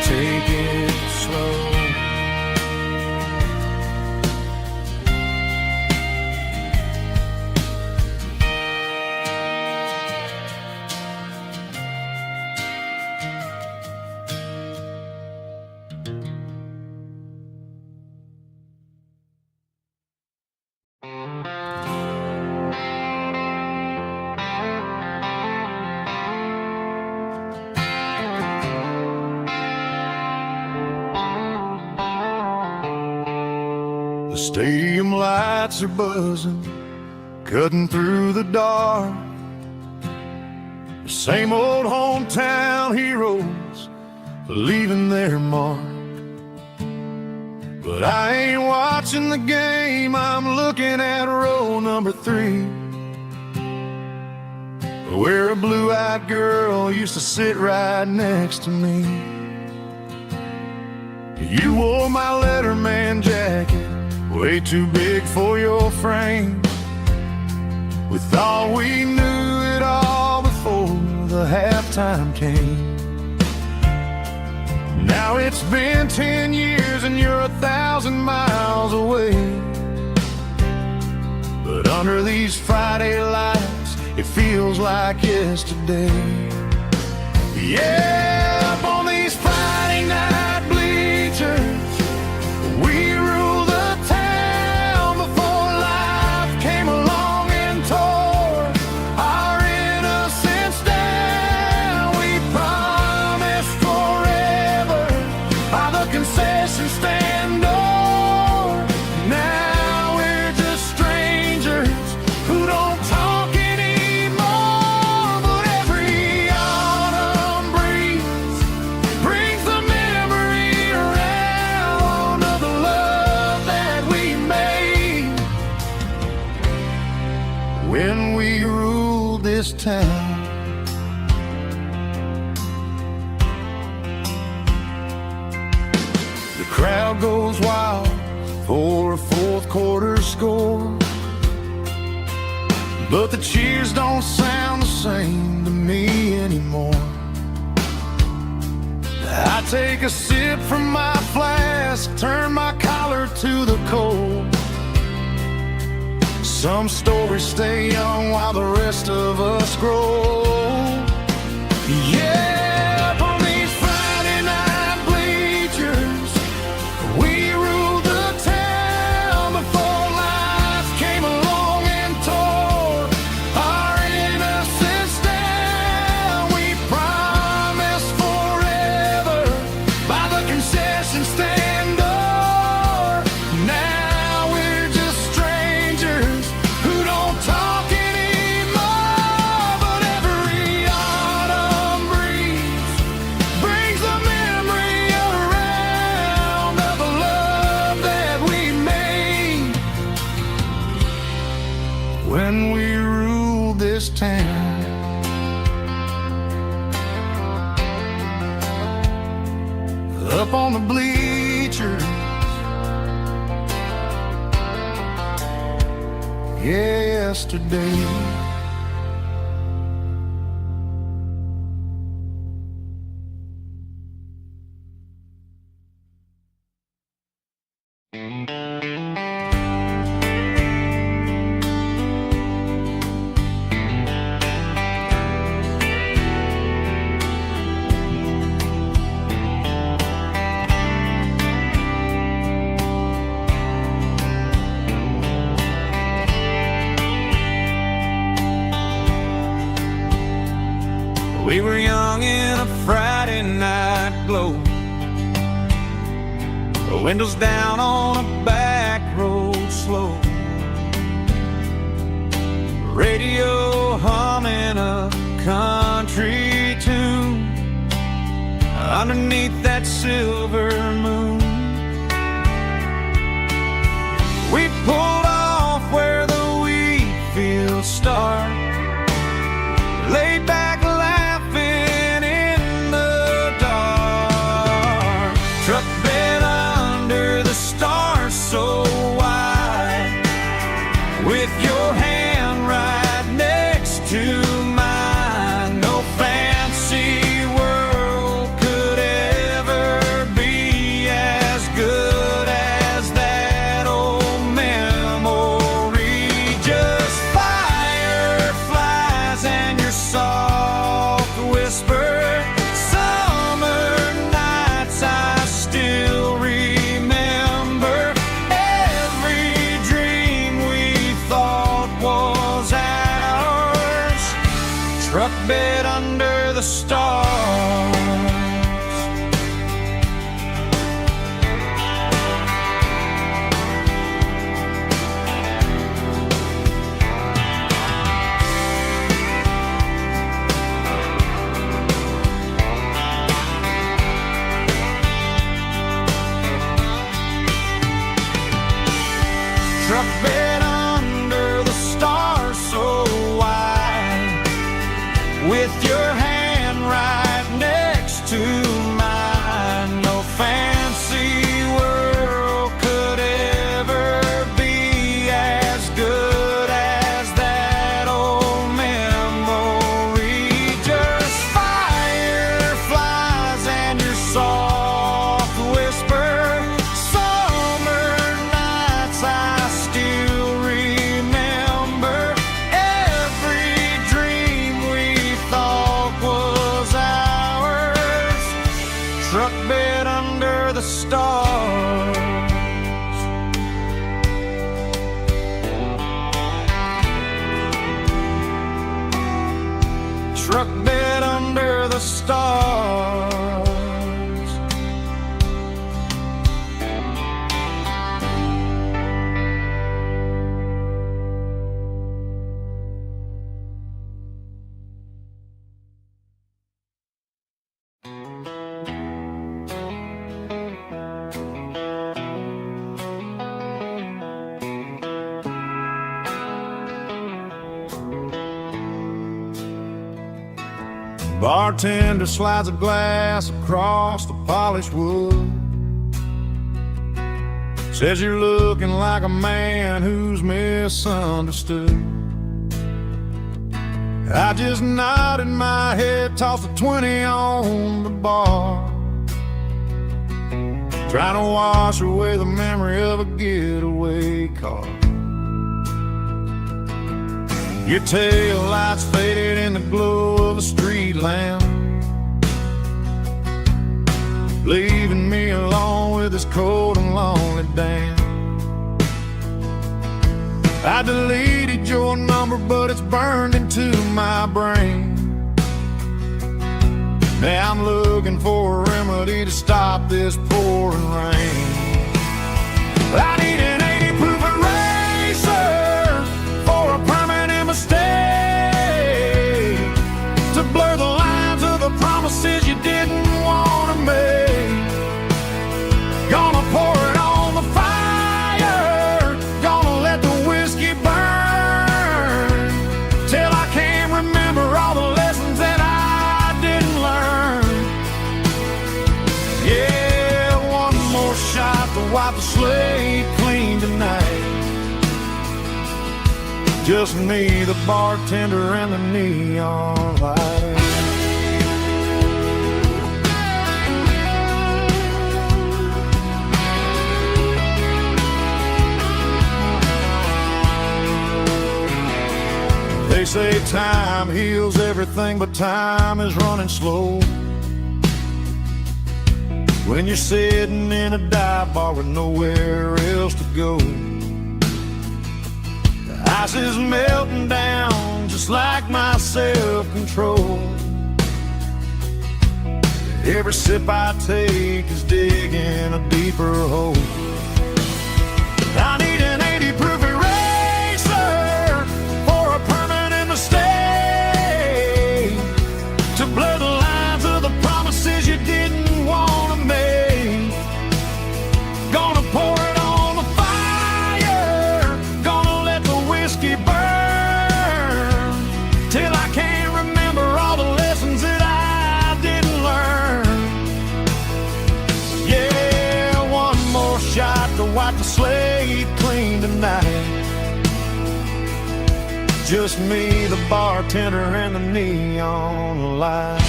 Take it slow. The stadium lights are buzzing, cutting through the dark. The same old hometown heroes leaving their mark. But I ain't watching the game, I'm looking at row number 3, where a blue-eyed girl used to sit right next to me. You wore my Letterman jacket, way too big for your frame. We thought we knew it all before the halftime came. Now it's been 10 years and you're 1,000 miles away, but under these Friday lights it feels like yesterday. Yeah, up on these Friday night bleachers we rule the town before life came along and tore our innocence down. We promised forever by the concession stand door. Now we're just strangers who don't talk anymore. But every autumn breeze Crowd goes wild for a fourth quarter score, but the cheers don't sound the same to me anymore. I take a sip from my flask, turn my collar to the cold. Some stories stay young while the rest of us grow. Yeah, up on these Friday night bleachers, we ruled the town before life came along and tore our innocence down. We promised forever by the concession stand door. Now we're just strangers who don't talk anymore. But every autumn breeze brings the memory around of the love that we made when we ruled this town. Up on the bleachers, yesterday. We were young in a Friday night glow, the windows down on a back road slow, radio humming a country tune underneath that silver moon. We pulled off where the wheat fields start, laid back laughing in the dark. Truck bed under the stars so wide, with your hand right next to mine. No fancy world could ever be as good as that old memory. Just fireflies and your soft whisper. Summer nights I still remember. Every dream we thought was ours. Truck bed under the stars. Truck bed under the stars so wide, with your hand right next to mine. No fancy world could ever be as good as that old memory. Just fireflies and your soft whisper. Summer nights I still remember. Every dream we thought was ours. Truck bed under the stars. Truck bed under the stars. Bartender slides a glass across the polished wood. Says you're looking like a man who's misunderstood. I just nodded my head, tossed a 20 on the bar, trying to wash away the memory of a getaway car. Your tail lights faded in the glow of a street lamp, leaving me alone with this cold and lonely damn. I deleted your number, but it's burned into my brain. Now I'm looking for a remedy to stop this pouring rain. I need an 80 proof eraser for a permanent mistake, to blur the lines of the promises you didn't want to make. Gonna pour it on the fire, gonna let the whiskey burn, till I can't remember all the lessons that I didn't learn. Yeah, one more shot to wipe the slate clean tonight. Just me, the bartender, and the neon light. They say time heals everything, but time is running slow when you're sitting in a dive bar with nowhere else to go. The ice is melting down just like my self-control. Every sip I take is digging a deeper hole. I need an 80 proof eraser for a permanent mistake, to blur the lines of the promises you didn't want to make. Gonna pour it on the fire, gonna let the whiskey burn, till I can't remember all the lessons that I didn't learn. Yeah, one more shot to wipe the slate clean tonight. Just me, the bartender, and the neon light.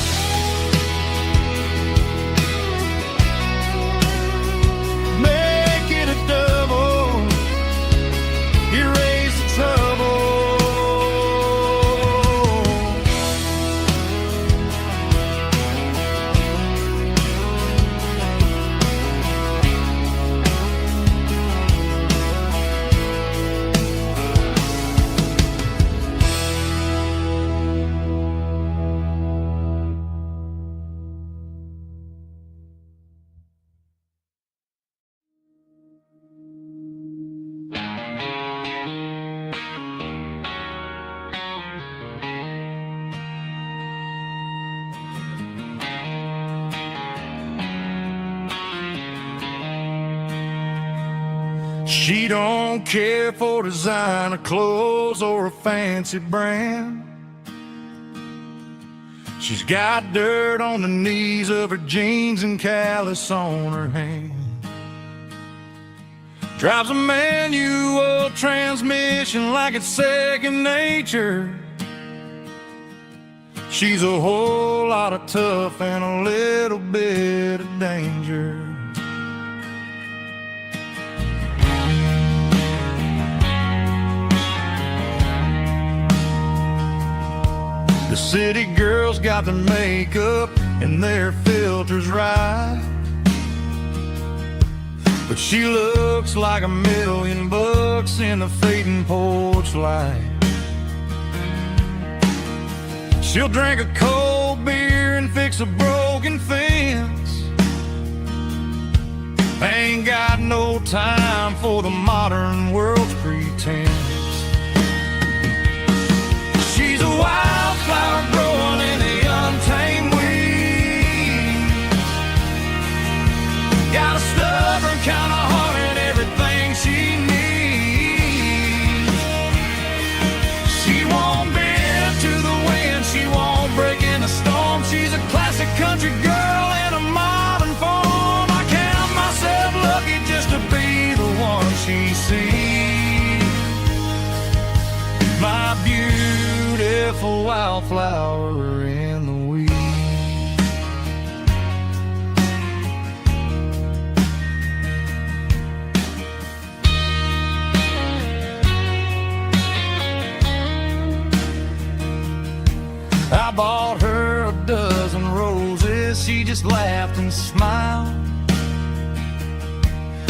Make it a double, erase the trouble. She don't care for designer clothes or a fancy brand. She's got dirt on the knees of her jeans and callus on her hand. Drives a manual transmission like it's second nature. She's a whole lot of tough and a little bit of danger. The city girls got their makeup and their filters right, but she looks like $1,000,000 in the fading porch light. She'll drink a cold beer and fix a broken fence. Ain't got no time for the modern world's pretense. She's a wildflower growing in the untamed weeds. Got a stubborn kind of heart and everything she needs. She won't bend to the wind, she won't break in a storm. She's a classic country girl in a modern form. I count myself lucky just to be the one. beautiful wildflower in the weed. I bought her a dozen roses, she just laughed and smiled.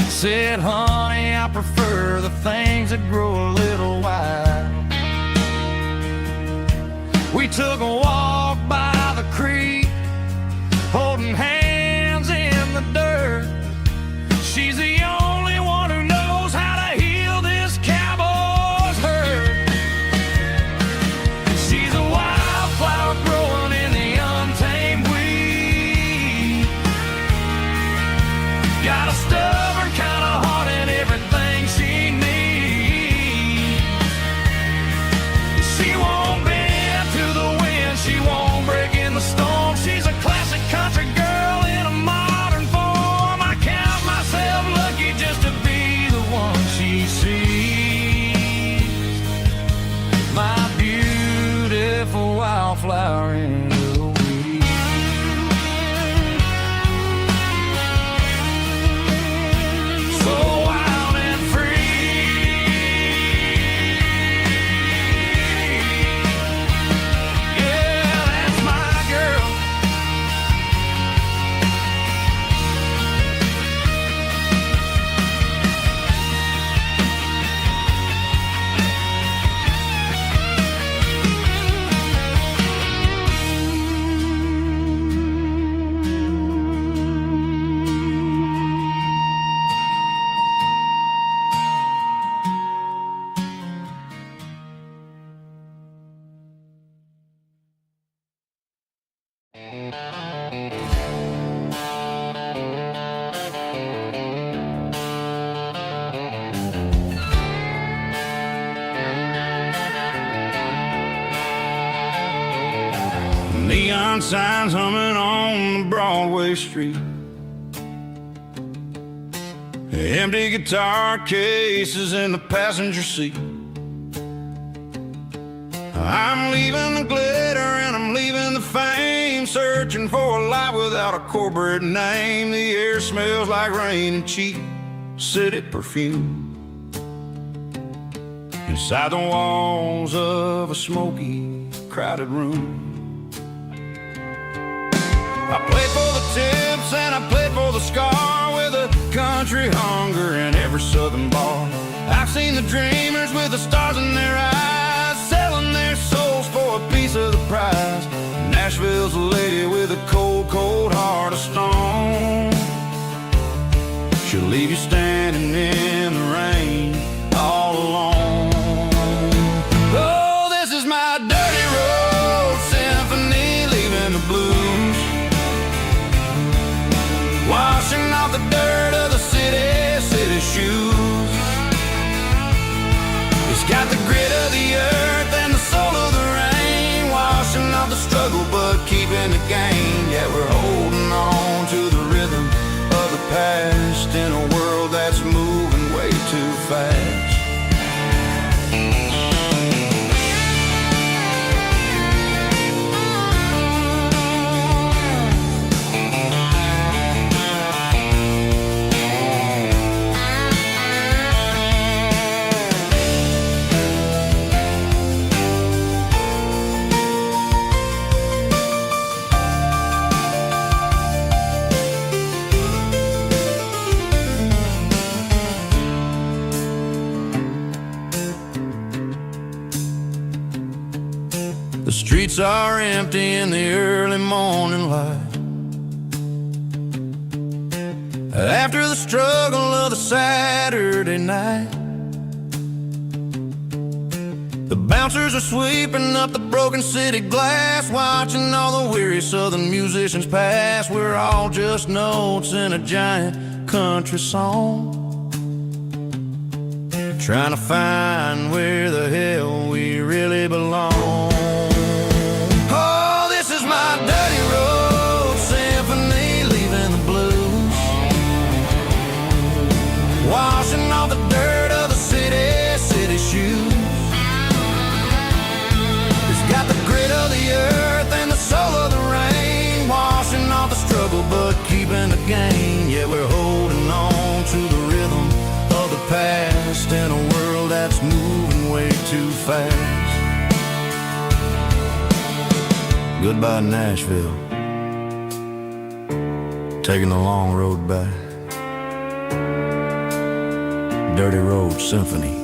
Said, honey, I prefer the things that grow a little wild. We took a walk by the creek, holding hands in the dirt. She's the only one who knows how to heal this cowboy's hurt. She's a wildflower growing in the untamed weed. Got a stubborn kind of heart and everything she needs. She won't bend to the wind, she won't break in the storm. She's a classic country girl in a modern form. I count myself lucky just to be the one she sees. My beautiful wildflower in the weed. So wild and free. Yeah, that's my girl. Neon signs humming on the Broadway street. Empty guitar cases in the passenger seat. I'm leaving the glitter and I'm leaving the fame, searching for a life without a corporate name. The air smells like rain and cheap city perfume. Inside the walls of a smoky, crowded room. I played for the tips and I played for the scar, with a country hunger in every southern bar. I've seen the dreamers with the stars in their eyes, selling their souls for a piece of the prize. Nashville's a lady with a cold, cold heart of stone. She'll leave you standing in the rain all alone. Oh, this is my dirty road symphony, leaving the blues, washing off the dirt of the city shoes. It's got the grit of the earth and the soul of the rain, washing off the struggle but keeping the gain. Yeah, we're holding on to the rhythm of the past in a world that's moving way too fast. The streets are empty in the early morning light, after the struggle of the Saturday night. The bouncers are sweeping up the broken city glass, watching all the weary southern musicians pass. We're all just notes in a giant country song, trying to find where the hell we really belong. Oh, this is my dirty road symphony, leaving the blues, washing off the dirt of the city shoes. It's got the Goodbye Nashville, taking the long road back. Dirty Road Symphony.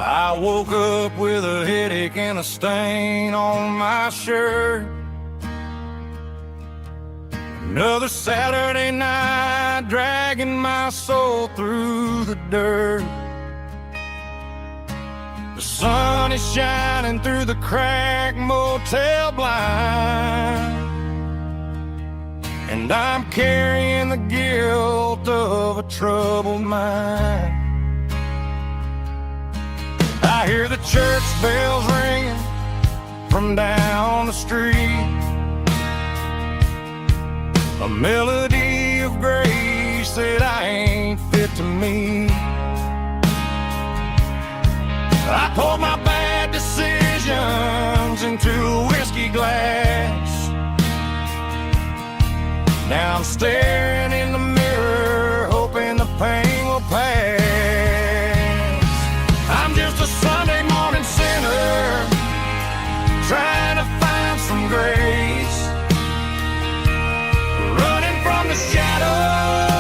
I woke up with a headache and a stain on my shirt. Another Saturday night, dragging my soul through the dirt. The sun is shining through the cracked motel blind, and I'm carrying the guilt of a troubled mind. I hear the church bells ringing from down the street, a melody of grace that I ain't fit to meet. I poured my bad decisions into a whiskey glass. Now I'm staring in the mirror, hoping the pain will pass. I'm just a Sunday morning sinner, trying to find some grace, running from the shadows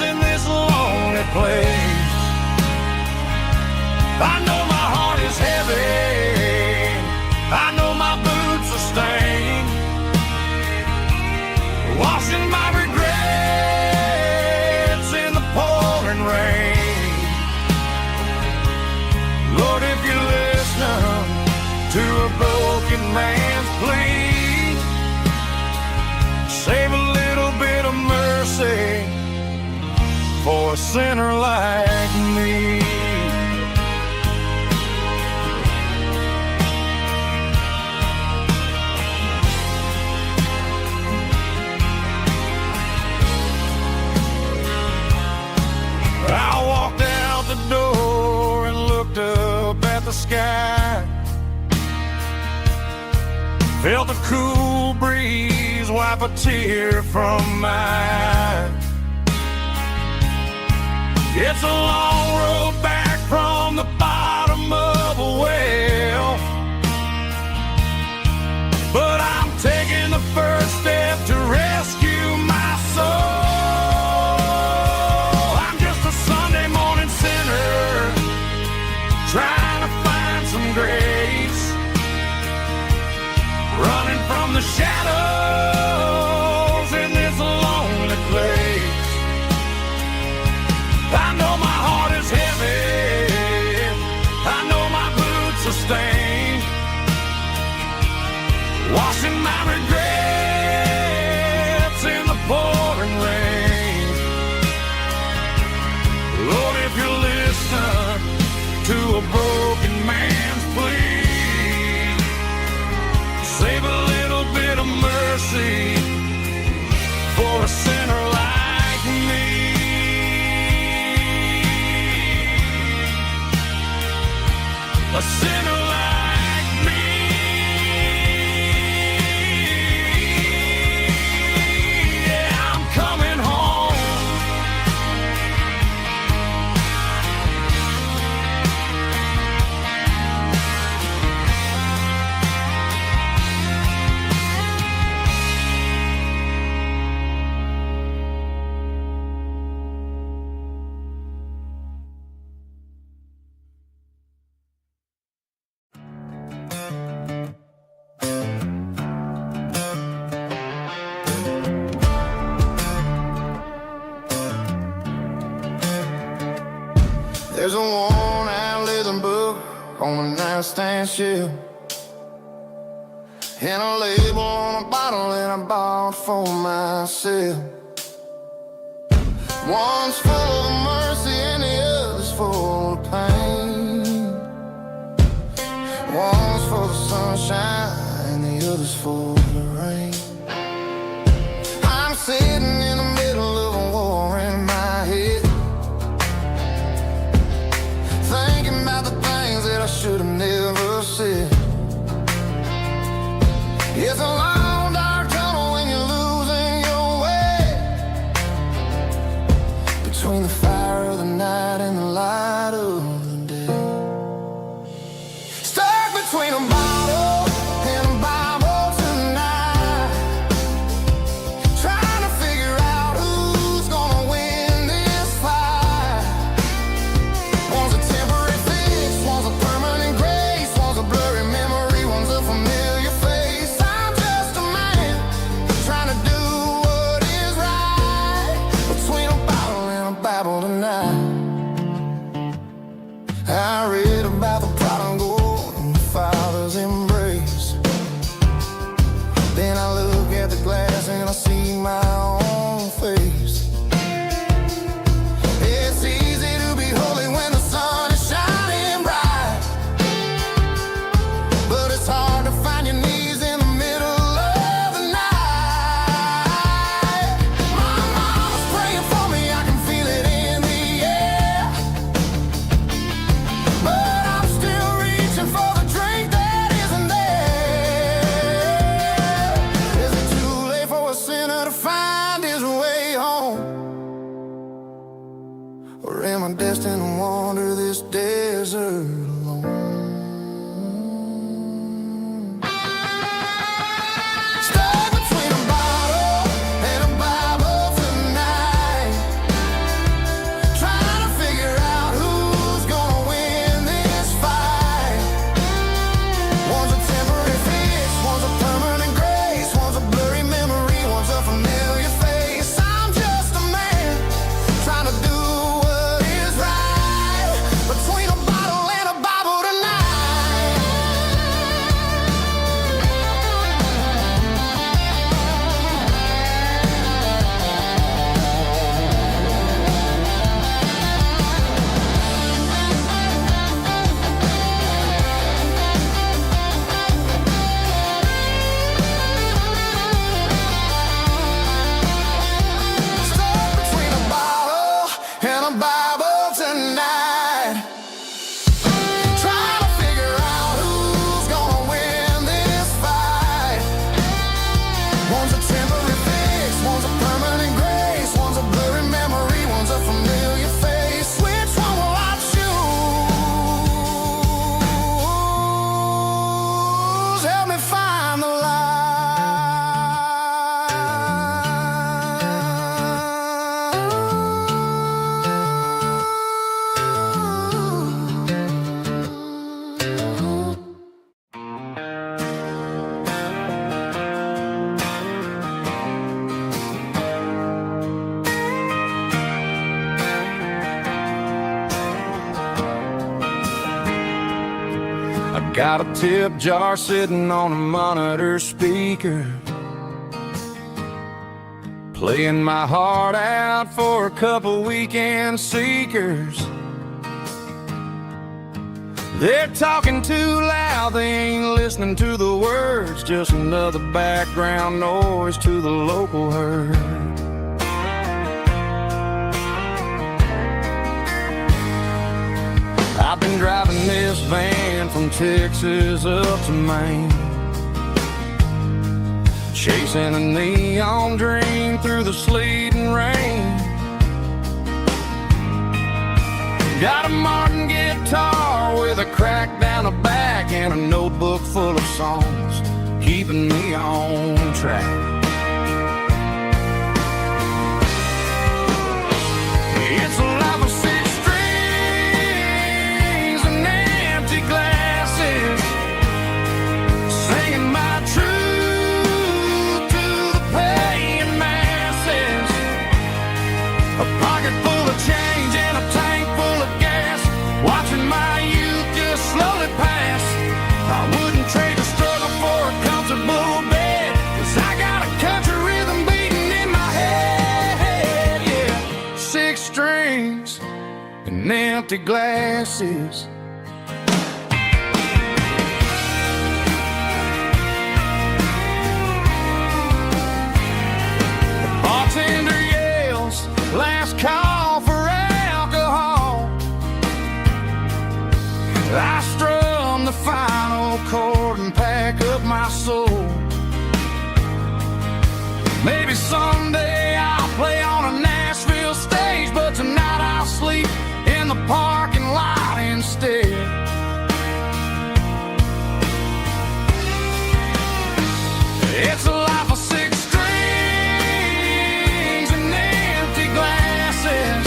in this lonely place. I know my heart is heavy, I know my boots are stained, washing my regrets in the pouring rain. Lord, if you're listening to a broken man's plea, save a little bit of mercy for a sinner like me. I walked out the door and looked up at the sky, felt the cool breeze wipe a tear from my eye. It's a long road back from the bottom of a well, but I'm taking the first step to rescue my soul. Trying to find some grace, running from the shadows in this lonely place. I know my heart is heavy, I know my boots are stained, washing my regrets in the pouring rain. Lord, if you're listening to a broken man's plea, save a little bit of mercy for a sinner like me. A sinner like me. Yeah, I'm coming home. There's a worn-out living book on the nightstand shelf, and a label on a bottle that I bought for myself. One's full of mercy and the other's full of pain. One's full of sunshine and the other's full of rain. I'm sitting in the middle of a war in my head, thinking about the things that I should have never said. It's a long dark tunnel when you're losing your way, between the fire of the night and the light of the day. Stuck between a bottle and a Bible tonight, trying to figure out who's gonna win this fight. One's a temporary fix, one's a permanent grace, one's a blurry memory, one's a familiar face. I'm just a man trying to do what is right, between a bottle and a Bible tonight. I read about the prodigal and the father's embrace. Then I look at the glass and I see my own face. It's easy to be holy when the sun is shining bright, but it's hard to find your knees in the middle of the night. My mama's praying for me, I can feel it in the air, but I'm still reaching for the drink that isn't there. Is it too late for a sinner to find his way home? Or am I destined to wander this desert alone? Stuck between a bottle and a Bible tonight, trying to figure out who's gonna win this fight. One's a temporary fix, one's a permanent grace, one's a blurry memory, one's a familiar face. I'm just a man trying to do what is right, between a bottle and a Bible tonight. Stuck between a bottle and a Bible tonight, trying to figure out who's gonna win this fight. One's a temporary fix, one's a permanent grace, one's a blurry memory, one's a familiar face. Which one will I choose? Help me find the light. I got a tip jar sitting on a monitor speaker, playing my heart out for a couple weekend seekers. They're talking too loud, they ain't listening to the words, just another background noise to the local herd. I've been driving this van from Texas up to Maine, chasing a neon dream through the sleet and rain. Got a Martin guitar with a crack down the back and a notebook full of songs, keeping me on track. It's a life of six strings and empty glasses, singing my truth to the paying masses. A pocket full of change and a tank full of gas, watching my youth just slowly pass. I wouldn't trade the struggle for a comfortable empty glasses. The bartender yells, last call for alcohol. I strum the final chord and pack up my soul. Maybe someday I'll play on a Nashville stage, but tonight I'll sleep in the parking lot instead. It's a life of six strings and empty glasses,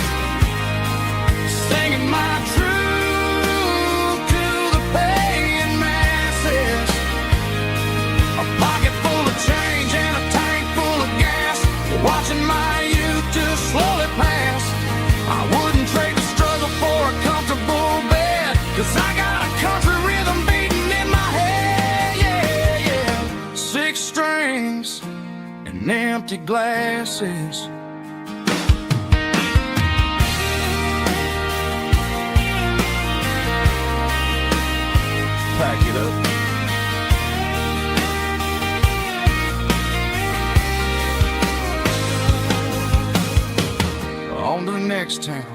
singing my truth to the paying masses. A pocket full of change and a tank full of gas, watching my youth just slowly pass. I wouldn't trade the struggle for a comfortable bed, 'cause I got a country rhythm beating in my head, yeah, yeah. Six strings and empty glasses. Pack it up. On to the next town.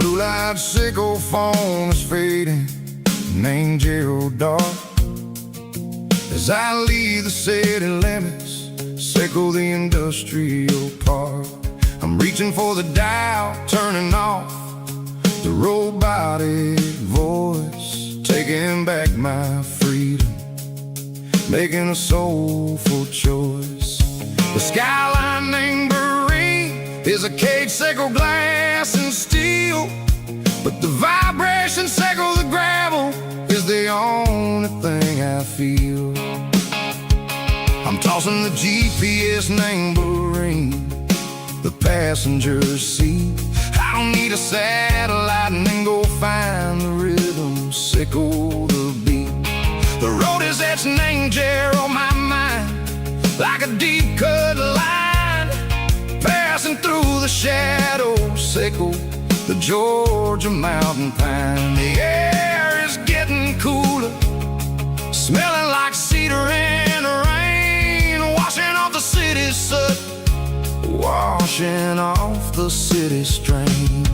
Blue-light sickle phone is fading, name Gerald dark. As I leave the city limits, sickle the industrial park. I'm reaching for the dial, turning off the robotic voice, taking back my freedom, making a soulful choice. The skyline named is a cage sickle, glass and steel, but the vibration sickle, the gravel, is the only thing I feel. I'm tossing the GPS named Marine, the passenger seat. I don't need a satellite and then go find the rhythm, sickle the beat. The road is etched named Jer on my mind, like a deep cut line, passing through the shadows, sickle the Georgia mountain pine. The air is getting cooler, smelling like cedar in the rain, washing off the city's soot, washing off the city strain.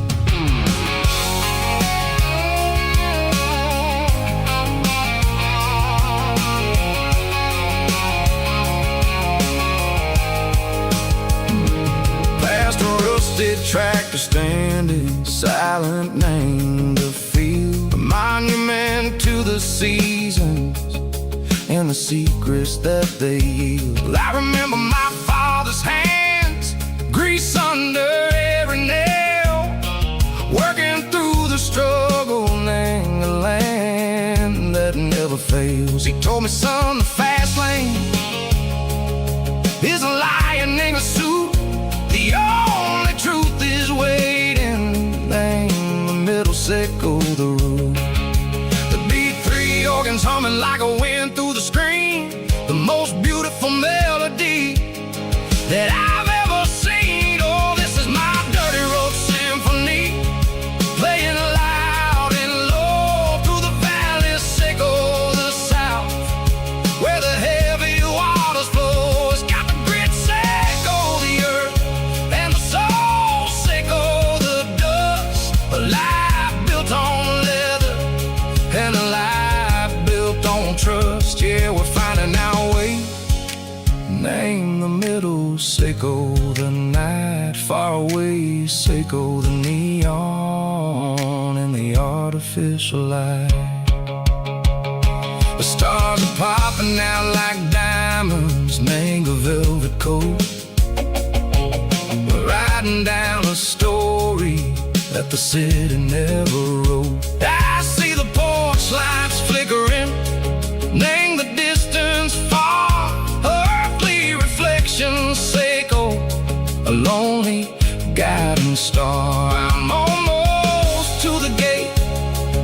Tractor standing silent, named the field, a monument to the seasons and the secrets that they yield. I remember my father's hands, grease under every nail, working through the struggle, named the land that never fails. He told me, son, the fast lane is a lion in a suit. The only truth is waiting, name the middle sickle the root. The B3 organs humming like a wind through the screen, the most beautiful melody that I've ever seen. Oh, this is my dirty road symphony, playing loud and low through the valley, sickle the south, where the heavy waters flow. It's got the grit, sickle the earth, and the soul, sickle the dust. A life built on leather and a life built on trust. Yeah, we're finding our way, name the middle, sickle the night, far away, sickle the neon and the artificial light. The stars are popping out like diamonds, mango velvet coat. We're riding down a story that the city never wrote. I see the porch lights flickering, name the distance far, earthly reflections echo, a lonely guiding star. I'm almost to the gate,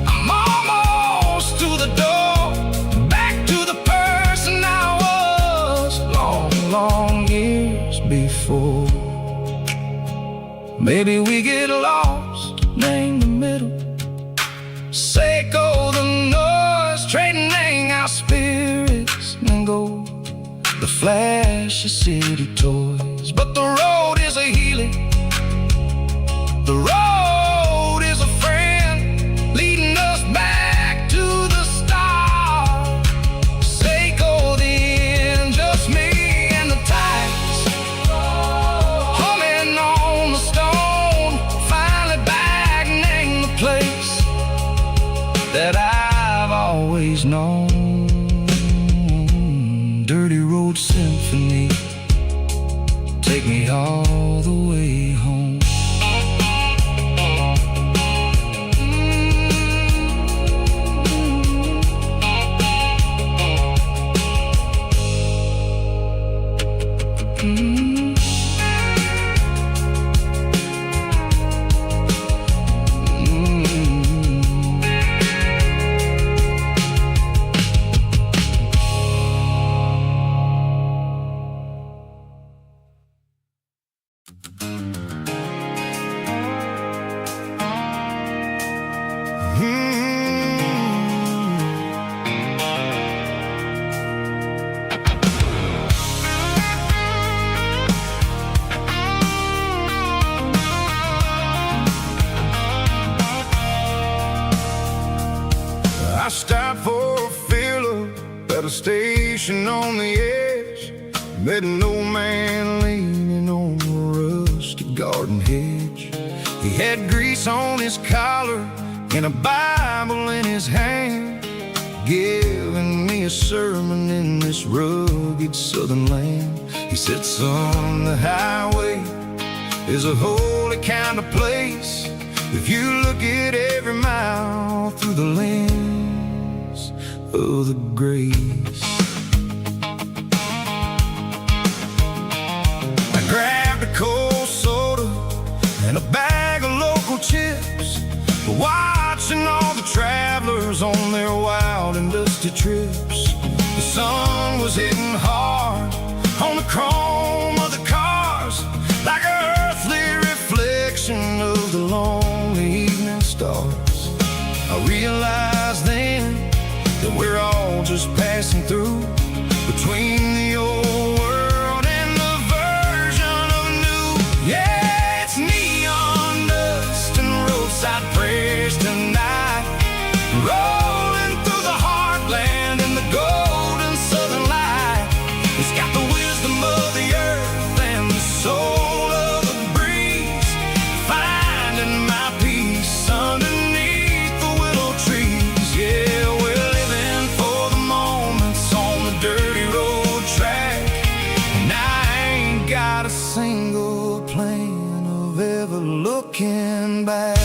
I'm almost to the door, back to the person I was long years before. Maybe we get lost, name the middle, Seiko the noise, trading our spirits and go the flash of city toys. But the road is a healing, the road is a friend, leading us back to the start. Seiko the end, just me and the tides, humming on the stone, finally back, name the place that I've always known. Dirty Road Symphony, take me all the way home. I stopped for a fill-up at a station on the edge, met an old man leaning on a rusty garden hedge. He had grease on his collar and a Bible in his hand, giving me a sermon in this rugged southern land. He said, son, the highway is a holy kind of place if you look at every mile through the lens of the grace. I grabbed a cold soda and a bag of local chips, watching all the travelers on their wild and dusty trips. The sun was hitting hard on the chrome of the cars, like an earthly reflection of the lonely evening stars. I realized then that we're all just passing through between the old world and the version of new. Yeah, it's neon dust and roadside prayers tonight, rolling through the heartland in the golden southern light. It's got the wisdom of the earth and the soul of the breeze, finding my peace underneath the willow trees. Yeah, we're living for the moments on the dirty road track, and I ain't got a single plan of ever looking back.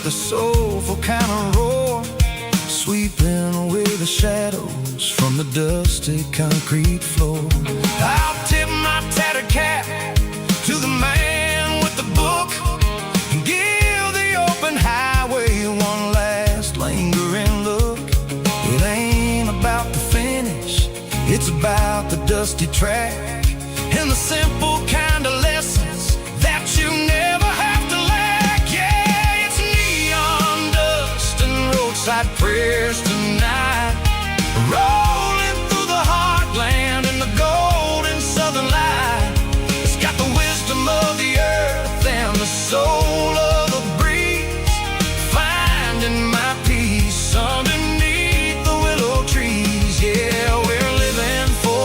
A soulful kind of roar, sweeping away the shadows from the dusty concrete floor. I'll tip my tattered cap to the man with the book and give the open highway one last lingering look. It ain't about the finish, it's about the dusty track and the simple kind of lessons that you never have to lack. Yeah, it's neon dust and roadside prayers tonight, rolling through the heartland in the golden southern light. It's got the wisdom of the earth and the soul of the breeze, finding my peace underneath the willow trees. Yeah, we're living for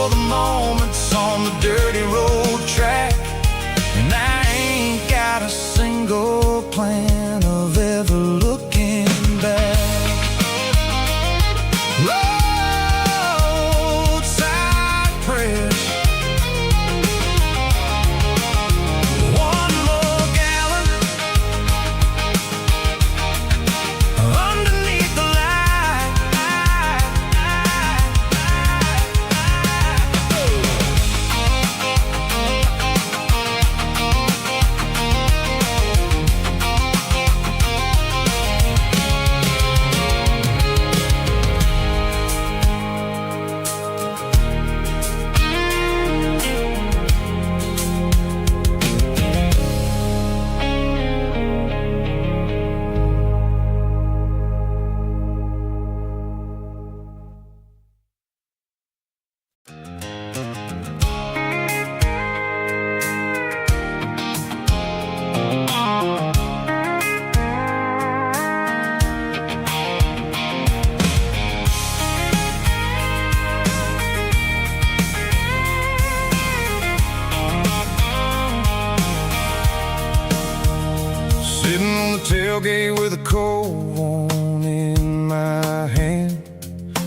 cold one in my hand,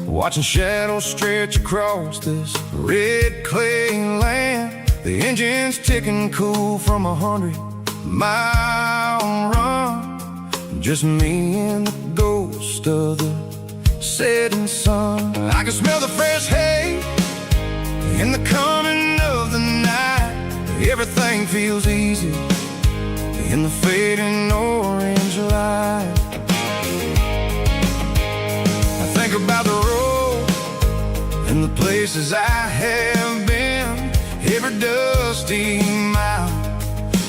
watching shadows stretch across this red clay land. The engine's ticking cool from 100-mile run. Just me and the ghost of the setting sun. I can smell the fresh hay in the coming of the night. Everything feels easy in the fading orange light. I think about the road and the places I have been, every dusty mile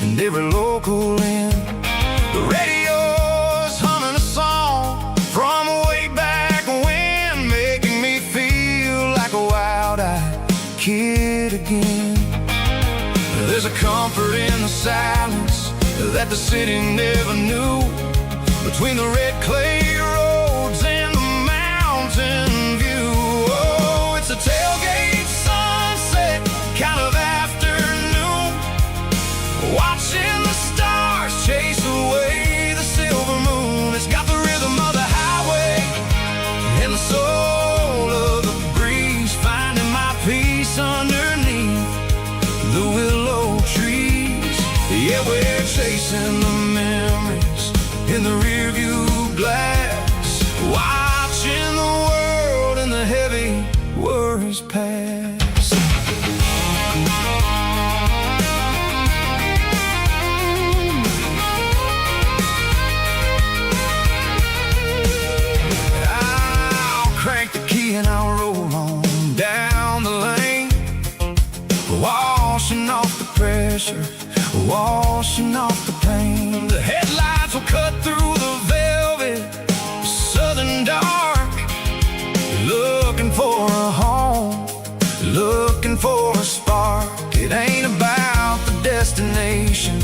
and every local inn. The radio's humming a song from way back when, making me feel like a wild-eyed kid again. There's a comfort in the silence that the city never knew, between the red clay roads and the mountain view. Oh, it's a tailgate sunset kind of afternoon, watching the stars chase away the silver moon. It's got the rhythm of the highway and the soul of the breeze, finding my peace underneath the willow trees. Yeah, we're chasing the memories in the rearview glass, watching the world and the heavy worries pass. I'll crank the key and I'll roll on down the lane, washing off the pressure, washing off the pain. The headlights will cut through the velvet southern dark, looking for a home, looking for a spark. It ain't about the destination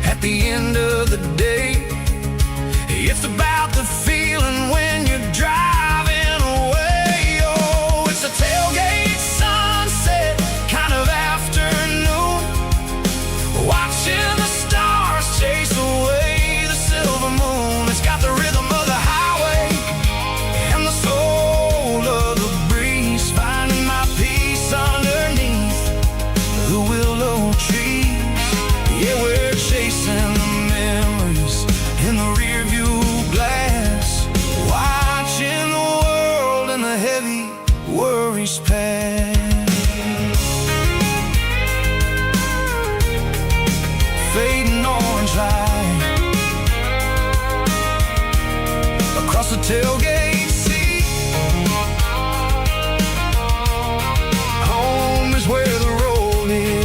at the end of the day, it's about the feeling when you're driving away. Oh, it's a tailgate sunset kind of afternoon, watching the stars chase away the silver moon. It's got the rhythm of the highway and the soul of the breeze, finding my peace underneath the willow trees. Yeah, we're chasing the memories in the rearview glass, watching the world and the heavy worries pass. Fading orange light across the tailgate seat. Home is where the road is.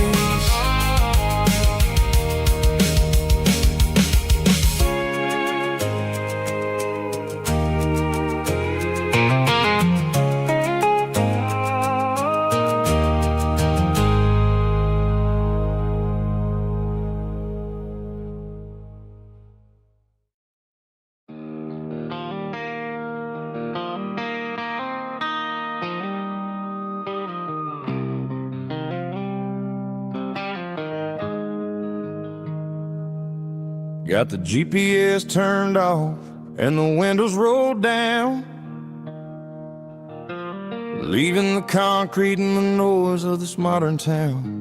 Got the GPS turned off and the windows rolled down, leaving the concrete and the noise of this modern town.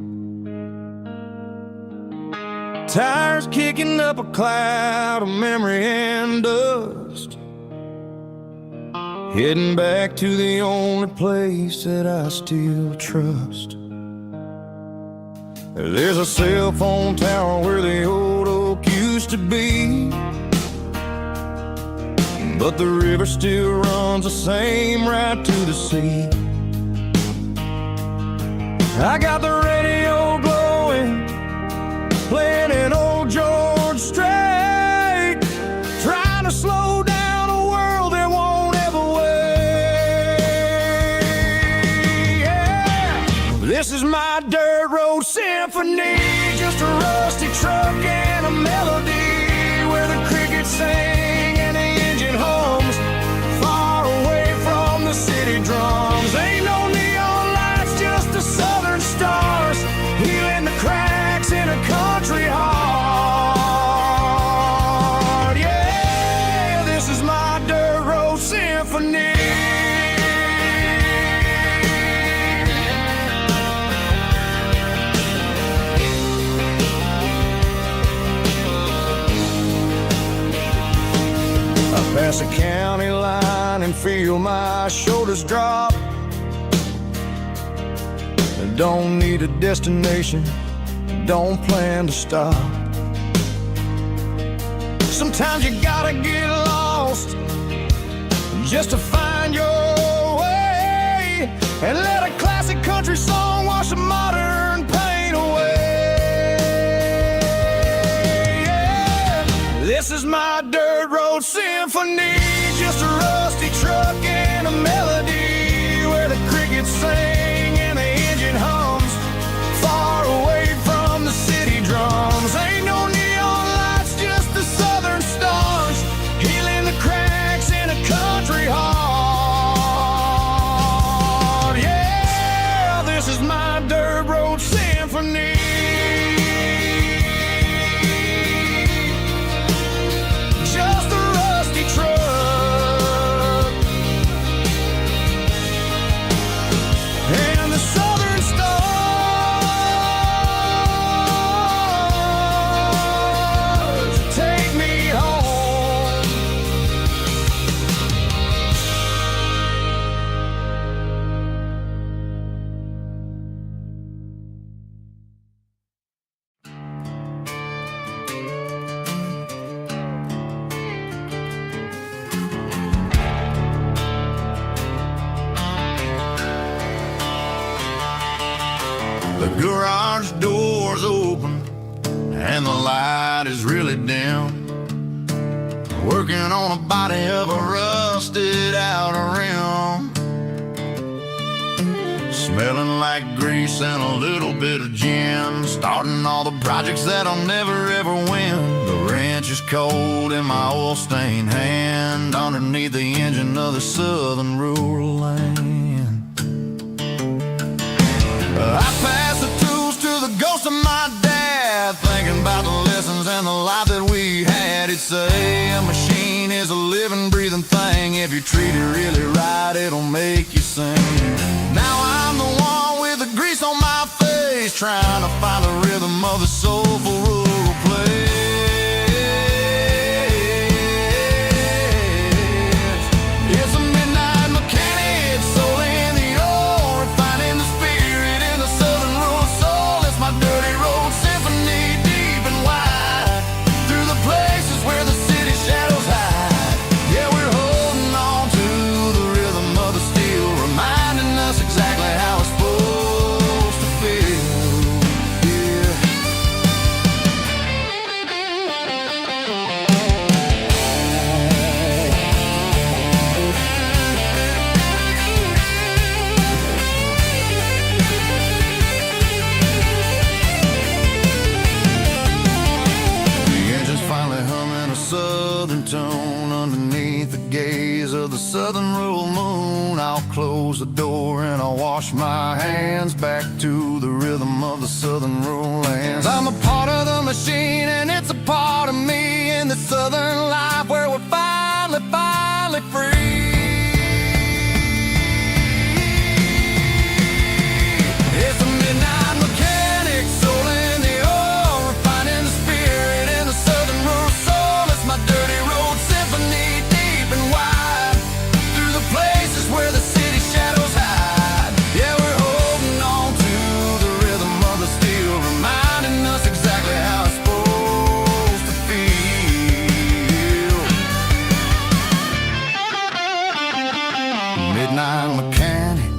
Tires kicking up a cloud of memory and dust, heading back to the only place that I still trust. There's a cell phone tower where the old oak used to be, but the river still runs the same right to the sea. I got the radio glowing, playing an old George Strait, trying to slow down a world that won't ever wait. Yeah. This is my dirt road symphony, just a rusty truck and a melody, where the crickets sing and the engine hums, far away from the city drums. Ain't no neon lights, just the southern stars, healing the cracks in a country heart. Yeah, symphony. I pass a county line and feel my shoulders drop. I don't need a destination, don't plan to stop. Sometimes you gotta get lost just to find your way, and let a classic country song wash a modern pain away. Yeah. This is my dirt road symphony, just a rusty truck and a melody where the crickets sing and the engine hums, far away from the city drums. Ain't no neon lights, just the southern stars, healing the cracks in a country heart. Yeah, this is my dirt road symphony. Just a rusty truck and the southern stars take me home. The garage door's open and the light is really dim. Working on a body of a rusted out rim, smelling like grease and a little bit of gin. Starting all the projects that I'll never ever win. The wrench is cold in my oil-stained hand, underneath the engine of the southern rural land. I pass the tools to the ghost of my dad, thinking about the lessons and the life that we had. He'd say a machine is a living, breathing thing. If you treat it really right, it'll make you sing. Now I'm the one with the grease on my face, trying to find the rhythm of the soulful rural place. It's a midnight mechanic, soul in the ore, finding the spirit in the southern rural soul. It's my dirty road symphony, deep and wide, through the places where the city shadows hide. Yeah, we're holding on to the rhythm of the steel, reminding us exactly how it's supposed to feel. Yeah. The engine's finally humming a southern tone underneath the gaze of the southern rural moon. I'll close the door and I'll wash my hands, back to the rhythm of the southern rural lands. I'm a part of the machine and it's a part of me, in the southern life where we're finally free. It's a midnight mechanic, soul in the ore, refining the spirit in the southern rural soul. It's my dirty road symphony, deep and wide, through the places where the city shadows hide. Yeah, we're holding on to the rhythm of the steel, reminding us exactly how it's supposed to feel. Midnight mechanic,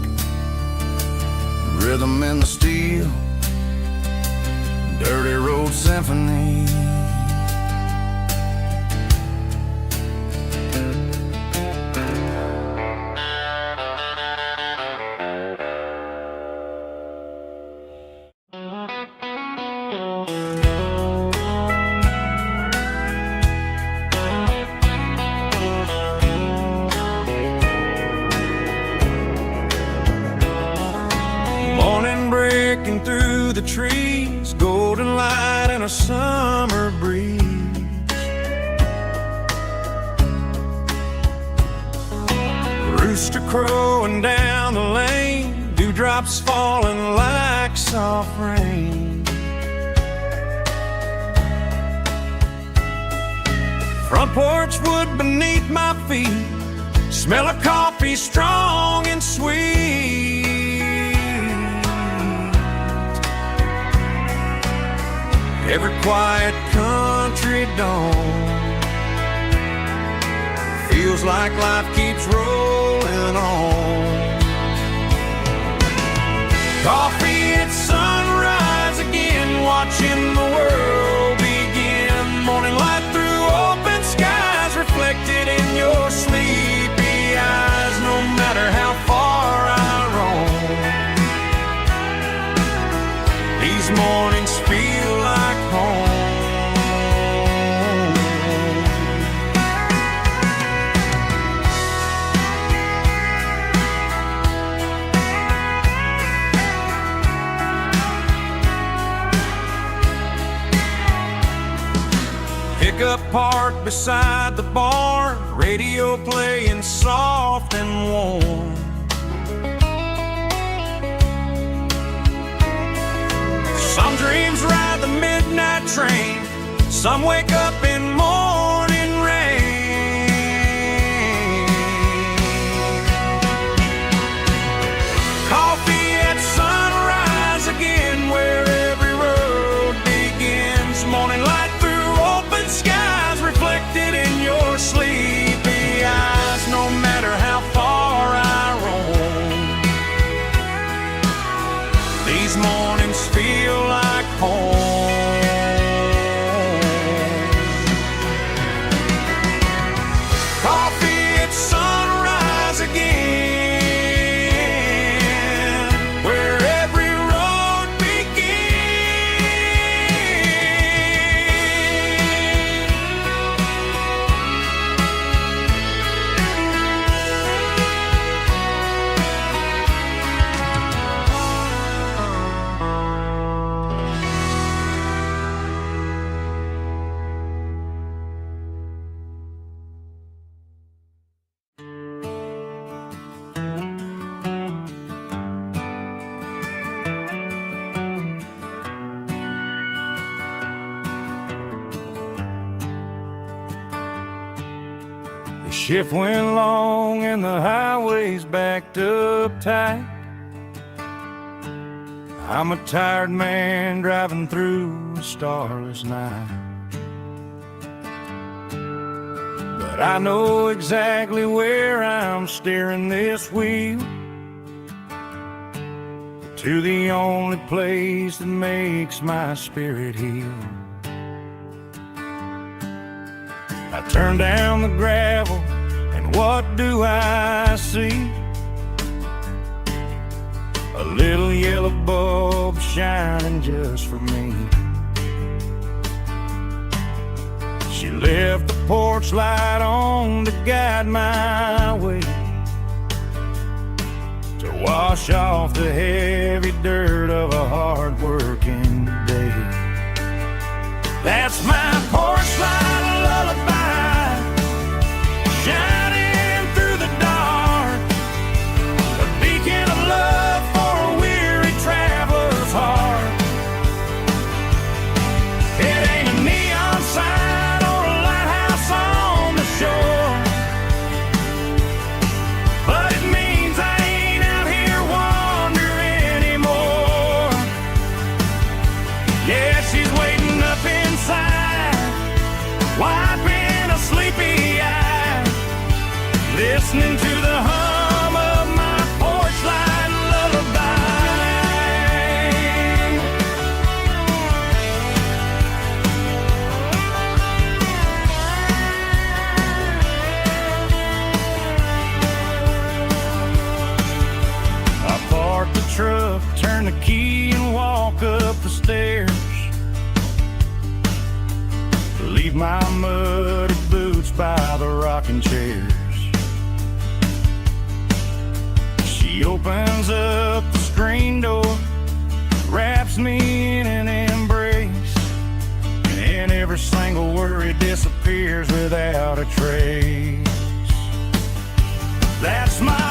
rhythm in the steel, dirty road symphony. Morning breaking through the trees, golden light and a summer breeze. Rooster crowing down the lane, dewdrops falling like soft rain. Front porch wood beneath my feet, smell of coffee strong and sweet. Every quiet country dawn feels like life keeps rolling on. Coffee at sunrise again, watching the world begin. Morning light through open skies, reflected in your sleepy eyes. No matter how far I roam, these mornings feel like home. Pickup parked beside the barn, radio playing soft and warm. Some dreams ride the midnight train, some wake up in morning rain. Coffee at sunrise again, where every road begins. Morning light through open skies, reflected in your sleepy eyes. No matter how far I roam, these mornings feel like home. Coffee at sunrise again, where every road The shift went long and the highway's backed up tight. I'm a tired man driving through a starless night, but I know exactly where I'm steering this wheel, to the only place that makes my spirit heal. I turn down the gravel, and what do I see? A little yellow bulb shining just for me. She left the porch light on to guide my way, to wash off the heavy dirt of a hard-working day. That's my porch light lullaby, shining through the dark, a beacon of love for a weary traveler's heart. It ain't a neon sign or a lighthouse on the shore, but it means I ain't out here wandering anymore. Yeah, she's waiting up inside, wiping a sleepy eye, listening to the hum of my porch light lullaby. I park the truck, turn the key and walk up the stairs, leave my muddy boots by the rocking chairs. She opens up the screen door, wraps me in an embrace, and every single worry disappears without a trace. That's my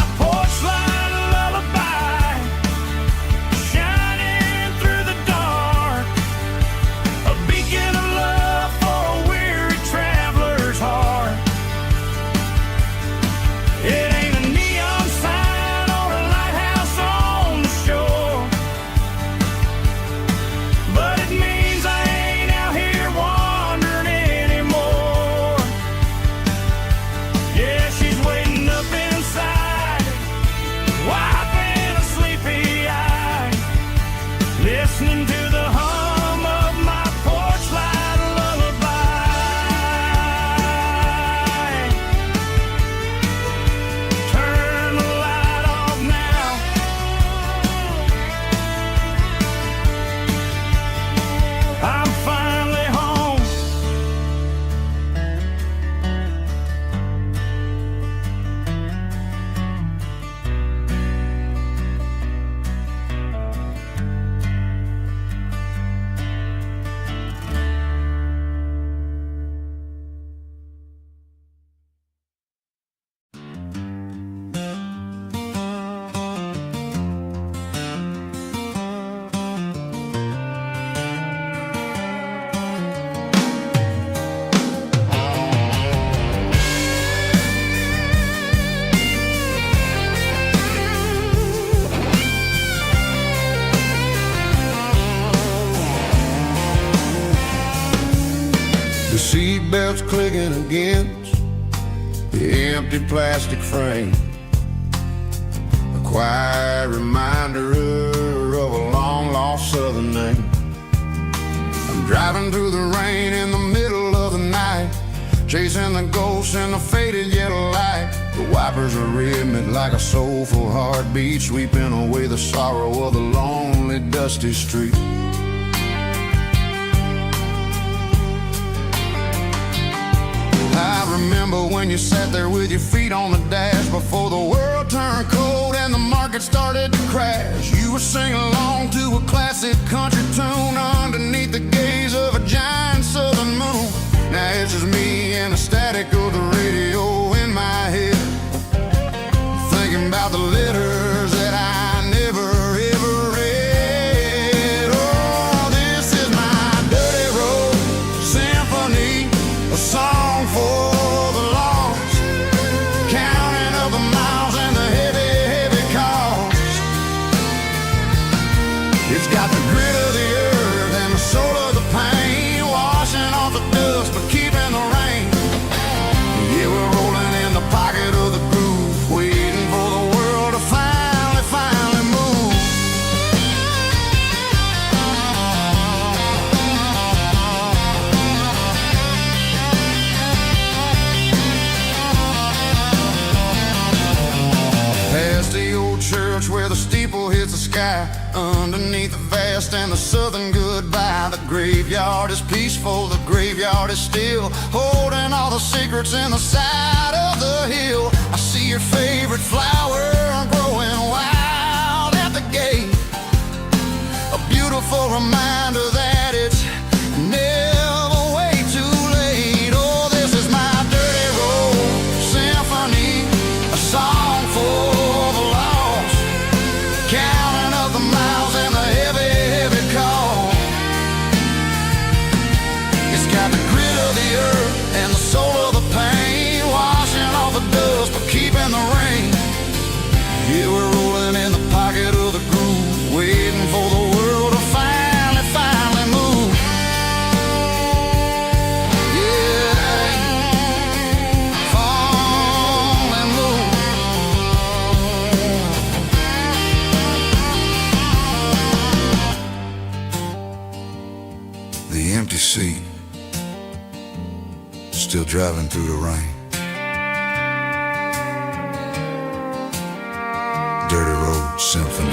clicking against the empty plastic frame. A quiet reminder of a long-lost southern name. I'm driving through the rain in the middle of the night, chasing the ghosts in the faded yellow light. The wipers are rhythmic like a soulful heartbeat, sweeping away the sorrow of the lonely, dusty street. I remember when you sat there with your feet on the dash before the world turned cold and the market started to crash. You were singing along to a classic country tune underneath the gaze of a giant southern moon. Now it's just me and the static of the radio in my head, thinking about the letters that I never ever read. Oh, this is my dirty road symphony, a song for the lost, counting up the miles and the heavy, heavy cost. It's got the grit of the earth and the soul of the pain, washing off the dust but keeping the rain. Yeah, we're rolling in the pocket of the groove, waiting for the world to finally move. Past the old church where the steeple hits the sky, underneath the vast and the southern goodbye. The graveyard is peaceful, the graveyard is still, holding all the secrets in the side of the hill. I see your favorite flower growing wild at the gate, a beautiful reminder that it's never way too late. Oh, this is my dirty road symphony, a song for the lost, counting up the miles and the heavy, heavy call. It's got the grit of the earth and the soul of the pain, washing off the dust but keeping the rain. Yeah, we're rolling in the pocket of the groove, waiting for the world to finally move. Yeah, finally move. The empty seat, still driving through the rain. Dirty road symphony.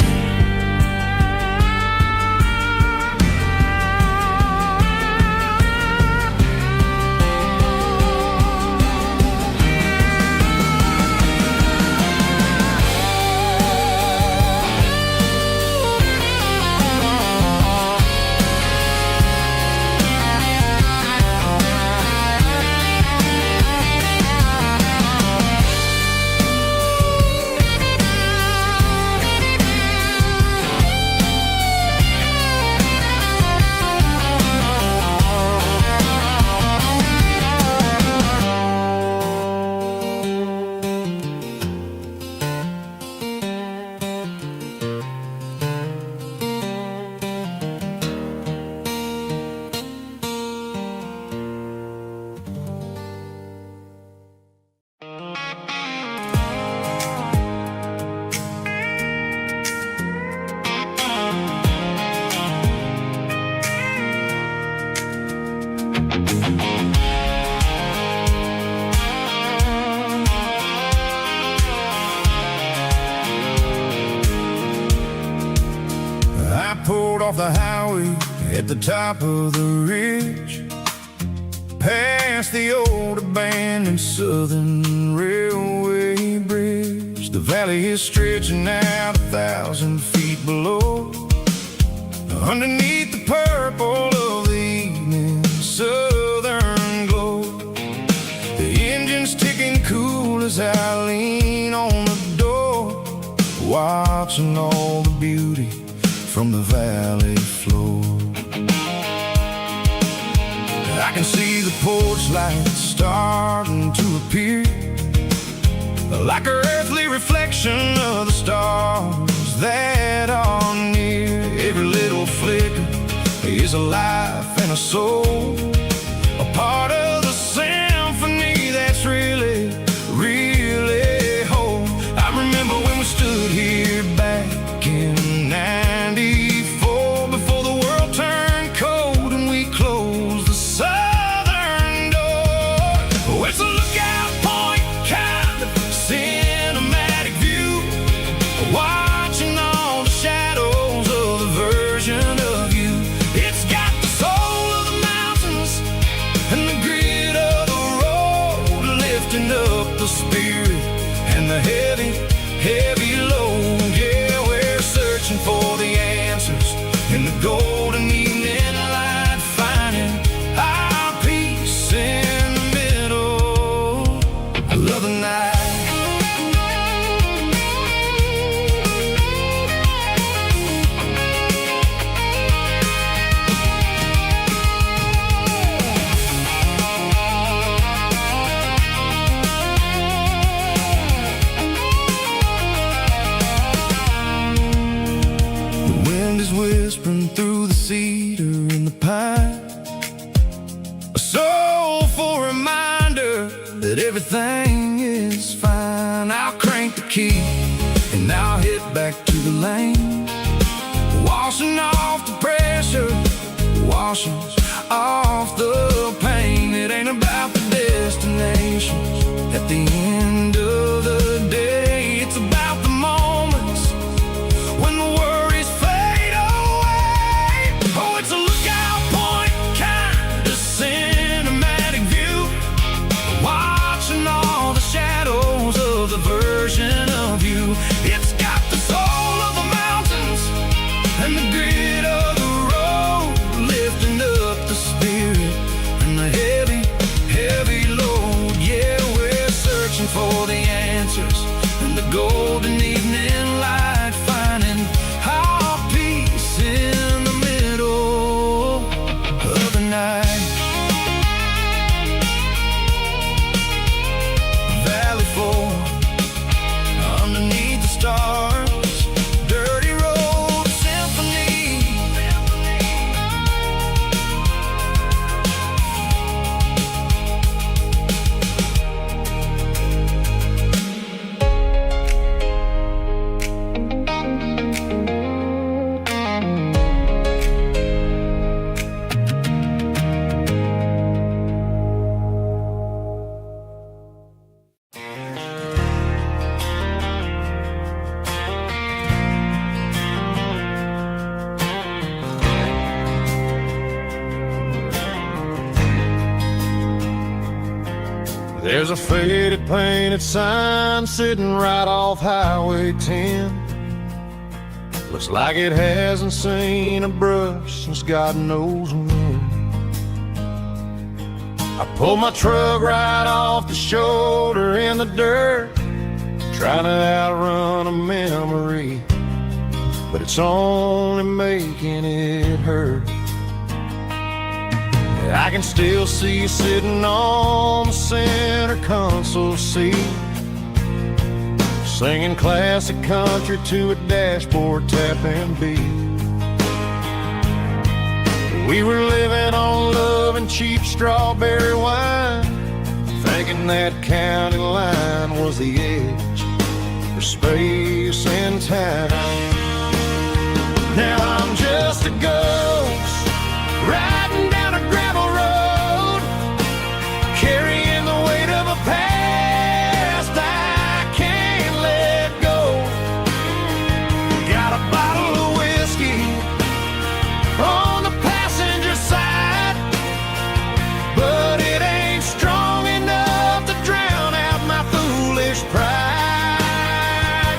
Pulled off the highway at the top of the ridge, past the old abandoned southern railway bridge. The valley is stretching out 1,000 feet below, underneath the purple of the evening southern glow. The engine's ticking cool as I lean on the door, watching all the beauty from the valley floor. I can see the porch lights starting to appear, like an earthly reflection of the stars that are near. Every little flicker is a life and a soul, a part of the sound the spirit and the heavy, heavy load. Yeah, we're searching for the answers in the golden evening light, finding our peace in the middle of the night. Whispering through the cedar and the pine, a soulful reminder that everything is fine. I'll crank the key and I'll head back to the lane, washing off the pressure, washing off the pain. It ain't about the destinations at the end of the day. It's about the moments when the worries fade away. Oh, it's a lookout point, kind of cinematic view, watching all the shadows of the version of you. It's got the soul of the mountains and the grit of the road, lifting up the spirit and the heavy, heavy load. Yeah, we're searching for the answers in the golden evening light, finding our peace in the middle of the night. Valley floor underneath the stars, dirty road symphony. There's a faded painted sign sitting right off Highway 10. Looks like it hasn't seen a brush since God knows when. I pulled my truck right off the shoulder in the dirt, trying to outrun a memory, but it's only making it hurt. I can still see you sitting on the center console seat, singing classic country to a dashboard tapping beat. We were living on love and cheap strawberry wine, thinking that county line was the edge for space and time. Now I'm just a ghost riding down a gravel road, carrying the weight of a past I can't let go. Got a bottle of whiskey on the passenger side, but it ain't strong enough to drown out my foolish pride.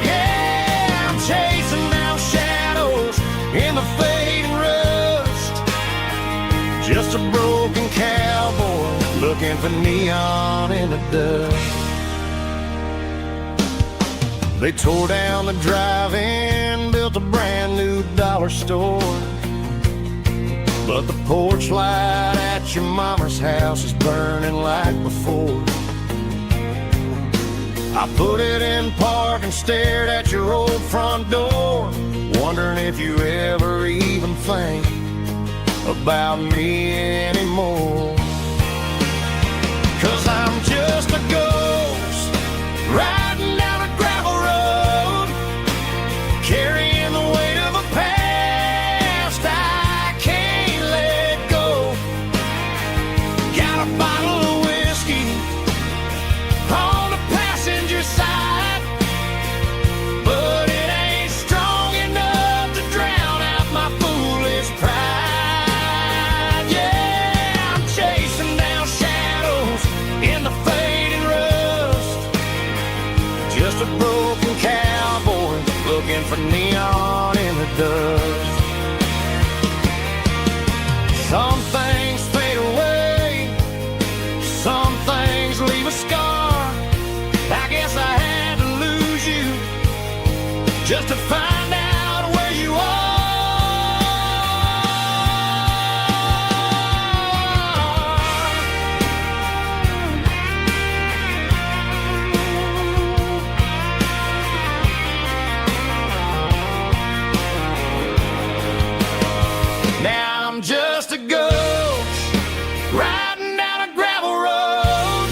Yeah, I'm chasing down shadows in the fading rust, just a broken cowboy looking for neon in the dust. They tore down the drive-in, built a brand new dollar store, but the porch light at your mama's house is burning like before. I put it in park and stared at your old front door, wondering if you ever even think about me anymore. 'Cause I'm just a ghost riding down a gravel road, carrying the weight of a past I can't let go. Got a bottle of whiskey on the passenger side, but it ain't strong enough to drown out my foolish pride. Yeah, I'm chasing down shadows in the fading road. just a broken cowboy looking for neon in the dust. Some things fade away, some things leave a scar. I guess I had to lose you just to find out where you are. Now I'm just a ghost riding down a gravel road,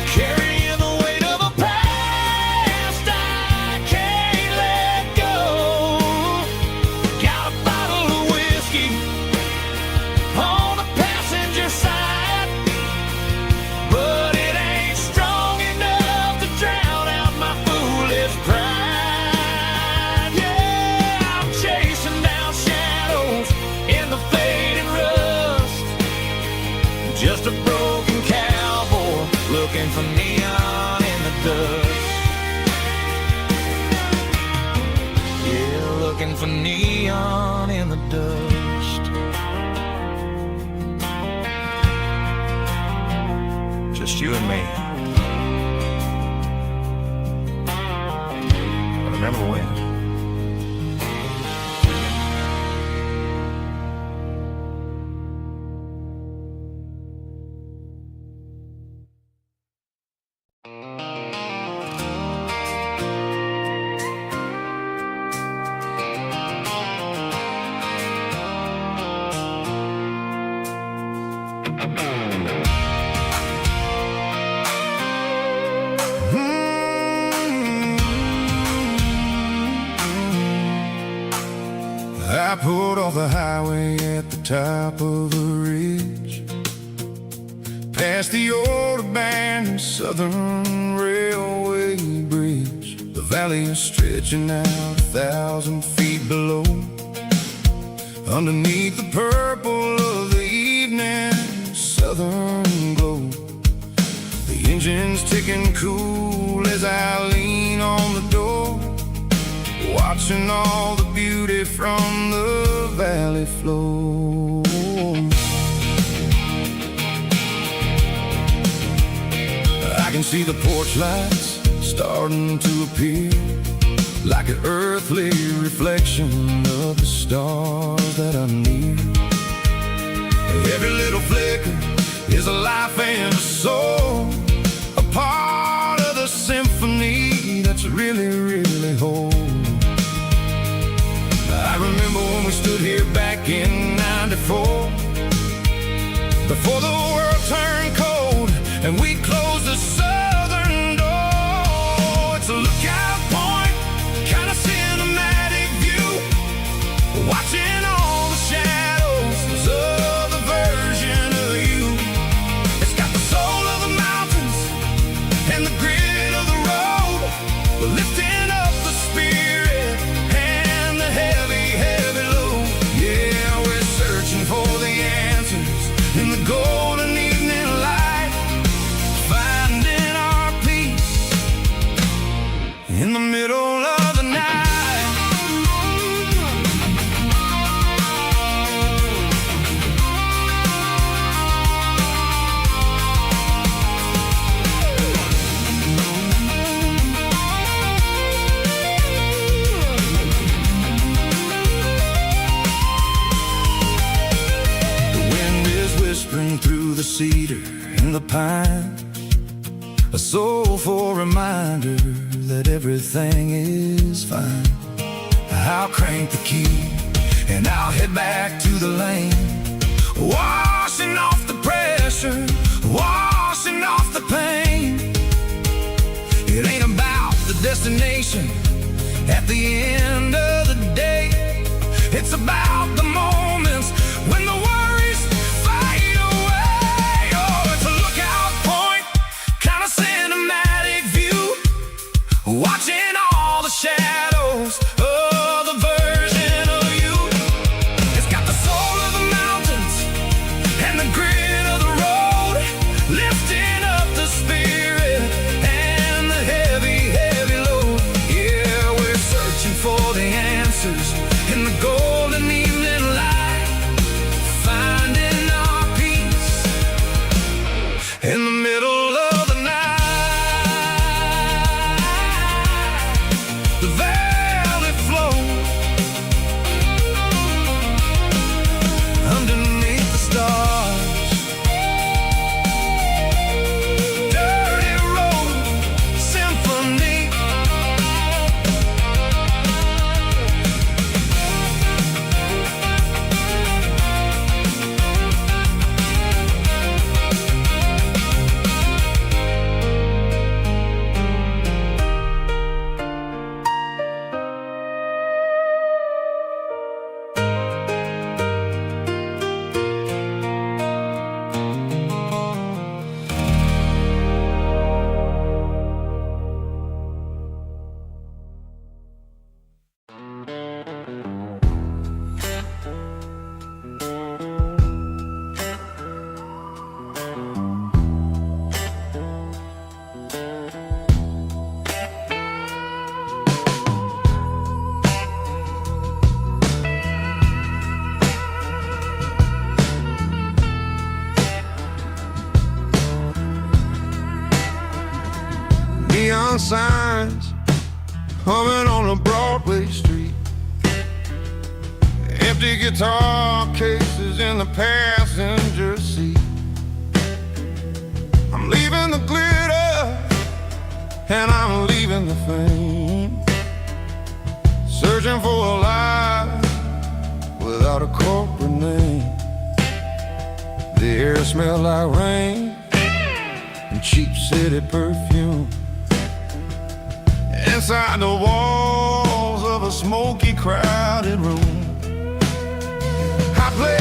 carrying the weight of a past I can't let go. Got a bottle of whiskey on the passenger side, but it ain't strong enough to drown out my foolish pride. Yeah, I'm chasing down shadows in the fading rust, just a broken cowboy looking for neon in the dust. Yeah, looking for neon in the dust. Just you and me. I remember when. I pulled off the highway at the top of a ridge, past the old abandoned Southern Railway bridge. The valley is stretching out 1,000 feet below, underneath the purple of the evening southern glow. The engine's ticking cool as I lean on the door, watching all the beauty from the valley flow. I can see the porch lights starting to appear, like an earthly reflection of the stars that are near. Every little flicker is a life and a soul, a part of the symphony that's really, really whole. I remember when we stood here back in '94, before the world turned cold and we closed the southern door. It's a lookout point, kind of cinematic view, watching all the shadows of the version of you. It's got the soul of the mountains and the grit of the road, lifting up the spirit and the heavy, heavy load. Yeah, we're searching for the answers in the golden evening light, finding our peace in the middle of the night. Whispering through the cedar and the pine, a soulful reminder that everything is fine. I'll crank the key and I'll head back to the lane, washing off the pressure, washing off the pain. It ain't about the destination at the end of the day, it's about the moments when the worries fade away. Oh, it's a lookout point, kind of cinematic view, watching all the shadows of the version of you. It's got the soul of the mountains and the grit of the road, lifting up the spirit and the heavy head. signs, humming on a Broadway street. Empty guitar cases in the passenger seat. I'm leaving the glitter and I'm leaving the fame, searching for a life without a corporate name. The air smelled like rain and cheap city perfume. Inside the walls of a smoky, crowded room, I play